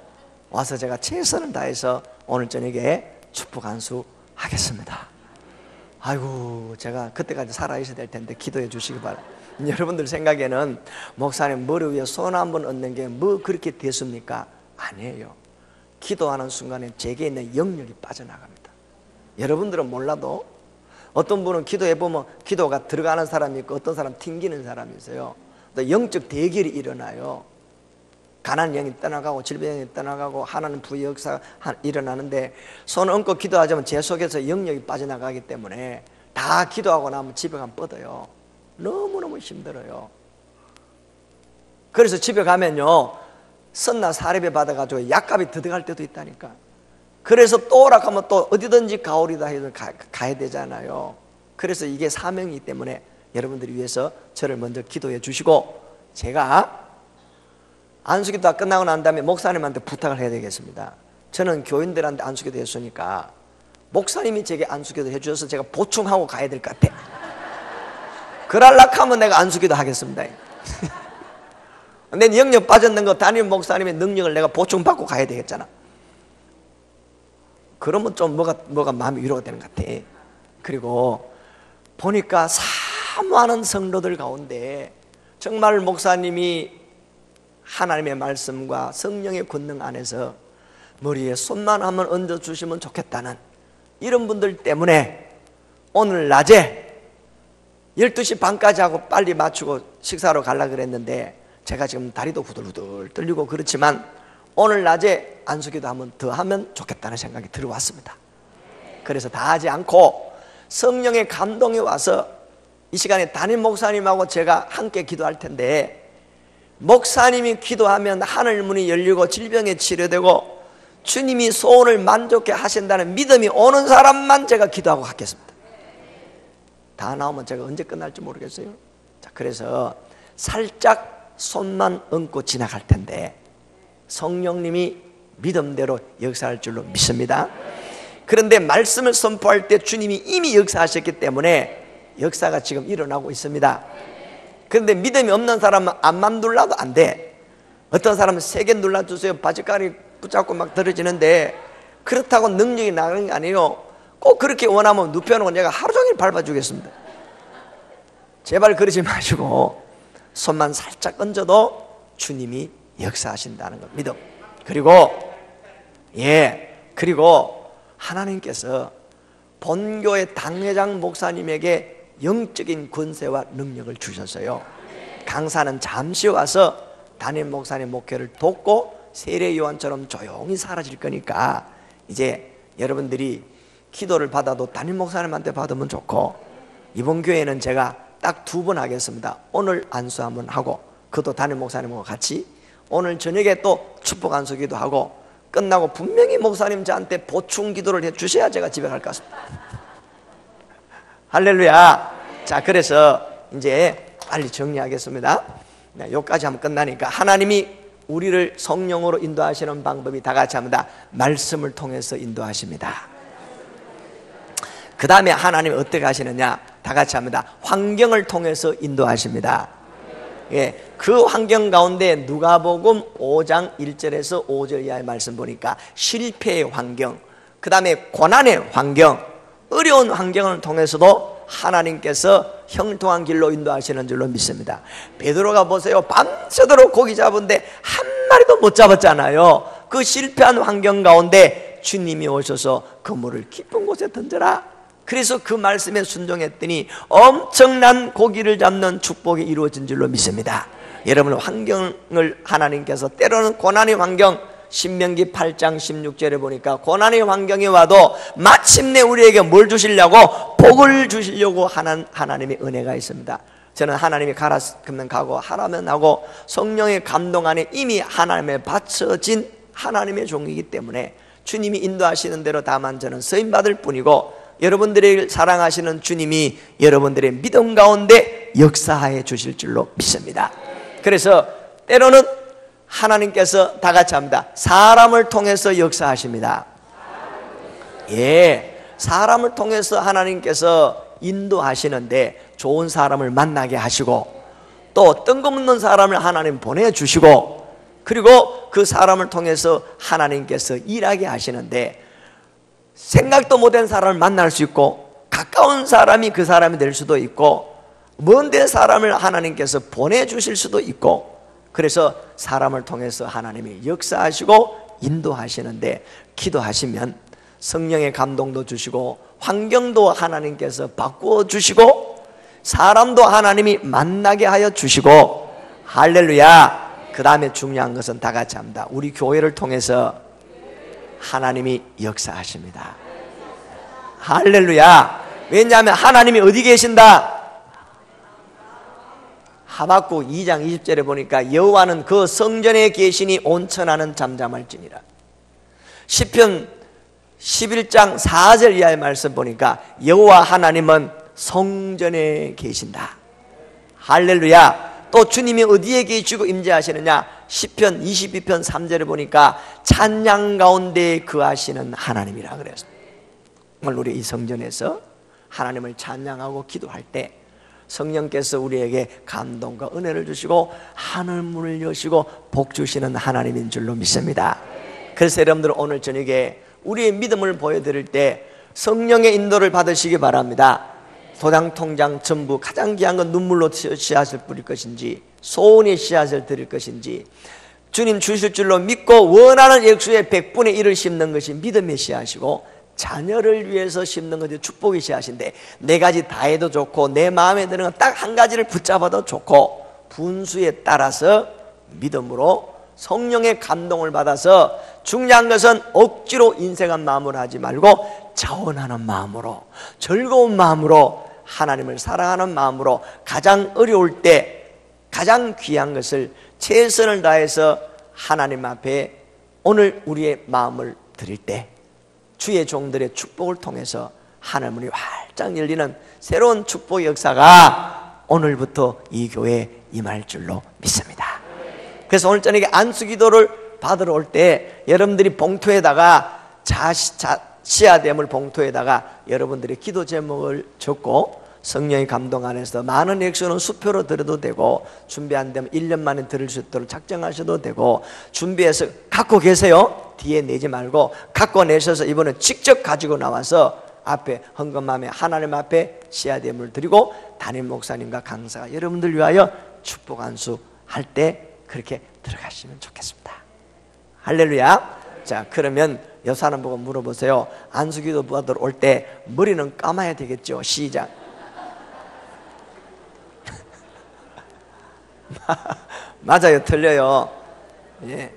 와서 제가 최선을 다해서 오늘 저녁에 축복 안수 하겠습니다. 아이고, 제가 그때까지 살아있어야 될 텐데 기도해 주시기 바랍니다. 여러분들 생각에는 목사님 머리 위에 손 한번 얹는 게 뭐 그렇게 됐습니까? 아니에요. 기도하는 순간에 제게 있는 영역이 빠져나갑니다. 여러분들은 몰라도 어떤 분은 기도해보면 기도가 들어가는 사람이 있고 어떤 사람 튕기는 사람이 있어요. 또 영적 대결이 일어나요. 가난 영이 떠나가고 질병이 떠나가고 하나님 부의 역사가 일어나는데, 손 얹고 기도하자면 제 속에서 영역이 빠져나가기 때문에 다 기도하고 나면 집에 가면 뻗어요. 너무너무 힘들어요. 그래서 집에 가면요 선나 사례비 받아가지고 약값이 더 들어갈 때도 있다니까. 그래서 또 오락하면 또 어디든지 가오리다 해서 가야 되잖아요. 그래서 이게 사명이기 때문에 여러분들을 위해서 저를 먼저 기도해 주시고, 제가 안수기도 끝나고 난 다음에 목사님한테 부탁을 해야 되겠습니다. 저는 교인들한테 안수기도 했으니까 목사님이 제게 안수기도 해주셔서 제가 보충하고 가야 될 것 같아. 그럴락 하면 내가 안수기도 하겠습니다. 내 영역 빠졌는 거 담임 목사님의 능력을 내가 보충받고 가야 되겠잖아. 그러면 좀 뭐가 마음이 위로가 되는 것 같아. 그리고 보니까 사모하는 성도들 가운데 정말 목사님이 하나님의 말씀과 성령의 권능 안에서 머리에 손만 한번 얹어주시면 좋겠다는 이런 분들 때문에 오늘 낮에 12시 반까지 하고 빨리 마치고 식사로 가려고 그랬는데 제가 지금 다리도 후들후들 떨리고 그렇지만 오늘 낮에 안수기도 한번 더 하면 좋겠다는 생각이 들어왔습니다. 그래서 다 하지 않고 성령의 감동이 와서 이 시간에 담임 목사님하고 제가 함께 기도할 텐데 목사님이 기도하면 하늘 문이 열리고 질병이 치료되고 주님이 소원을 만족해 하신다는 믿음이 오는 사람만 제가 기도하고 가겠습니다. 다 나오면 제가 언제 끝날지 모르겠어요. 자, 그래서 살짝 손만 얹고 지나갈 텐데 성령님이 믿음대로 역사할 줄로 믿습니다. 그런데 말씀을 선포할 때 주님이 이미 역사하셨기 때문에 역사가 지금 일어나고 있습니다. 그런데 믿음이 없는 사람은 암만 눌러도 안 돼. 어떤 사람은 3개 눌러주세요 바지가리 붙잡고 막 들어지는데 그렇다고 능력이 나가는 게 아니에요. 꼭 그렇게 원하면 눕혀놓고 내가 하루 종일 밟아주겠습니다. 제발 그러지 마시고 손만 살짝 얹어도 주님이 역사하신다는 것 믿음. 그리고 하나님께서 본교의 당회장 목사님에게 영적인 권세와 능력을 주셨어요. 강사는 잠시 와서 담임 목사님 목회를 돕고 세례 요한처럼 조용히 사라질 거니까 이제 여러분들이 기도를 받아도 담임 목사님한테 받으면 좋고 이번 교회는 제가 딱 2번 하겠습니다. 오늘 안수 한번 하고 그것도 담임 목사님하고 같이 오늘 저녁에 또 축복 안수기도 하고 끝나고 분명히 목사님 저한테 보충 기도를 해 주셔야 제가 집에 갈 것 같습니다. 할렐루야. 자, 그래서 이제 빨리 정리하겠습니다. 여기까지 하면 끝나니까 하나님이 우리를 성령으로 인도하시는 방법이 다 같이 합니다. 말씀을 통해서 인도하십니다. 그 다음에 하나님이 어떻게 하시느냐? 다 같이 합니다. 환경을 통해서 인도하십니다. 그 환경 가운데 누가복음 5장 1절에서 5절 이하의 말씀 보니까 실패의 환경, 그 다음에 고난의 환경, 어려운 환경을 통해서도 하나님께서 형통한 길로 인도하시는 줄로 믿습니다. 베드로가 보세요. 밤새도록 고기 잡은데 한 마리도 못 잡았잖아요. 그 실패한 환경 가운데 주님이 오셔서 그물을 깊은 곳에 던져라. 그래서 그 말씀에 순종했더니 엄청난 고기를 잡는 축복이 이루어진 줄로 믿습니다. 여러분 환경을 하나님께서 때로는 고난의 환경, 신명기 8장 16절에 보니까 고난의 환경이 와도 마침내 우리에게 뭘 주시려고? 복을 주시려고 하는 하나님의 은혜가 있습니다. 저는 하나님이 가라 그러면 가고 하라면 하고 성령의 감동 안에 이미 하나님에 바쳐진 하나님의 종이기 때문에 주님이 인도하시는 대로 다만 저는 쓰임받을 뿐이고 여러분들을 사랑하시는 주님이 여러분들의 믿음 가운데 역사해 주실 줄로 믿습니다. 그래서 때로는 하나님께서 다 같이 합니다. 사람을 통해서 역사하십니다. 사람을 통해서 하나님께서 인도하시는데 좋은 사람을 만나게 하시고 또 뜬금없는 사람을 하나님 보내주시고 그리고 그 사람을 통해서 하나님께서 일하게 하시는데 생각도 못한 사람을 만날 수 있고 가까운 사람이 그 사람이 될 수도 있고 먼데 사람을 하나님께서 보내주실 수도 있고 그래서 사람을 통해서 하나님이 역사하시고 인도하시는데 기도하시면 성령의 감동도 주시고 환경도 하나님께서 바꾸어 주시고 사람도 하나님이 만나게 하여 주시고 할렐루야. 그 다음에 중요한 것은 다 같이 합니다. 우리 교회를 통해서 하나님이 역사하십니다. 할렐루야. 왜냐하면 하나님이 어디 계신다? 하박국 2장 20절에 보니까 여호와는 그 성전에 계시니 온천하는 잠잠할지니라. 시편 11장 4절 이하의 말씀 보니까 여호와 하나님은 성전에 계신다. 할렐루야. 또 주님이 어디에 계시고 임재하시느냐? 시편 22편 3절에 보니까 찬양 가운데 거하시는 하나님이라 그랬어요. 오늘 우리 이 성전에서 하나님을 찬양하고 기도할 때 성령께서 우리에게 감동과 은혜를 주시고 하늘 문을 여시고 복 주시는 하나님인 줄로 믿습니다. 그래서 여러분들 오늘 저녁에 우리의 믿음을 보여드릴 때 성령의 인도를 받으시기 바랍니다. 도장, 통장, 전부 가장 귀한 건 눈물로 씨앗을 뿌릴 것인지 소원의 씨앗을 드릴 것인지 주님 주실 줄로 믿고 원하는 액수의 100분의 1을 심는 것이 믿음의 씨앗이고 자녀를 위해서 심는 것이 축복의 씨앗인데 네 가지 다 해도 좋고 내 마음에 드는 건 딱 한 가지를 붙잡아도 좋고 분수에 따라서 믿음으로 성령의 감동을 받아서 중요한 것은 억지로 인색한 마음으로 하지 말고 자원하는 마음으로 즐거운 마음으로 하나님을 사랑하는 마음으로 가장 어려울 때 가장 귀한 것을 최선을 다해서 하나님 앞에 오늘 우리의 마음을 드릴 때 주의 종들의 축복을 통해서 하늘문이 활짝 열리는 새로운 축복의 역사가 오늘부터 이 교회에 임할 줄로 믿습니다. 그래서 오늘 저녁에 안수기도를 받으러 올 때 여러분들이 봉투에다가 씨앗됨을 봉투에다가 여러분들의 기도 제목을 적고 성령의 감동 안에서 많은 액수는 수표로 드려도 되고 준비 안 되면 1년 만에 들을 수 있도록 작정하셔도 되고 준비해서 갖고 계세요. 뒤에 내지 말고 갖고 내셔서 이번에 직접 가지고 나와서 앞에 헌금함에 하나님 앞에 씨앗됨을 드리고 담임 목사님과 강사가 여러분들 위하여 축복 안수 할 때 그렇게 들어가시면 좋겠습니다. 할렐루야. 자, 그러면 옆 사람 보고 물어보세요. 안수기도 받으러 올 때 머리는 감아야 되겠죠? 시작. 맞아요, 틀려요. 예.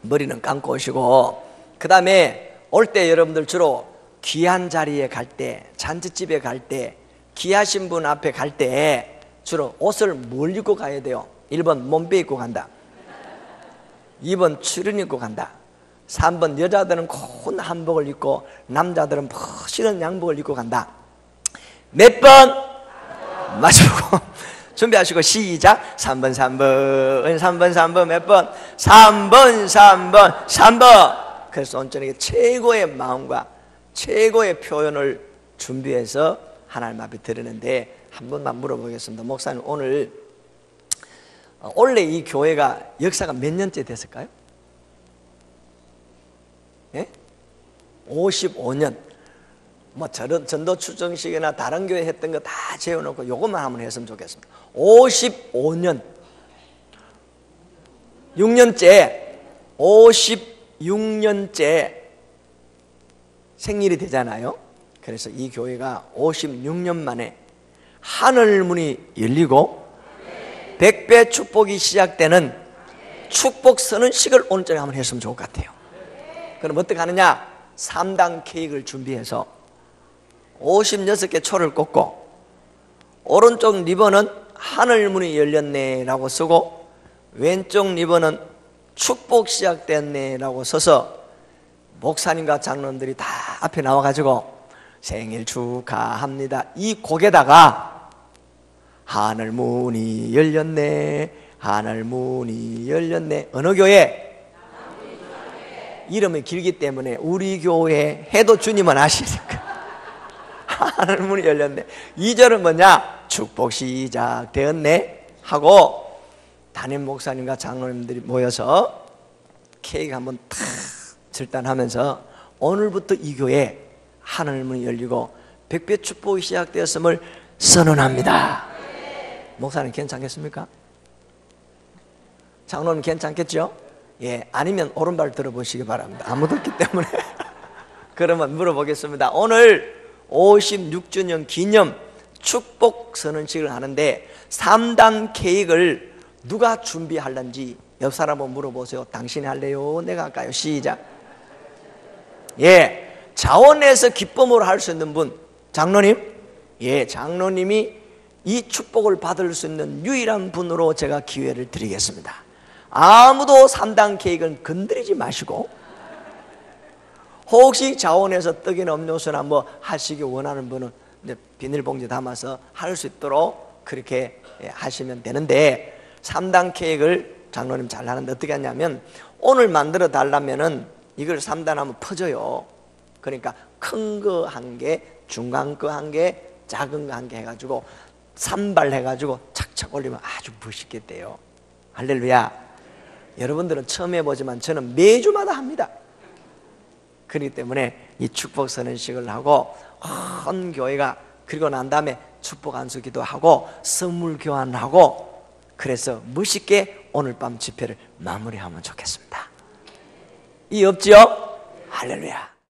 머리는 감고 오시고 그 다음에 올 때 여러분들 주로 귀한 자리에 갈 때, 잔치집에 갈 때, 귀하신 분 앞에 갈 때 주로 옷을 뭘 입고 가야 돼요? 1번 몸빼 입고 간다, 2번 추린 입고 간다, 3번 여자들은 큰 한복을 입고 남자들은 멋있는 양복을 입고 간다. 몇 번? 마시고 준비하시고 시작. 3번 3번 3번 3번 몇 번? 3번 3번 3번. 그래서 오늘 저녁에 최고의 마음과 최고의 표현을 준비해서 하나님 앞에 드리는데 한 번만 물어보겠습니다. 목사님, 오늘 원래 이 교회가 역사가 몇 년째 됐을까요? 예? 55년. 뭐 전도 추정식이나 다른 교회 했던 거 다 재워놓고 요것만 한번 했으면 좋겠습니다. 55년 6년째 56년째 생일이 되잖아요. 그래서 이 교회가 56년 만에 하늘문이 열리고 100배 축복이 시작되는 축복 선언식을 오늘 저녁에 한번 했으면 좋을 것 같아요. 그럼 어떻게 하느냐? 3단 케이크를 준비해서 56개 초를 꽂고 오른쪽 리본은 하늘문이 열렸네 라고 쓰고 왼쪽 리본은 축복 시작됐네 라고 써서 목사님과 장로님들이 다 앞에 나와가지고 생일 축하합니다 이 곡에다가 하늘문이 열렸네, 하늘문이 열렸네. 어느 교회? 이름이 길기 때문에 우리 교회 해도 주님은 아시니까 하늘문이 열렸네. 2절은 뭐냐? 축복 시작되었네 하고 담임 목사님과 장로님들이 모여서 케이크 한번 탁 절단하면서 오늘부터 이 교회 하늘문이 열리고 100배 축복이 시작되었음을 선언합니다. 목사님 괜찮겠습니까? 장로님 괜찮겠죠? 예, 아니면 오른발 들어보시기 바랍니다. 아무도 없기 때문에 그러면 물어보겠습니다. 오늘 56주년 기념 축복 선언식을 하는데 3단 케이크를 누가 준비할런지 옆 사람 한번 물어보세요. 당신이 할래요? 내가 할까요? 시작. 예, 자원해서 기쁨으로 할 수 있는 분 장로님? 예, 장로님이 이 축복을 받을 수 있는 유일한 분으로 제가 기회를 드리겠습니다. 아무도 3단 케이크는 건드리지 마시고 혹시 자원해서 떡이나 음료수나 뭐 하시기 원하는 분은 비닐봉지 담아서 할 수 있도록 그렇게 하시면 되는데 3단 케이크를 장로님 잘 하는데 어떻게 하냐면 오늘 만들어 달라면은 이걸 3단하면 퍼져요. 그러니까 큰 거 한 개, 중간 거 한 개, 작은 거 한 개 해가지고 산발해가지고 착착 올리면 아주 멋있게 돼요. 할렐루야. 여러분들은 처음 해보지만 저는 매주마다 합니다. 그렇기 때문에 이 축복 선언식을 하고 온 교회가 그리고 난 다음에 축복 안수 기도하고 선물 교환하고 그래서 멋있게 오늘 밤 집회를 마무리하면 좋겠습니다. 이 없지요? 할렐루야.